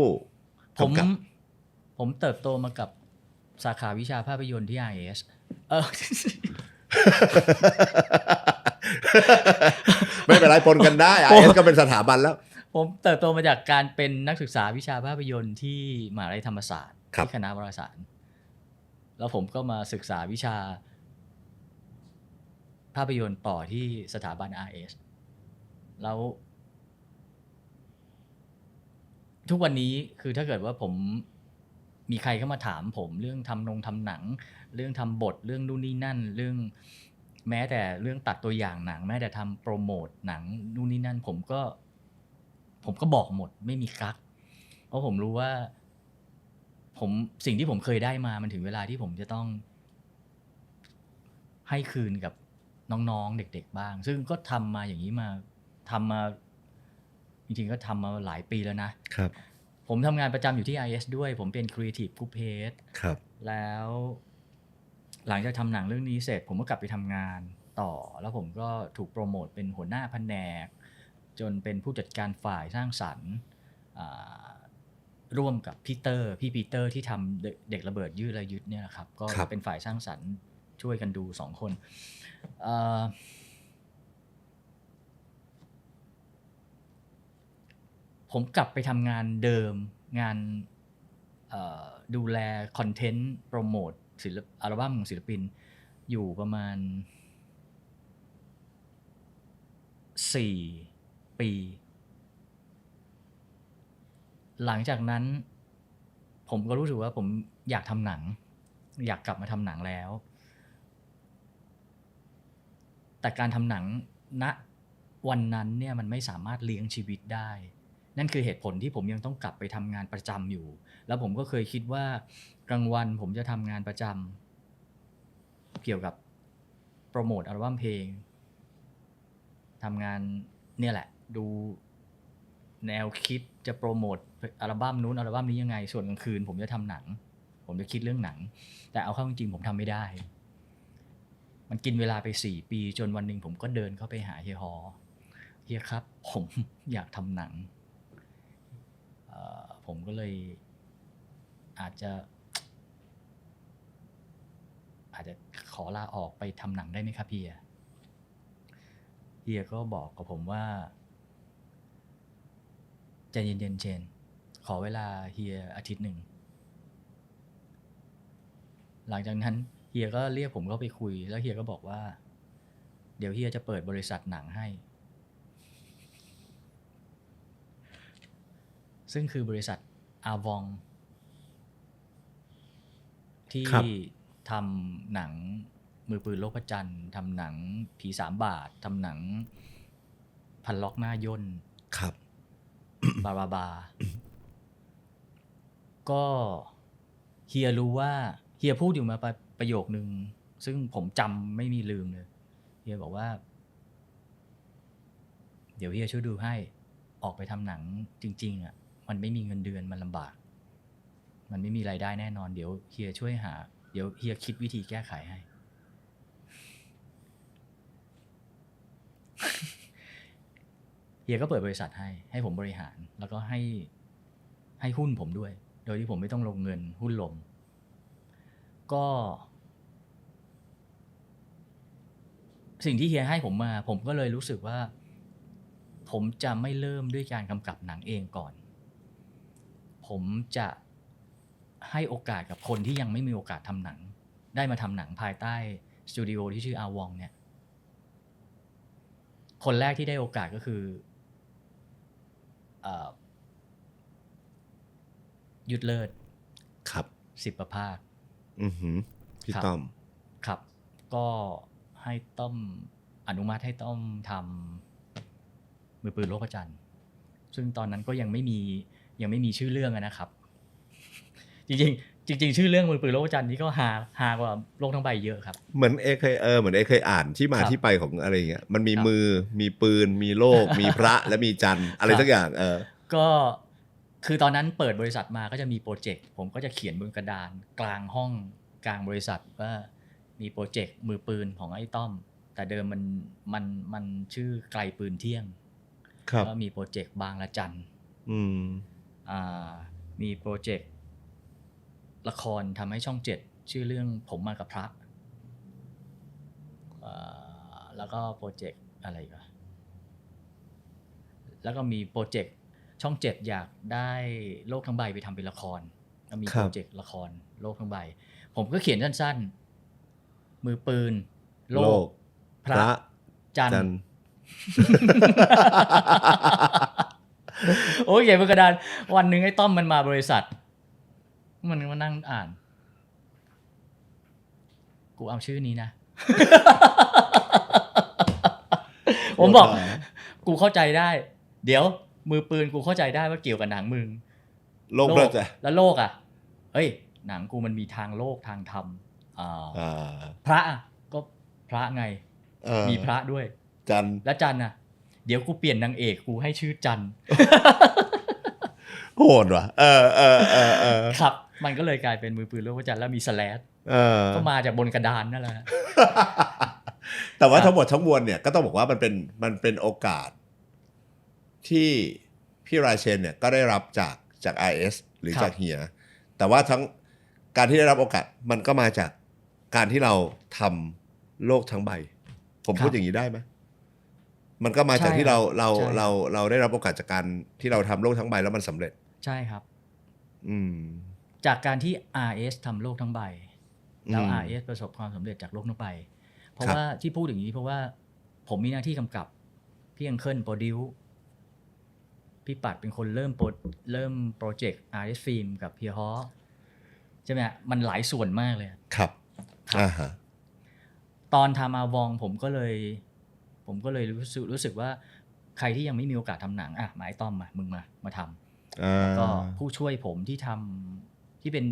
ผม กำกับ ผมเติบโตมากับสาขาวิชาภาพยนตร์ที่ IS ไม่เป็นไรปนกันได้ IS ก็เป็นสถาบันแล้ว ผมเติบโตมาจากการเป็นนักศึกษาวิชาภาพยนตร์ที่มหาวิทยาลัยธรรมศาสตร์ ครับ ที่คณะวารสารแล้วผมก็มาศึกษาวิชาภาพยนตร์ต่อที่สถาบัน RS แล้วทุกวันนี้คือถ้าเกิดว่าผมมีใครเข้ามาถามผมเรื่องทำหนังเรื่องทำบทเรื่องนู่นนี่นั่นเรื่องแม้แต่เรื่องตัดตัวอย่างหนังแม้แต่ทำโปรโมทหนังนู่นนี่นั่นผมก็บอกหมดไม่มีกั๊กเพราะผมรู้ว่าสิ่งที่ผมเคยได้มามันถึงเวลาที่ผมจะต้องให้คืนกับน้องๆเด็กๆบ้างซึ่งก็ทำมาอย่างนี้ทำมาจริงๆก็ทำมาหลายปีแล้วนะครับผมทำงานประจำอยู่ที่ IS ด้วยผมเป็น Creative Group Head ครับ แล้วหลังจากทำหนังเรื่องนี้เสร็จผมก็กลับไปทำงานต่อแล้วผมก็ถูกโปรโมทเป็นหัวหน้าแผนกจนเป็นผู้จัดการฝ่ายสร้างสรรค์ร่วมกับพี่ปีเตอร์ที่ทำเด็กระเบิดยืดระยึดเนี่ยนะครับก็เป็นฝ่ายสร้างสรรค์ช่วยกันดู2 คนผมกลับไปทำงานเดิมงานดูแลคอนเทนต์โปรโมทอัลบั้มของศิลปินอยู่ประมาณ4 ปีหลังจากนั้นผมก็รู้สึกว่าผมอยากทำหนังอยากกลับมาทำหนังแล้วแต่การทำหนังณวันนั้นเนี่ยมันไม่สามารถเลี้ยงชีวิตได้นั่นคือเหตุผลที่ผมยังต้องกลับไปทำงานประจำอยู่แล้วผมก็เคยคิดว่ากลางวันผมจะทำงานประจำเกี่ยวกับโปรโมทอัลบั้มเพลงทำงานเนี่ยแหละดูแนวคิดจะโปรโมทอัลบั้มนู้นอัลบั้มนี้ยังไงส่วนกลางคืนผมจะทำหนังผมจะคิดเรื่องหนังแต่เอาเข้าจริงๆผมทำไม่ได้มันกินเวลาไป4 ปีจนวันหนึ่งผมก็เดินเข้าไปหาเฮียฮอเฮียครับผมอยากทำหนังผมก็เลยอาจจะขอลาออกไปทำหนังได้ไหมครับเฮียก็บอกกับผมว่าใจเย็นๆเชนขอเวลาเฮียอาทิตย์หนึ่งหลังจากนั้นเฮียก็เรียกผมเข้าไปคุยแล้วเฮียก็บอกว่าเดี๋ยวเฮียจะเปิดบริษัทหนังให้ซึ่งคือบริษัทอาวองที่ทำหนังมือปืนโลกพระจันทร์ทำหนังผี3 บาททำหนังพันล็อกหน้าย่นครับ บาก็เฮียรู้ว่าเฮียพูดอยู่มาประโยคนึงซึ่งผมจำไม่มีลืมเลยเฮียบอกว่าเดี๋ยวเฮียช่วยดูให้ออกไปทำหนังจริงๆอ่ะมันไม่มีเงินเดือนมันลำบากมันไม่มีรายได้แน่นอนเดี๋ยวเฮียช่วยหาเดี๋ยวเฮียคิดวิธีแก้ไขให้เฮียก็เปิดบริษัทให้ผมบริหารแล้วก็ให้หุ้นผมด้วยโดยที่ผมไม่ต้องลงเงินหุ้นลมก็สิ่งที่เฮียให้ผมมาผมก็เลยรู้สึกว่าผมจะไม่เริ่มด้วยการกำกับหนังเองก่อนผมจะให้โอกาสกับคนที่ยังไม่มีโอกาสทำหนังได้มาทำหนังภายใต้สตูดิโอที่ชื่ออาวองเนี่ยคนแรกที่ได้โอกาสก็คือยุทธเลิศครับสิบประภาคพี่ต้อมครับก็ให้ต้อมอนุมัติให้ต้อมทำมือปืนโลกพระจันทร์ซึ่งตอนนั้นก็ยังไม่มีชื่อเรื่องนะครับ จริงชื่อเรื่องมือปืนโลกพระจันทร์นี่ก็ฮากว่าโลกทั้งใบเยอะครับเหมือนเคยอ่านที่มาที่ไปของอะไรเงี้ยมันมีมือมีปืนมีโลกมีพระและมีจันทร์อะไรสักอย่างก็คือตอนนั้นเปิดบริษัทมาก็จะมีโปรเจกต์ผมก็จะเขียนบนกระดานกลางห้อง กลางบริษัทว่ามีโปรเจกต์มือปืนของไอ้ต้อมแต่เดิมมันชื่อไกลปืนเที่ยงก็มีโปรเจกต์บางละจันมีโปรเจกต์ละครทำให้ช่อง7ชื่อเรื่องผมมากับพระแล้วก็โปรเจกต์อะไรอีกแล้วก็มีโปรเจกต์ช่อง7อยากได้โลกทั้งใบไปทำเป็นละครก็มีโปรเจกต์ละครโลกทั้งใบผมก็เขียนสั้นๆมือปืนโลกพระจันทร์โอ้ยเขียนบนกระดานวันหนึ่งไอ้ต้อมมันมาบริษัทมันมานั่งอ่านกูเอาชื่อนี้นะ ผมบอกกูเข้าใจได้เดี๋ยวมือปืนกูเข้าใจได้ว่าเกี่ยวกับหนังมึงโลกแล้วโลกอ่ะเฮ้ยหนังกูมันมีทางโลกทางธรรมพระก็พระไงมีพระด้วยจันและจันน่ะเดี๋ยวกูเปลี่ยนนางเอกกูให้ชื่อจันโหดว่ะครับมันก็เลยกลายเป็นมือปืนโลกพระจันทร์แล้วมีสแลชก็มาจากบนกระดานนั่นแหละแต่ว่าทั้งหมดทั้งมวลเนี่ยก็ต้องบอกว่ามันเป็นโอกาสที่พี่ราเชนเนี่ยก็ได้รับจาก RS หรือจากเฮียแต่ว่าทั้งการที่ได้รับโอกาสมันก็มาจากการที่เราทำโลกทั้งใบผมพูดอย่างนี้ได้ไหมมันก็มาจากที่เราได้รับโอกาสจากการที่เราทำโลกทั้งใบแล้วมันสำเร็จใช่ครับจากการที่ RS ทำโลกทั้งใบแล้ว RS ประสบความสำเร็จจากโลกทั้งใบเพราะว่าที่พูดอย่างนี้เพราะว่าผมมีหน้าที่กำกับพี่อังเคิลโปรดิวพี่ปัดเป็นคนเริ่มโปรเจกต์ RS Film กับเฮียฮอใช่ไหมมันหลายส่วนมากเลยครับตอนทำอาวองผมก็เลยรู้สึกว่าใครที่ยังไม่มีโอกาสทำหนังมาไอ้ต้อมมึงมาทำแล้วก็ผู้ช่วยผมที่ทำที่เป็น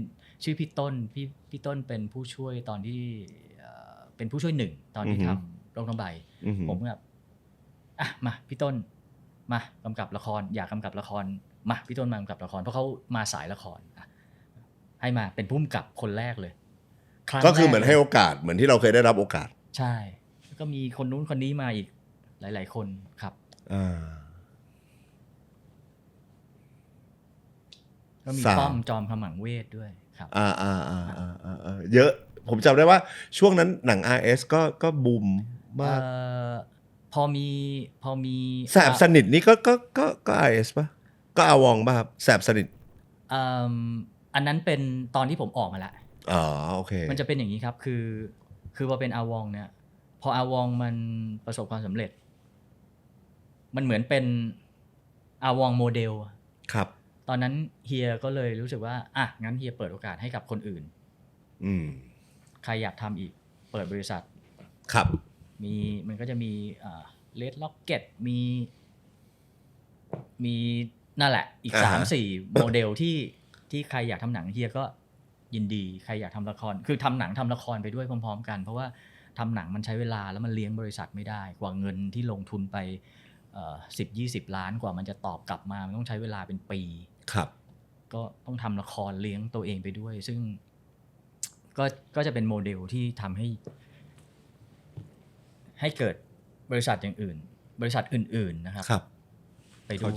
ชื่อพี่ต้นพี่ต้นเป็นผู้ช่วยตอนที่เป็นผู้ช่วย1ตอนที่ทำโลกทั้งใบผมแบบมาพี่ต้นมากำกับละครอยากกำกับละครมาพี่ต้นมากำกับละครเพราะเขามาสายละครให้มาเป็นผู้กำกับคนแรกเลยก็คือเหมือนให้โอกาสเหมือนที่เราเคยได้รับโอกาสใช่แล้วก็มีคนนู้นคนนี้มาอีกหลายๆคนครับก็มีป้อมจอมขมังเวทด้วยครับเยอะผมจำได้ว่าช่วงนั้นหนัง RS ก็บูมมากพอมีแสบสนิทนี่ก็ RS ป่ะก็อาวองป่ะครับแสบสนิทอันนั้นเป็นตอนที่ผมออกมาแล้วโอเคมันจะเป็นอย่างนี้ครับคือพอเป็นอาวองเนี่ยพออาวองมันประสบความสำเร็จมันเหมือนเป็นอาวองโมเดลครับตอนนั้นเฮียก็เลยรู้สึกว่างั้นเฮียเปิดโอกาสให้กับคนอื่นใครอยากทำอีกเปิดบริษัทครับมันก็จะมีเลดล็อกเก็ตมีนั่นแหละอีก 3-4 โมเดลที่ใครอยากทำหนังเฮียก็ยินดีใครอยากทำละครคือทำหนังทำละครไปด้วยพร้อมๆกันเพราะว่าทำหนังมันใช้เวลาแล้วมันเลี้ยงบริษัทไม่ได้กว่าเงินที่ลงทุนไป10-20 ล้านกว่ามันจะตอบกลับมามันต้องใช้เวลาเป็นปีครับก็ต้องทำละครเลี้ยงตัวเองไปด้วยซึ่งก็จะเป็นโมเดลที่ทำให้เกิดบริษัทอย่างอื่นบริษัทอื่นๆนะครับไปด้วย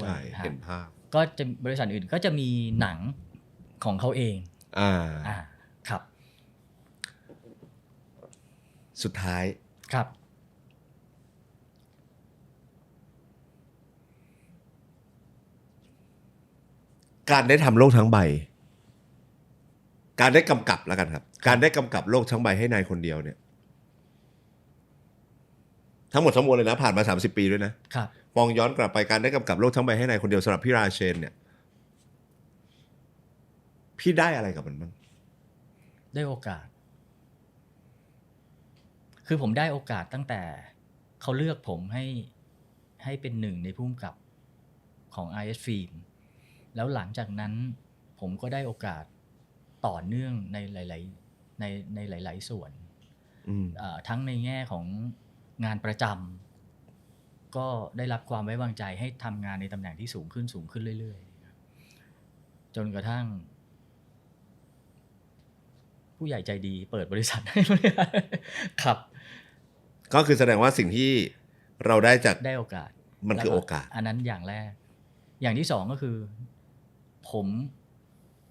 เห็นภาพก็จะบริษัทอื่นก็จะมีหนังของเขาเองครับสุดท้ายครับการได้ทำโลกทั้งใบการได้กำกับแล้วกันครับการได้กำกับโลกทั้งใบให้นายคนเดียวเนี่ยทั้งหมดทั้งมวลเลยนะผ่านมา30 ปีด้วยนะครับมองย้อนกลับไปการได้กำกับโลกทั้งใบให้นายคนเดียวสำหรับพี่ราเชนเนี่ยพี่ได้อะไรกับมันบ้างได้โอกาสคือผมได้โอกาสตั้งแต่เขาเลือกผมให้เป็นหนึ่งในผู้กำกับของ RS Film แล้วหลังจากนั้นผมก็ได้โอกาสต่อเนื่องในหลายส่วนทั้งในแง่ของงานประจำก็ได้รับความไว้วางใจให้ทำงานในตำแหน่งที่สูงขึ้นเรื่อยๆจนกระทั่ง ผู้ใหญ่ใจดีเปิดบริษัทให้ ครับ ก็คือแสดงว่าสิ่งที่เราได้จาก ได้โอกาส มันคือโอกาส อันนั้นอย่างแรก อย่างที่สองก็คือ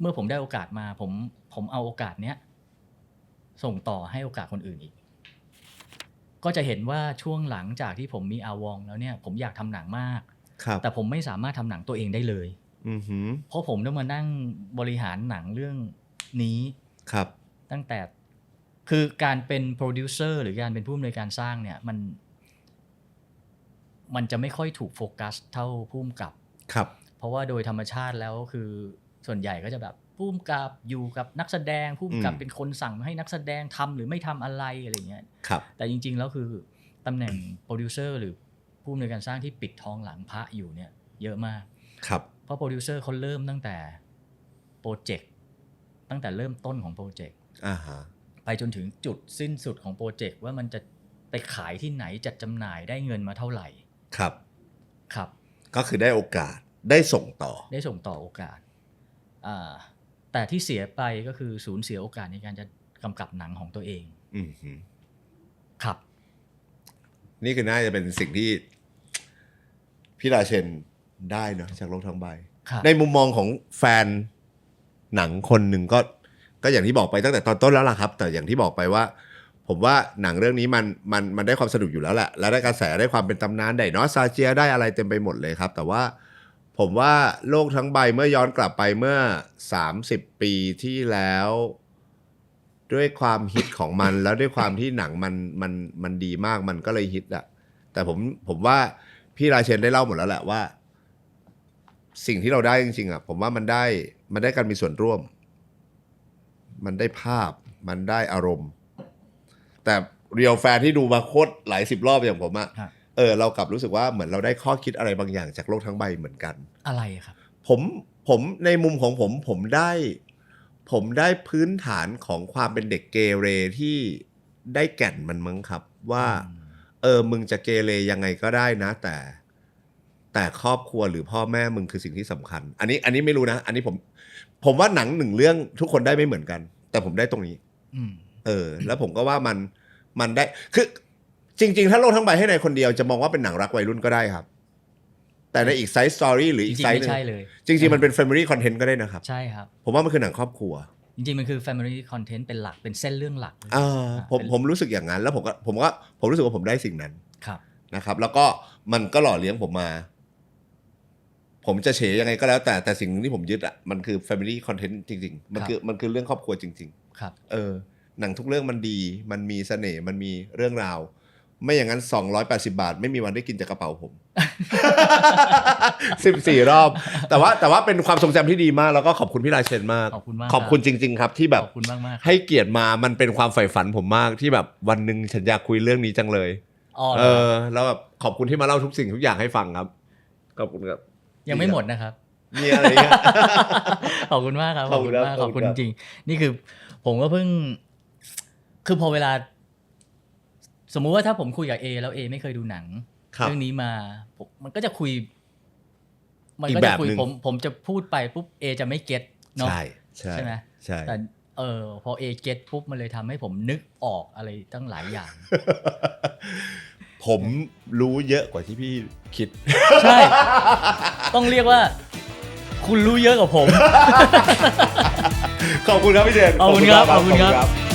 เมื่อผมได้โอกาสมาผมเอาโอกาสเนี้ยส่งต่อให้โอกาสคนอื่นอีก ก็จะเห็นว่าช่วงหลังจากที่ผมมีอาวองแล้วเนี่ยผมอยากทำหนังมาก ครับ แต่ผมไม่สามารถทำหนังตัวเองได้เลย อือหือ เพราะผมต้องมานั่งบริหารหนังเรื่องนี้ ครับ ตั้งแต่คือการเป็นโปรดิวเซอร์หรือการเป็นผู้อำนวยการสร้างเนี่ยมันจะไม่ค่อยถูกโฟกัสเท่าผู้กำกับ ครับ เพราะว่าโดยธรรมชาติแล้วคือส่วนใหญ่ก็จะแบบผู้กำกับอยู่กับนักแสดงผู้กำกับเป็นคนสั่งให้นักแสดงทำหรือไม่ทำอะไรอะไรเงี้ย ครับ แต่จริงๆแล้วคือตำแหน่งโปรดิวเซอร์หรือผู้อำนวยการสร้างที่ปิดทองหลังพระอยู่เนี่ยเยอะมาก ครับ เพราะโปรดิวเซอร์เขาเริ่มตั้งแต่โปรเจกต์ตั้งแต่เริ่มต้นของโปรเจกต์ อ่าฮะ ไปจนถึงจุดสิ้นสุดของโปรเจกต์ว่ามันจะไปขายที่ไหนจัดจำหน่ายได้เงินมาเท่าไหร่ ครับ ครับ ก็คือได้โอกาสได้ส่งต่อ ได้ส่งต่อโอกาสแต่ที่เสียไปก็คือสูญเสียโอกาสในการจะกำกับหนังของตัวเอง อือหือ ครับ นี่คือน่าจะเป็นสิ่งที่พี่ราเชนได้เนอะจากโลกทั้งใบ ครับ ในมุมมองของแฟนหนังคนหนึ่งก็อย่างที่บอกไปตั้งแต่ตอนต้นแล้วล่ะครับ แต่อย่างที่บอกไปว่า ผมว่าหนังเรื่องนี้มันได้ความสนุกอยู่แล้วแหละและได้กระแสได้ความเป็นตำนานได้นอสซาเจียได้อะไรเต็มไปหมดเลยครับ แต่ว่าผมว่าโลกทั้งใบเมื่อย้อนกลับไปเมื่อ30 ปีที่แล้ว ด้วยความฮิตของมัน แล้วด้วยความที่หนังมันดีมากมันก็เลยฮิตอะแต่ผมว่าพี่ราเชนได้เล่าหมดแล้วแหละว่า สิ่งที่เราได้จริงๆอะผมว่ามันได้การมีส่วนร่วม มันได้ภาพมันได้อารมณ์ แต่เรียลแฟนที่ดูมาโคตรหลาย10 รอบอย่างผมอะ ครับ เรากลับรู้สึกว่าเหมือนเราได้ข้อคิดอะไรบางอย่างจากโลกทั้งใบเหมือนกัน อะไรครับ ผมในมุมของผมได้พื้นฐานของความเป็นเด็กเกเรที่ได้แก่นมันมั้งครับ ว่ามึงจะเกเรยังไงก็ได้นะ แต่ครอบครัวหรือพ่อแม่มึงคือสิ่งที่สำคัญ อันนี้ไม่รู้นะ อันนี้ผมว่าหนังหนึ่งเรื่องทุกคนได้ไม่เหมือนกัน แต่ผมได้ตรงนี้ แล้วผมก็ว่ามันได้คือจริงๆถ้าโลกทั้งใบให้ในคนเดียวจะมองว่าเป็นหนังรักวัยรุ่นก็ได้ครับ แต่ในอีกไซส์สตอรี่หรืออีกไซส์นึง จริงๆไม่ใช่เลย จริงๆมันเป็น Family Content ก็ได้นะครับ ใช่ครับ ผมว่ามันคือหนังครอบครัว จริงๆมันคือ Family Content เป็นหลักเป็นเส้นเรื่องหลัก ผมรู้สึกอย่างนั้นแล้วผมรู้สึกว่าผมได้สิ่งนั้น ครับ นะครับ แล้วก็มันก็หล่อเลี้ยงผมมา ผมจะเฉยยังไงก็แล้วแต่สิ่งที่ผมยึดอ่ะมันคือ Family Content จริงๆมันคือเรื่องครอบครัวจริงๆ ครับ หนังทุกเรื่องมันดีมันมีเสน่ห์มันมีเรื่องราว ไม่อย่างนั้น280 บาทไม่มีวันได้กินจากกระเป๋าผม 14 รอบ แต่ว่าเป็นความทรงจำที่ดีมากแล้วก็ขอบคุณพี่ราเชนมาก ขอบคุณมาก ขอบคุณจริงๆครับที่แบบ ขอบคุณมากๆ ให้เกียรติมามันเป็นความใฝ่ฝันผมมากที่แบบวันหนึ่งฉันอยากคุยเรื่องนี้จังเลย แล้วแบบขอบคุณที่มาเล่าทุกสิ่งทุกอย่างให้ฟังครับขอบคุณครับ ยังไม่หมดนะครับ มีอะไรเงี้ย ขอบคุณมากครับ ขอบคุณครับ ขอบคุณจริงๆนี่คือผมก็เพิ่งคือพอเวลาสมมุติว่าถ้าผมคุยกับเอแล้วเอไม่เคยดูหนังเรื่องนี้มามันก็จะคุยผมจะพูดไปปุ๊บเอจะไม่เก็ตเนาะ ใช่ ไหม ใช่ แต่พอเอเก็ตปุ๊บมันเลยทำให้ผมนึกออกอะไรตั้งหลายอย่าง ผมรู้เยอะกว่าที่พี่คิด ใช่ ต้องเรียกว่า คุณรู้เยอะกว่าผม ขอบคุณครับพี่เจน ขอบคุณครับ ขอบคุณครับ